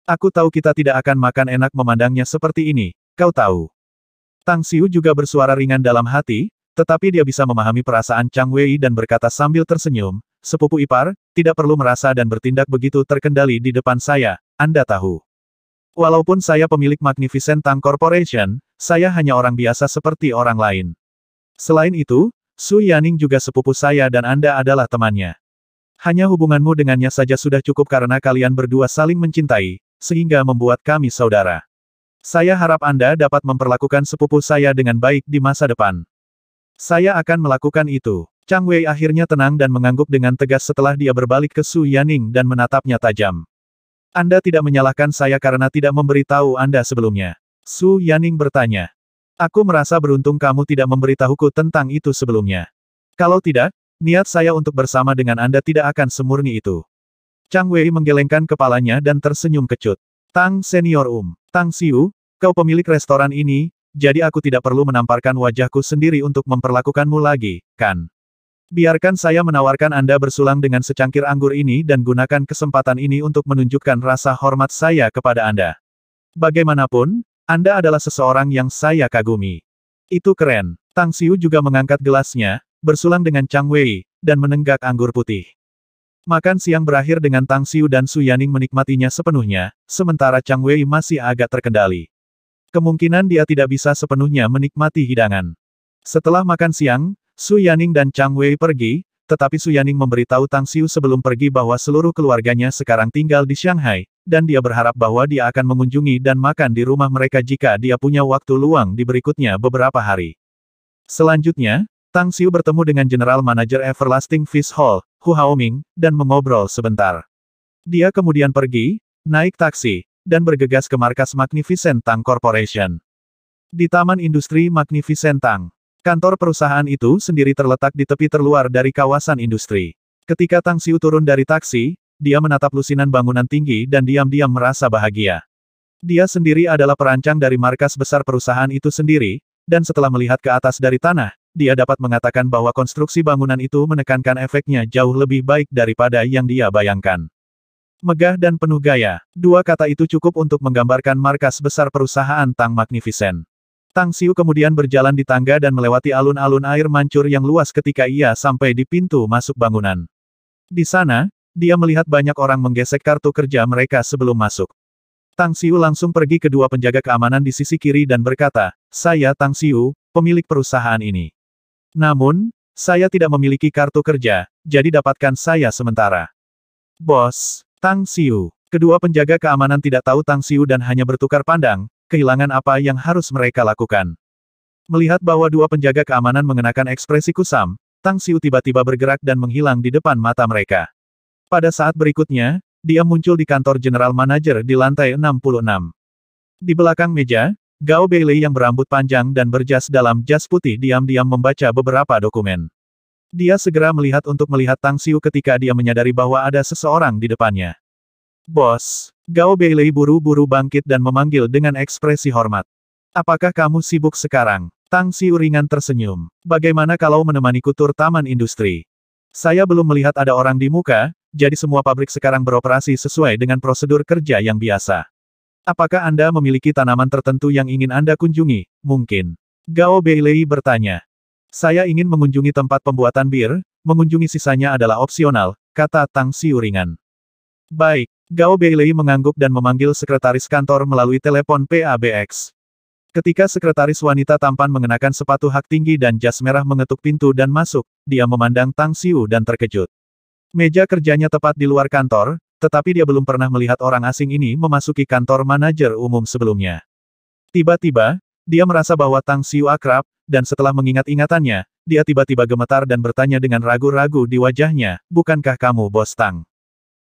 Aku tahu kita tidak akan makan enak memandangnya seperti ini, kau tahu." Tang Xiu juga bersuara ringan dalam hati, tetapi dia bisa memahami perasaan Chang Wei dan berkata sambil tersenyum, "Sepupu ipar, tidak perlu merasa dan bertindak begitu terkendali di depan saya, Anda tahu. Walaupun saya pemilik Magnificent Tang Corporation, saya hanya orang biasa seperti orang lain. Selain itu, Su Yaning juga sepupu saya dan Anda adalah temannya. Hanya hubunganmu dengannya saja sudah cukup karena kalian berdua saling mencintai, sehingga membuat kami saudara. Saya harap Anda dapat memperlakukan sepupu saya dengan baik di masa depan." "Saya akan melakukan itu." Chang Wei akhirnya tenang dan mengangguk dengan tegas setelah dia berbalik ke Su Yaning dan menatapnya tajam. "Anda tidak menyalahkan saya karena tidak memberitahu Anda sebelumnya?" Su Yaning bertanya. "Aku merasa beruntung kamu tidak memberitahuku tentang itu sebelumnya. Kalau tidak, niat saya untuk bersama dengan Anda tidak akan semurni itu." Chang Wei menggelengkan kepalanya dan tersenyum kecut. "Tang Senior Tang Xiu, kau pemilik restoran ini, jadi aku tidak perlu menamparkan wajahku sendiri untuk memperlakukanmu lagi, kan? Biarkan saya menawarkan Anda bersulang dengan secangkir anggur ini dan gunakan kesempatan ini untuk menunjukkan rasa hormat saya kepada Anda. Bagaimanapun, Anda adalah seseorang yang saya kagumi." "Itu keren." Tang Xiu juga mengangkat gelasnya, bersulang dengan Chang Wei, dan menenggak anggur putih. Makan siang berakhir dengan Tang Xiu dan Su Yaning menikmatinya sepenuhnya, sementara Chang Wei masih agak terkendali. Kemungkinan dia tidak bisa sepenuhnya menikmati hidangan. Setelah makan siang, Su Yaning dan Chang Wei pergi, tetapi Su Yaning memberitahu Tang Xiu sebelum pergi bahwa seluruh keluarganya sekarang tinggal di Shanghai, dan dia berharap bahwa dia akan mengunjungi dan makan di rumah mereka jika dia punya waktu luang di berikutnya beberapa hari. Selanjutnya, Tang Xiu bertemu dengan General Manager Everlasting Fish Hall, Hu Haoming, dan mengobrol sebentar. Dia kemudian pergi, naik taksi, dan bergegas ke markas Magnificent Tang Corporation. Di Taman Industri Magnificent Tang. Kantor perusahaan itu sendiri terletak di tepi terluar dari kawasan industri. Ketika Tang Xiu turun dari taksi, dia menatap lusinan bangunan tinggi dan diam-diam merasa bahagia. Dia sendiri adalah perancang dari markas besar perusahaan itu sendiri, dan setelah melihat ke atas dari tanah, dia dapat mengatakan bahwa konstruksi bangunan itu menekankan efeknya jauh lebih baik daripada yang dia bayangkan. Megah dan penuh gaya, dua kata itu cukup untuk menggambarkan markas besar perusahaan Tang Magnificent. Tang Xiu kemudian berjalan di tangga dan melewati alun-alun air mancur yang luas ketika ia sampai di pintu masuk bangunan. Di sana, dia melihat banyak orang menggesek kartu kerja mereka sebelum masuk. Tang Xiu langsung pergi ke dua penjaga keamanan di sisi kiri dan berkata, "Saya Tang Xiu, pemilik perusahaan ini. Namun, saya tidak memiliki kartu kerja, jadi dapatkan saya sementara." "Bos, Tang Xiu." Kedua penjaga keamanan tidak tahu Tang Xiu dan hanya bertukar pandang, kehilangan apa yang harus mereka lakukan. Melihat bahwa dua penjaga keamanan mengenakan ekspresi kusam, Tang Xiu tiba-tiba bergerak dan menghilang di depan mata mereka. Pada saat berikutnya, dia muncul di kantor General Manager di lantai 66. Di belakang meja, Gao Beilei yang berambut panjang dan berjas dalam jas putih diam-diam membaca beberapa dokumen. Dia segera melihat untuk melihat Tang Xiu ketika dia menyadari bahwa ada seseorang di depannya. "Bos." Gao Beilei buru-buru bangkit dan memanggil dengan ekspresi hormat. "Apakah kamu sibuk sekarang?" Tang Xiu ringan tersenyum. "Bagaimana kalau menemaniku tur taman industri? Saya belum melihat ada orang di muka, jadi semua pabrik sekarang beroperasi sesuai dengan prosedur kerja yang biasa. Apakah Anda memiliki tanaman tertentu yang ingin Anda kunjungi, mungkin?" Gao Beilei bertanya. "Saya ingin mengunjungi tempat pembuatan bir, mengunjungi sisanya adalah opsional," kata Tang Xiu ringan. "Baik." Gao Beilei mengangguk dan memanggil sekretaris kantor melalui telepon PABX. Ketika sekretaris wanita tampan mengenakan sepatu hak tinggi dan jas merah mengetuk pintu dan masuk, dia memandang Tang Xiu dan terkejut. Meja kerjanya tepat di luar kantor, tetapi dia belum pernah melihat orang asing ini memasuki kantor manajer umum sebelumnya. Tiba-tiba, dia merasa bahwa Tang Xiu akrab, dan setelah mengingat-ingatannya, dia tiba-tiba gemetar dan bertanya dengan ragu-ragu di wajahnya, bukankah kamu bos Tang?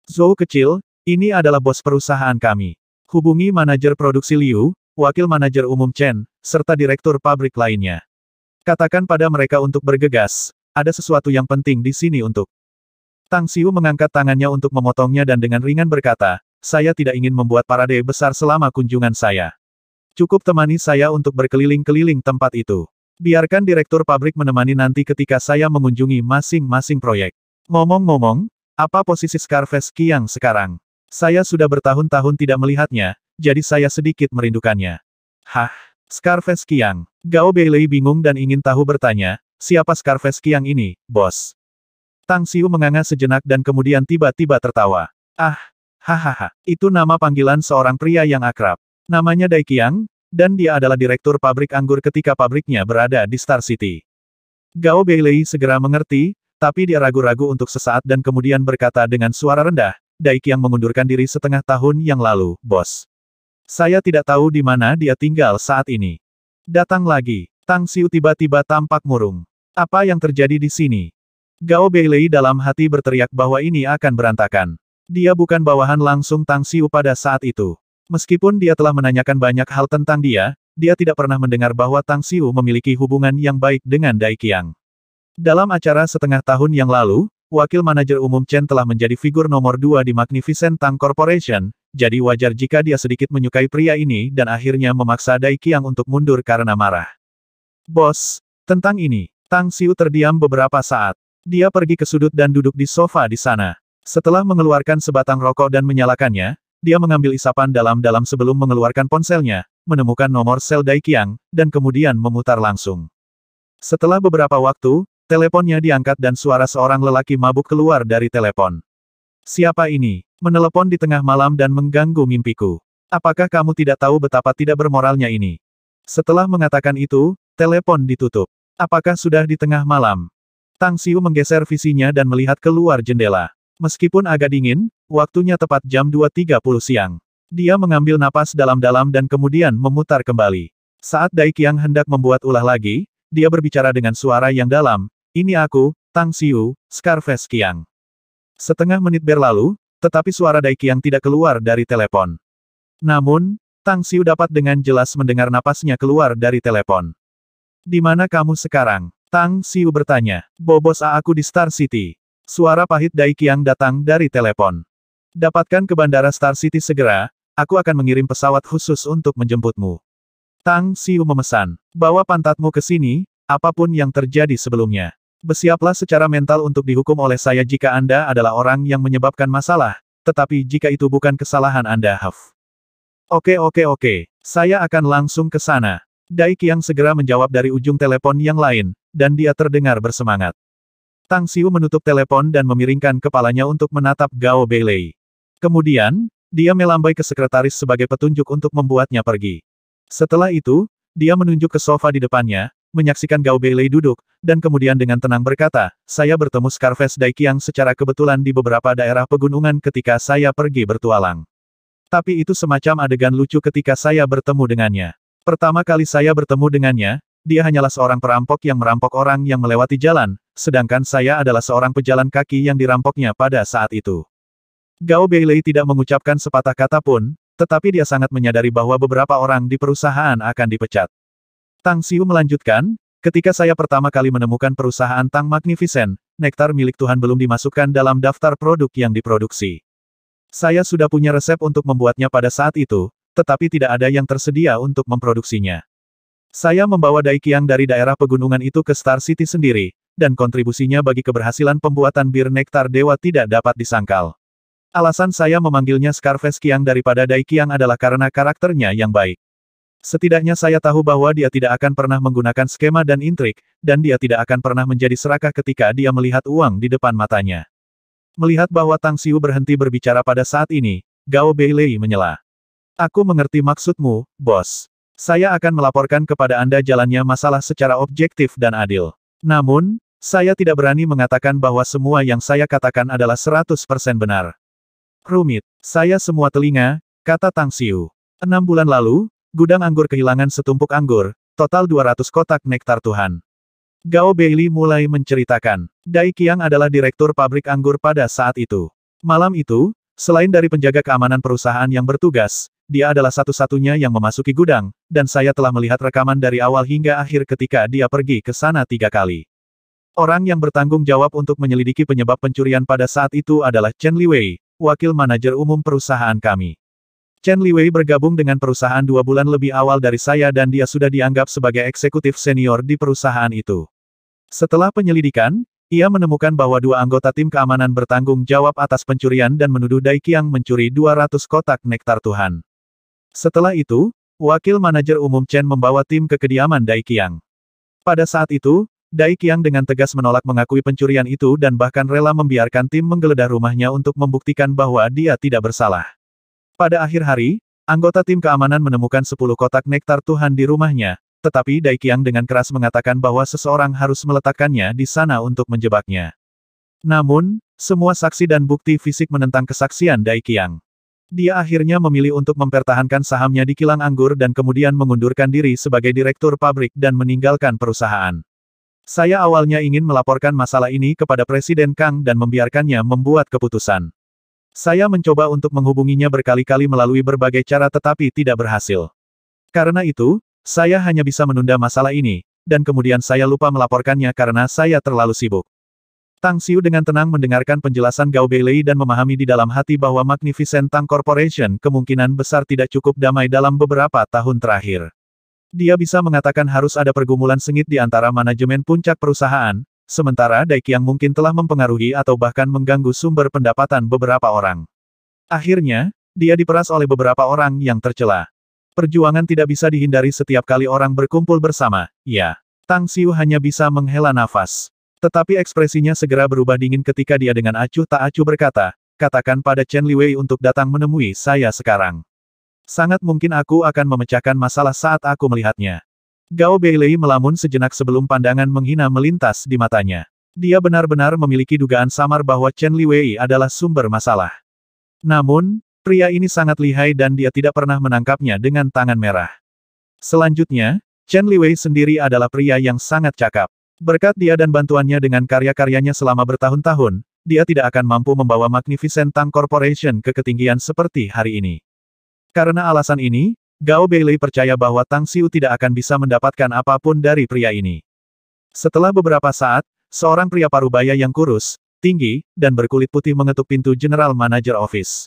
Zhou kecil, ini adalah bos perusahaan kami. Hubungi manajer produksi Liu, wakil manajer umum Chen, serta direktur pabrik lainnya. Katakan pada mereka untuk bergegas, ada sesuatu yang penting di sini untuk. Tang Xiu mengangkat tangannya untuk memotongnya dan dengan ringan berkata, saya tidak ingin membuat parade besar selama kunjungan saya. Cukup temani saya untuk berkeliling-keliling tempat itu. Biarkan direktur pabrik menemani nanti ketika saya mengunjungi masing-masing proyek. Ngomong-ngomong, apa posisi Scarface Qiang sekarang? Saya sudah bertahun-tahun tidak melihatnya, jadi saya sedikit merindukannya. Hah? Scarface Qiang. Gao Beilei bingung dan ingin tahu bertanya, siapa Scarface Qiang ini, bos? Tang Xiu menganga sejenak dan kemudian tiba-tiba tertawa. Ah, hahaha, itu nama panggilan seorang pria yang akrab. Namanya Dai Qiang, dan dia adalah direktur pabrik anggur ketika pabriknya berada di Star City. Gao Beilei segera mengerti, tapi dia ragu-ragu untuk sesaat dan kemudian berkata dengan suara rendah, Dai Qiang mengundurkan diri setengah tahun yang lalu, bos. Saya tidak tahu di mana dia tinggal saat ini. Datang lagi. Tang Xiu tiba-tiba tampak murung. Apa yang terjadi di sini? Gao Beilei dalam hati berteriak bahwa ini akan berantakan. Dia bukan bawahan langsung Tang Xiu pada saat itu. Meskipun dia telah menanyakan banyak hal tentang dia tidak pernah mendengar bahwa Tang Xiu memiliki hubungan yang baik dengan Dai Qiang. Dalam acara setengah tahun yang lalu, wakil manajer umum Chen telah menjadi figur nomor 2 di Magnificent Tang Corporation, jadi wajar jika dia sedikit menyukai pria ini dan akhirnya memaksa Dai Qiang untuk mundur karena marah. Bos, tentang ini, Tang Xiu terdiam beberapa saat. Dia pergi ke sudut dan duduk di sofa di sana. Setelah mengeluarkan sebatang rokok dan menyalakannya, dia mengambil isapan dalam-dalam sebelum mengeluarkan ponselnya, menemukan nomor sel Dai Qiang, dan kemudian memutar langsung. Setelah beberapa waktu, teleponnya diangkat dan suara seorang lelaki mabuk keluar dari telepon. Siapa ini? Menelepon di tengah malam dan mengganggu mimpiku. Apakah kamu tidak tahu betapa tidak bermoralnya ini? Setelah mengatakan itu, telepon ditutup. Apakah sudah di tengah malam? Tang Xiu menggeser visinya dan melihat keluar jendela. Meskipun agak dingin, waktunya tepat jam 2.30 siang. Dia mengambil napas dalam-dalam dan kemudian memutar kembali. Saat Dai Qiang hendak membuat ulah lagi, dia berbicara dengan suara yang dalam, ini aku, Tang Xiu, Scarface Qiang. Setengah menit berlalu, tetapi suara Dai Qiang tidak keluar dari telepon. Namun, Tang Xiu dapat dengan jelas mendengar napasnya keluar dari telepon. Di mana kamu sekarang? Tang Xiu bertanya. Bobos aku di Star City. Suara pahit Dai Qiang datang dari telepon. Dapatkan ke bandara Star City segera, aku akan mengirim pesawat khusus untuk menjemputmu. Tang Xiu memesan. Bawa pantatmu ke sini, apapun yang terjadi sebelumnya. Bersiaplah secara mental untuk dihukum oleh saya jika Anda adalah orang yang menyebabkan masalah, tetapi jika itu bukan kesalahan Anda, Huff. Oke, saya akan langsung ke sana. Dai Qiang segera menjawab dari ujung telepon yang lain, dan dia terdengar bersemangat. Tang Xiu menutup telepon dan memiringkan kepalanya untuk menatap Gao Beilei. Kemudian, dia melambai ke sekretaris sebagai petunjuk untuk membuatnya pergi. Setelah itu, dia menunjuk ke sofa di depannya, menyaksikan Gao Beilei duduk, dan kemudian dengan tenang berkata, saya bertemu Scarface Dai Qiang secara kebetulan di beberapa daerah pegunungan ketika saya pergi bertualang. Tapi itu semacam adegan lucu ketika saya bertemu dengannya. Pertama kali saya bertemu dengannya, dia hanyalah seorang perampok yang merampok orang yang melewati jalan, sedangkan saya adalah seorang pejalan kaki yang dirampoknya pada saat itu. Gao Beilei tidak mengucapkan sepatah kata pun, tetapi dia sangat menyadari bahwa beberapa orang di perusahaan akan dipecat. Tang Xiu melanjutkan, ketika saya pertama kali menemukan perusahaan Tang Magnificent, nektar milik Tuhan belum dimasukkan dalam daftar produk yang diproduksi. Saya sudah punya resep untuk membuatnya pada saat itu, tetapi tidak ada yang tersedia untuk memproduksinya. Saya membawa Dai Qiang dari daerah pegunungan itu ke Star City sendiri, dan kontribusinya bagi keberhasilan pembuatan bir nektar dewa tidak dapat disangkal. Alasan saya memanggilnya Scarface Qiang daripada Dai Qiang adalah karena karakternya yang baik. Setidaknya saya tahu bahwa dia tidak akan pernah menggunakan skema dan intrik, dan dia tidak akan pernah menjadi serakah ketika dia melihat uang di depan matanya. Melihat bahwa Tang Xiu berhenti berbicara pada saat ini, Gao Beilei menyela. Aku mengerti maksudmu, bos. Saya akan melaporkan kepada Anda jalannya masalah secara objektif dan adil. Namun, saya tidak berani mengatakan bahwa semua yang saya katakan adalah 100% benar. Rumit. Saya semua telinga, kata Tang Xiu. 6 bulan lalu, gudang anggur kehilangan setumpuk anggur, total 200 kotak nektar Tuhan. Gao Beili mulai menceritakan. Dai Qiang adalah direktur pabrik anggur pada saat itu. Malam itu, selain dari penjaga keamanan perusahaan yang bertugas, dia adalah satu-satunya yang memasuki gudang, dan saya telah melihat rekaman dari awal hingga akhir ketika dia pergi ke sana 3 kali. Orang yang bertanggung jawab untuk menyelidiki penyebab pencurian pada saat itu adalah Chen Liwei, wakil manajer umum perusahaan kami. Chen Liwei bergabung dengan perusahaan 2 bulan lebih awal dari saya dan dia sudah dianggap sebagai eksekutif senior di perusahaan itu. Setelah penyelidikan, ia menemukan bahwa 2 anggota tim keamanan bertanggung jawab atas pencurian dan menuduh Dai Qiang mencuri 200 kotak nektar Tuhan. Setelah itu, wakil manajer umum Chen membawa tim ke kediaman Dai Qiang. Pada saat itu, Dai Qiang dengan tegas menolak mengakui pencurian itu dan bahkan rela membiarkan tim menggeledah rumahnya untuk membuktikan bahwa dia tidak bersalah. Pada akhir hari, anggota tim keamanan menemukan 10 kotak nektar Tuhan di rumahnya, tetapi Dai Qiang dengan keras mengatakan bahwa seseorang harus meletakkannya di sana untuk menjebaknya. Namun, semua saksi dan bukti fisik menentang kesaksian Dai Qiang. Dia akhirnya memilih untuk mempertahankan sahamnya di kilang anggur dan kemudian mengundurkan diri sebagai direktur pabrik dan meninggalkan perusahaan. Saya awalnya ingin melaporkan masalah ini kepada Presiden Kang dan membiarkannya membuat keputusan. Saya mencoba untuk menghubunginya berkali-kali melalui berbagai cara tetapi tidak berhasil. Karena itu, saya hanya bisa menunda masalah ini, dan kemudian saya lupa melaporkannya karena saya terlalu sibuk. Tang Xiu dengan tenang mendengarkan penjelasan Gao Beilei dan memahami di dalam hati bahwa Magnificent Tang Corporation kemungkinan besar tidak cukup damai dalam beberapa tahun terakhir. Dia bisa mengatakan harus ada pergumulan sengit di antara manajemen puncak perusahaan, sementara Dai Qiang mungkin telah mempengaruhi atau bahkan mengganggu sumber pendapatan beberapa orang. Akhirnya, dia diperas oleh beberapa orang yang tercela. Perjuangan tidak bisa dihindari setiap kali orang berkumpul bersama, ya. Tang Xiu hanya bisa menghela nafas. Tetapi ekspresinya segera berubah dingin ketika dia dengan acuh tak acuh berkata, katakan pada Chen Liwei untuk datang menemui saya sekarang. Sangat mungkin aku akan memecahkan masalah saat aku melihatnya. Gao Beilei melamun sejenak sebelum pandangan menghina melintas di matanya. Dia benar-benar memiliki dugaan samar bahwa Chen Liwei adalah sumber masalah. Namun, pria ini sangat lihai dan dia tidak pernah menangkapnya dengan tangan merah. Selanjutnya, Chen Liwei sendiri adalah pria yang sangat cakap. Berkat dia dan bantuannya dengan karya-karyanya selama bertahun-tahun, dia tidak akan mampu membawa Magnificent Tang Corporation ke ketinggian seperti hari ini. Karena alasan ini, Gao Beilei percaya bahwa Tang Xiu tidak akan bisa mendapatkan apapun dari pria ini. Setelah beberapa saat, seorang pria parubaya yang kurus, tinggi, dan berkulit putih mengetuk pintu General Manager Office.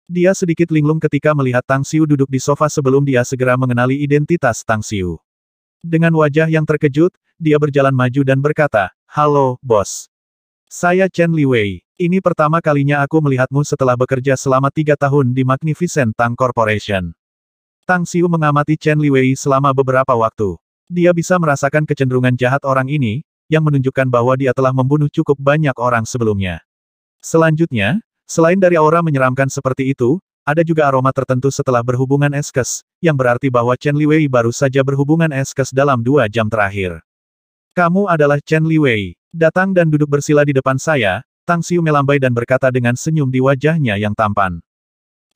Dia sedikit linglung ketika melihat Tang Xiu duduk di sofa sebelum dia segera mengenali identitas Tang Xiu. Dengan wajah yang terkejut, dia berjalan maju dan berkata, "Halo, bos. Saya Chen Liwei. Ini pertama kalinya aku melihatmu setelah bekerja selama 3 tahun di Magnificent Tang Corporation." Tang Xiu mengamati Chen Liwei selama beberapa waktu. Dia bisa merasakan kecenderungan jahat orang ini, yang menunjukkan bahwa dia telah membunuh cukup banyak orang sebelumnya. Selanjutnya, selain dari aura menyeramkan seperti itu, ada juga aroma tertentu setelah berhubungan eskes, yang berarti bahwa Chen Liwei baru saja berhubungan eskes dalam 2 jam terakhir. Kamu adalah Chen Liwei. Datang dan duduk bersila di depan saya, Tang Xiu melambai dan berkata dengan senyum di wajahnya yang tampan.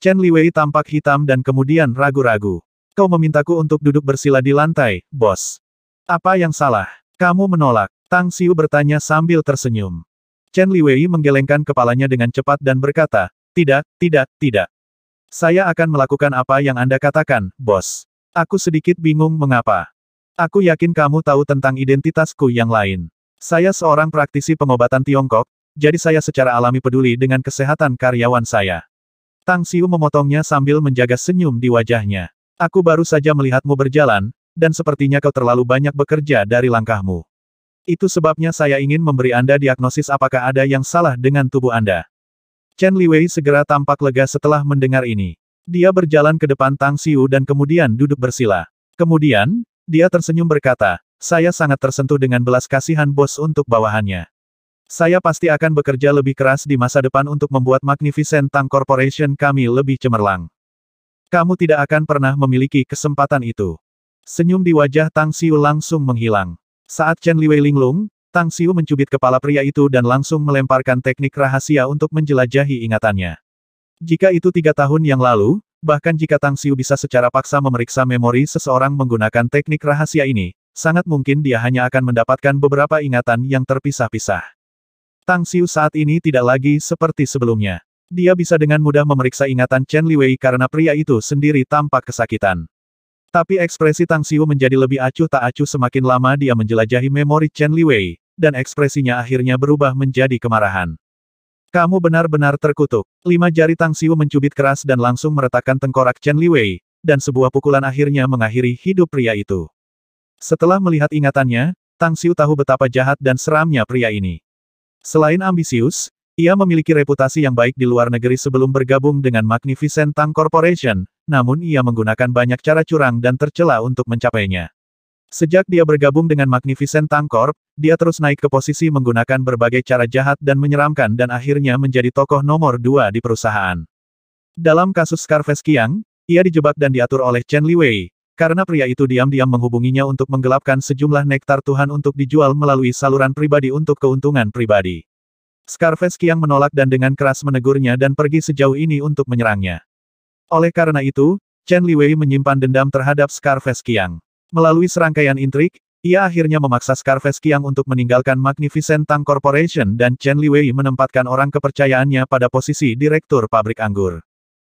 Chen Liwei tampak hitam dan kemudian ragu-ragu. Kau memintaku untuk duduk bersila di lantai, bos. Apa yang salah? Kamu menolak. Tang Xiu bertanya sambil tersenyum. Chen Liwei menggelengkan kepalanya dengan cepat dan berkata, tidak, tidak, tidak. Saya akan melakukan apa yang Anda katakan, bos. Aku sedikit bingung mengapa. Aku yakin kamu tahu tentang identitasku yang lain. Saya seorang praktisi pengobatan Tiongkok, jadi saya secara alami peduli dengan kesehatan karyawan saya. Tang Xiu memotongnya sambil menjaga senyum di wajahnya. Aku baru saja melihatmu berjalan, dan sepertinya kau terlalu banyak bekerja dari langkahmu. Itu sebabnya saya ingin memberi Anda diagnosis apakah ada yang salah dengan tubuh Anda. Chen Liwei segera tampak lega setelah mendengar ini. Dia berjalan ke depan Tang Xiu dan kemudian duduk bersila. Kemudian, dia tersenyum berkata, saya sangat tersentuh dengan belas kasihan bos untuk bawahannya. Saya pasti akan bekerja lebih keras di masa depan untuk membuat Magnificent Tang Corporation kami lebih cemerlang. Kamu tidak akan pernah memiliki kesempatan itu. Senyum di wajah Tang Xiu langsung menghilang. Saat Chen Liwei linglung, Tang Xiu mencubit kepala pria itu dan langsung melemparkan teknik rahasia untuk menjelajahi ingatannya. Jika itu 3 tahun yang lalu, Bahkan jika Tang Xiu bisa secara paksa memeriksa memori seseorang menggunakan teknik rahasia ini, sangat mungkin dia hanya akan mendapatkan beberapa ingatan yang terpisah-pisah. Tang Xiu saat ini tidak lagi seperti sebelumnya. Dia bisa dengan mudah memeriksa ingatan Chen Liwei karena pria itu sendiri tampak kesakitan. Tapi ekspresi Tang Xiu menjadi lebih acuh tak acuh semakin lama dia menjelajahi memori Chen Liwei, dan ekspresinya akhirnya berubah menjadi kemarahan. Kamu benar-benar terkutuk. 5 jari Tang Xiu mencubit keras dan langsung meretakkan tengkorak Chen Liwei, dan sebuah pukulan akhirnya mengakhiri hidup pria itu. Setelah melihat ingatannya, Tang Xiu tahu betapa jahat dan seramnya pria ini. Selain ambisius, ia memiliki reputasi yang baik di luar negeri sebelum bergabung dengan Magnificent Tang Corporation, namun ia menggunakan banyak cara curang dan tercela untuk mencapainya. Sejak dia bergabung dengan Magnificent Tang Corp, dia terus naik ke posisi menggunakan berbagai cara jahat dan menyeramkan dan akhirnya menjadi tokoh nomor 2 di perusahaan. Dalam kasus Scarface Qiang, ia dijebak dan diatur oleh Chen Liwei, karena pria itu diam-diam menghubunginya untuk menggelapkan sejumlah nektar Tuhan untuk dijual melalui saluran pribadi untuk keuntungan pribadi. Scarface Qiang menolak dan dengan keras menegurnya dan pergi sejauh ini untuk menyerangnya. Oleh karena itu, Chen Liwei menyimpan dendam terhadap Scarface Qiang. Melalui serangkaian intrik, ia akhirnya memaksa Scarface Qiang untuk meninggalkan Magnificent Tang Corporation dan Chen Liwei menempatkan orang kepercayaannya pada posisi direktur pabrik anggur.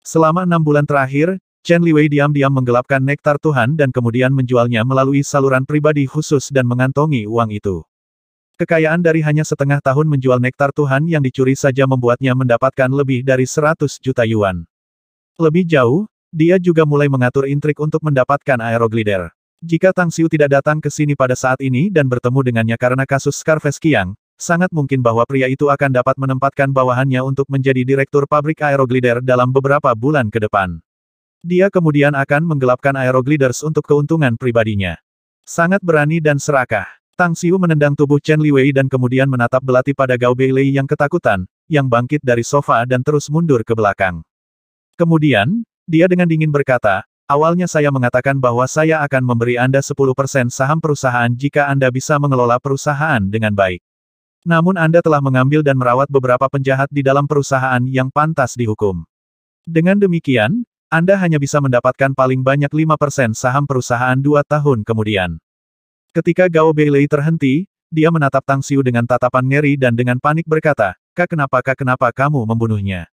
Selama 6 bulan terakhir, Chen Liwei diam-diam menggelapkan nektar Tuhan dan kemudian menjualnya melalui saluran pribadi khusus dan mengantongi uang itu. Kekayaan dari hanya setengah tahun menjual nektar Tuhan yang dicuri saja membuatnya mendapatkan lebih dari 100 juta yuan. Lebih jauh, dia juga mulai mengatur intrik untuk mendapatkan aeroglider. Jika Tang Xiu tidak datang ke sini pada saat ini dan bertemu dengannya karena kasus Scarface Qiang, sangat mungkin bahwa pria itu akan dapat menempatkan bawahannya untuk menjadi direktur pabrik aeroglider dalam beberapa bulan ke depan. Dia kemudian akan menggelapkan aerogliders untuk keuntungan pribadinya. Sangat berani dan serakah. Tang Xiu menendang tubuh Chen Liwei dan kemudian menatap belati pada Gao Beilei yang ketakutan, yang bangkit dari sofa dan terus mundur ke belakang. Kemudian, dia dengan dingin berkata, awalnya saya mengatakan bahwa saya akan memberi Anda 10% saham perusahaan jika Anda bisa mengelola perusahaan dengan baik. Namun Anda telah mengambil dan merawat beberapa penjahat di dalam perusahaan yang pantas dihukum. Dengan demikian, Anda hanya bisa mendapatkan paling banyak 5% saham perusahaan 2 tahun kemudian. Ketika Gao Beilei terhenti, dia menatap Tang Xiu dengan tatapan ngeri dan dengan panik berkata, kenapa kamu membunuhnya?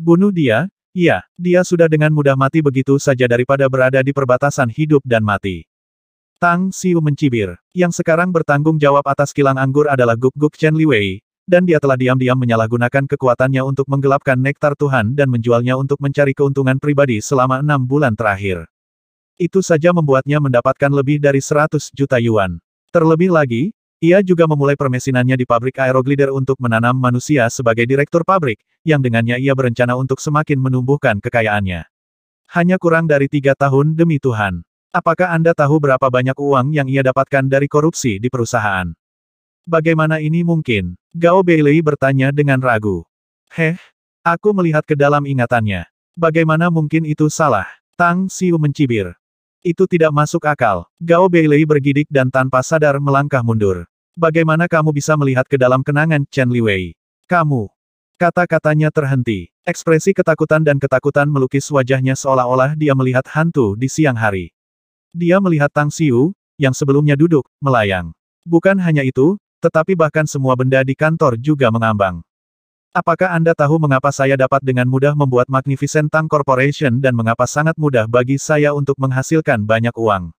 Bunuh dia? Iya, dia sudah dengan mudah mati begitu saja daripada berada di perbatasan hidup dan mati. Tang Xiu mencibir. Yang sekarang bertanggung jawab atas kilang anggur adalah Guk-Guk Chen Liwei, dan dia telah diam-diam menyalahgunakan kekuatannya untuk menggelapkan nektar Tuhan dan menjualnya untuk mencari keuntungan pribadi selama 6 bulan terakhir. Itu saja membuatnya mendapatkan lebih dari 100 juta yuan. Terlebih lagi, ia juga memulai permesinannya di pabrik aeroglider untuk menanam manusia sebagai direktur pabrik, yang dengannya ia berencana untuk semakin menumbuhkan kekayaannya. Hanya kurang dari 3 tahun demi Tuhan. Apakah Anda tahu berapa banyak uang yang ia dapatkan dari korupsi di perusahaan? Bagaimana ini mungkin? Gao Beilei bertanya dengan ragu. Aku melihat ke dalam ingatannya. Bagaimana mungkin itu salah? Tang Xiu mencibir. Itu tidak masuk akal. Gao Beilei bergidik dan tanpa sadar melangkah mundur. Bagaimana kamu bisa melihat ke dalam kenangan Chen Liwei? Kamu. Kata-katanya terhenti. Ekspresi ketakutan dan ketakutan melukis wajahnya seolah-olah dia melihat hantu di siang hari. Dia melihat Tang Xiu, yang sebelumnya duduk, melayang. Bukan hanya itu, tetapi bahkan semua benda di kantor juga mengambang. Apakah Anda tahu mengapa saya dapat dengan mudah membuat Magnificent Tang Corporation dan mengapa sangat mudah bagi saya untuk menghasilkan banyak uang?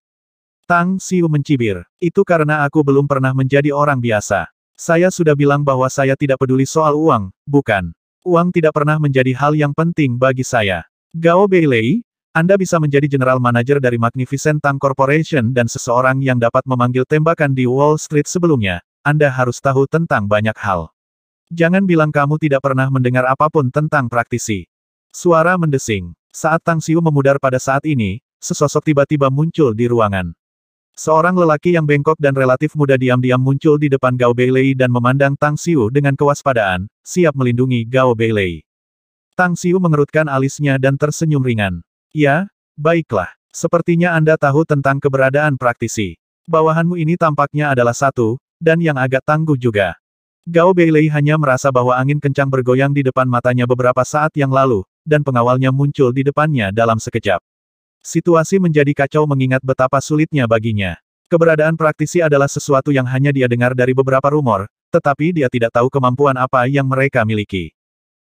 Tang Xiu mencibir. Itu karena aku belum pernah menjadi orang biasa. Saya sudah bilang bahwa saya tidak peduli soal uang, bukan? Uang tidak pernah menjadi hal yang penting bagi saya. Gao Beilei, Anda bisa menjadi general manager dari Magnificent Tang Corporation dan seseorang yang dapat memanggil tembakan di Wall Street sebelumnya. Anda harus tahu tentang banyak hal. Jangan bilang kamu tidak pernah mendengar apapun tentang praktisi. Suara mendesing. Saat Tang Xiu memudar pada saat ini, sesosok tiba-tiba muncul di ruangan. Seorang lelaki yang bengkok dan relatif muda diam-diam muncul di depan Gao Beilei dan memandang Tang Xiu dengan kewaspadaan, siap melindungi Gao Beilei. Tang Xiu mengerutkan alisnya dan tersenyum ringan. Ya, baiklah. Sepertinya Anda tahu tentang keberadaan praktisi. Bawahanmu ini tampaknya adalah satu, dan yang agak tangguh juga. Gao Beilei hanya merasa bahwa angin kencang bergoyang di depan matanya beberapa saat yang lalu, dan pengawalnya muncul di depannya dalam sekejap. Situasi menjadi kacau mengingat betapa sulitnya baginya. Keberadaan praktisi adalah sesuatu yang hanya dia dengar dari beberapa rumor, tetapi dia tidak tahu kemampuan apa yang mereka miliki.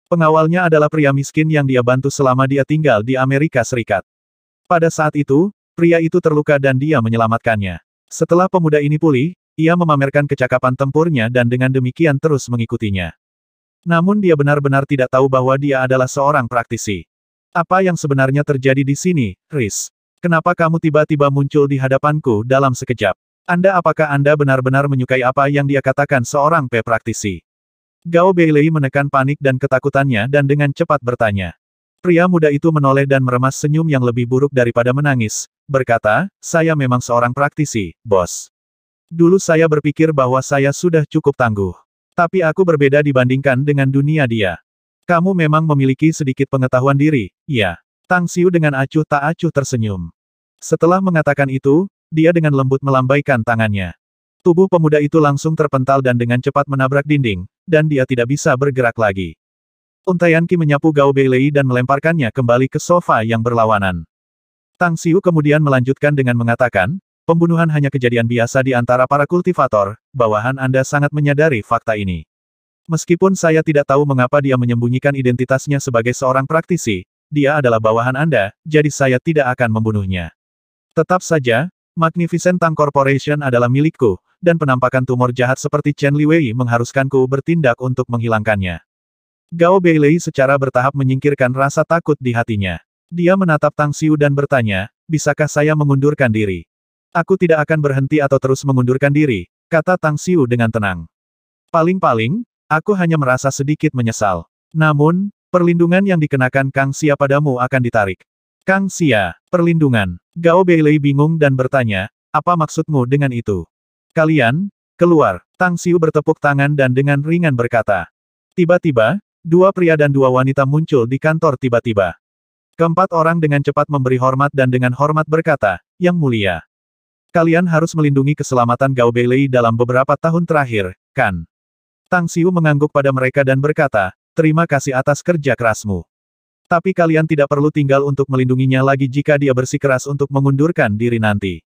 Pengawalnya adalah pria miskin yang dia bantu selama dia tinggal di Amerika Serikat. Pada saat itu, pria itu terluka dan dia menyelamatkannya. Setelah pemuda ini pulih, ia memamerkan kecakapan tempurnya dan dengan demikian terus mengikutinya. Namun dia benar-benar tidak tahu bahwa dia adalah seorang praktisi. Apa yang sebenarnya terjadi di sini, Riz? Kenapa kamu tiba-tiba muncul di hadapanku dalam sekejap? Apakah Anda benar-benar menyukai apa yang dia katakan seorang praktisi? Gao Beilei menekan panik dan ketakutannya dan dengan cepat bertanya. Pria muda itu menoleh dan meremas senyum yang lebih buruk daripada menangis, berkata, saya memang seorang praktisi, bos. Dulu saya berpikir bahwa saya sudah cukup tangguh. Tapi aku berbeda dibandingkan dengan dunia dia. Kamu memang memiliki sedikit pengetahuan diri, ya. Tang Xiu dengan acuh tak acuh tersenyum. Setelah mengatakan itu, dia dengan lembut melambaikan tangannya. Tubuh pemuda itu langsung terpental dan dengan cepat menabrak dinding, dan dia tidak bisa bergerak lagi. Untaian Qi menyapu Gao Beilei dan melemparkannya kembali ke sofa yang berlawanan. Tang Xiu kemudian melanjutkan dengan mengatakan, pembunuhan hanya kejadian biasa di antara para kultivator, bawahan Anda sangat menyadari fakta ini. Meskipun saya tidak tahu mengapa dia menyembunyikan identitasnya sebagai seorang praktisi, dia adalah bawahan Anda, jadi saya tidak akan membunuhnya. Tetap saja, Magnificent Tang Corporation adalah milikku, dan penampakan tumor jahat seperti Chen Liwei mengharuskanku bertindak untuk menghilangkannya. Gao Beilei secara bertahap menyingkirkan rasa takut di hatinya. Dia menatap Tang Xiu dan bertanya, bisakah saya mengundurkan diri? Aku tidak akan berhenti atau terus mengundurkan diri, kata Tang Xiu dengan tenang. Paling-paling, aku hanya merasa sedikit menyesal. Namun, perlindungan yang dikenakan Kang Xia padamu akan ditarik. Kang Xia, perlindungan. Gao Beilei bingung dan bertanya, apa maksudmu dengan itu? Kalian, keluar. Tang Xiu bertepuk tangan dan dengan ringan berkata. Tiba-tiba, dua pria dan dua wanita muncul di kantor tiba-tiba. Keempat orang dengan cepat memberi hormat dan dengan hormat berkata, Yang Mulia. Kalian harus melindungi keselamatan Gao Beilei dalam beberapa tahun terakhir, kan? Tang Xiu mengangguk pada mereka dan berkata, terima kasih atas kerja kerasmu. Tapi kalian tidak perlu tinggal untuk melindunginya lagi jika dia bersikeras untuk mengundurkan diri nanti.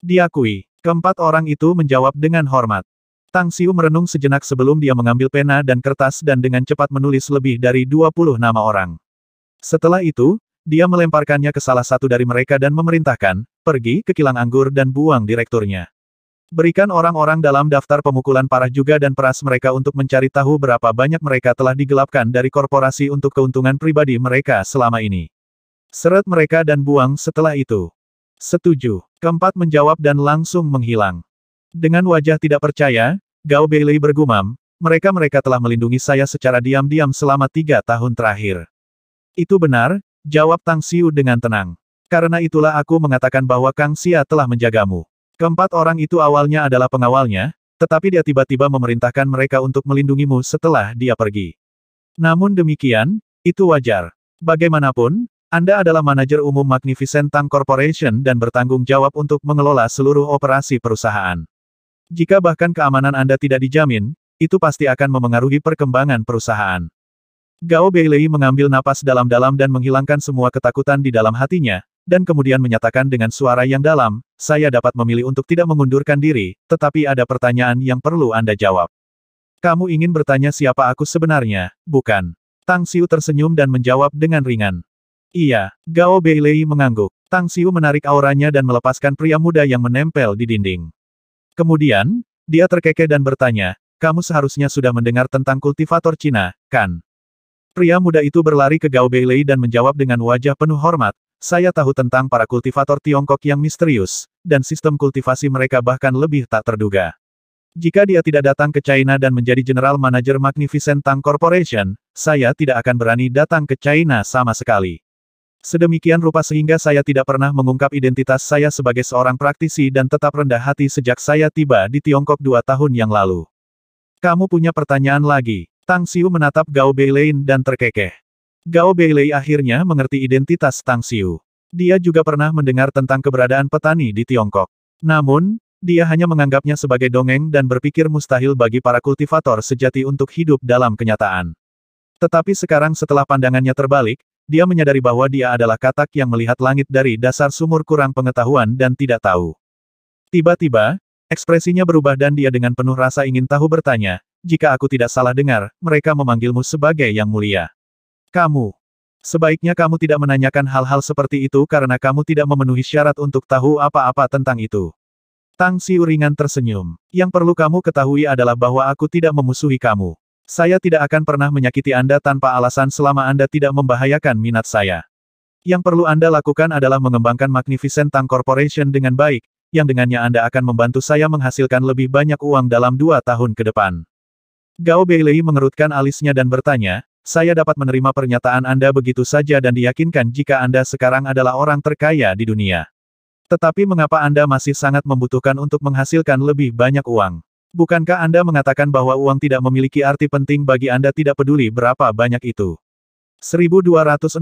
Diakui. Keempat orang itu menjawab dengan hormat. Tang Xiu merenung sejenak sebelum dia mengambil pena dan kertas dan dengan cepat menulis lebih dari 20 nama orang. Setelah itu, dia melemparkannya ke salah satu dari mereka dan memerintahkan, pergi ke kilang anggur dan buang direkturnya. Berikan orang-orang dalam daftar pemukulan parah juga dan peras mereka untuk mencari tahu berapa banyak mereka telah digelapkan dari korporasi untuk keuntungan pribadi mereka selama ini. Seret mereka dan buang setelah itu. Setuju. Keempat menjawab dan langsung menghilang. Dengan wajah tidak percaya, Gao Beilei bergumam, mereka telah melindungi saya secara diam-diam selama 3 tahun terakhir. Itu benar, jawab Tang Xiu dengan tenang. Karena itulah aku mengatakan bahwa Kang Xia telah menjagamu. Keempat orang itu awalnya adalah pengawalnya, tetapi dia tiba-tiba memerintahkan mereka untuk melindungimu setelah dia pergi. Namun demikian, itu wajar. Bagaimanapun, Anda adalah manajer umum Magnificent Tang Corporation dan bertanggung jawab untuk mengelola seluruh operasi perusahaan. Jika bahkan keamanan Anda tidak dijamin, itu pasti akan memengaruhi perkembangan perusahaan. Gao Beilei mengambil napas dalam-dalam dan menghilangkan semua ketakutan di dalam hatinya, dan kemudian menyatakan dengan suara yang dalam, saya dapat memilih untuk tidak mengundurkan diri, tetapi ada pertanyaan yang perlu Anda jawab. Kamu ingin bertanya siapa aku sebenarnya, bukan? Tang Xiu tersenyum dan menjawab dengan ringan. Iya, Gao Beilei mengangguk. Tang Xiu menarik auranya dan melepaskan pria muda yang menempel di dinding. Kemudian, dia terkekeh dan bertanya, kamu seharusnya sudah mendengar tentang kultivator Cina, kan? Pria muda itu berlari ke Gao Beilei dan menjawab dengan wajah penuh hormat, saya tahu tentang para kultivator Tiongkok yang misterius, dan sistem kultivasi mereka bahkan lebih tak terduga. Jika dia tidak datang ke China dan menjadi General Manager Magnificent Tang Corporation, saya tidak akan berani datang ke China sama sekali. Sedemikian rupa sehingga saya tidak pernah mengungkap identitas saya sebagai seorang praktisi dan tetap rendah hati sejak saya tiba di Tiongkok 2 tahun yang lalu. Kamu punya pertanyaan lagi? Tang Xiu menatap Gao Beilei dan terkekeh. Gao Beilei akhirnya mengerti identitas Tang Xiu. Dia juga pernah mendengar tentang keberadaan petani di Tiongkok. Namun, dia hanya menganggapnya sebagai dongeng dan berpikir mustahil bagi para kultivator sejati untuk hidup dalam kenyataan. Tetapi sekarang setelah pandangannya terbalik, dia menyadari bahwa dia adalah katak yang melihat langit dari dasar sumur kurang pengetahuan dan tidak tahu. Tiba-tiba, ekspresinya berubah dan dia dengan penuh rasa ingin tahu bertanya, jika aku tidak salah dengar, mereka memanggilmu sebagai Yang Mulia. Kamu. Sebaiknya kamu tidak menanyakan hal-hal seperti itu karena kamu tidak memenuhi syarat untuk tahu apa-apa tentang itu. Tang Xiu ringan tersenyum. Yang perlu kamu ketahui adalah bahwa aku tidak memusuhi kamu. Saya tidak akan pernah menyakiti Anda tanpa alasan selama Anda tidak membahayakan minat saya. Yang perlu Anda lakukan adalah mengembangkan Magnificent Tang Corporation dengan baik, yang dengannya Anda akan membantu saya menghasilkan lebih banyak uang dalam 2 tahun ke depan. Gao Beilei mengerutkan alisnya dan bertanya, saya dapat menerima pernyataan Anda begitu saja dan diyakinkan jika Anda sekarang adalah orang terkaya di dunia. Tetapi mengapa Anda masih sangat membutuhkan untuk menghasilkan lebih banyak uang? Bukankah Anda mengatakan bahwa uang tidak memiliki arti penting bagi Anda tidak peduli berapa banyak itu? 1260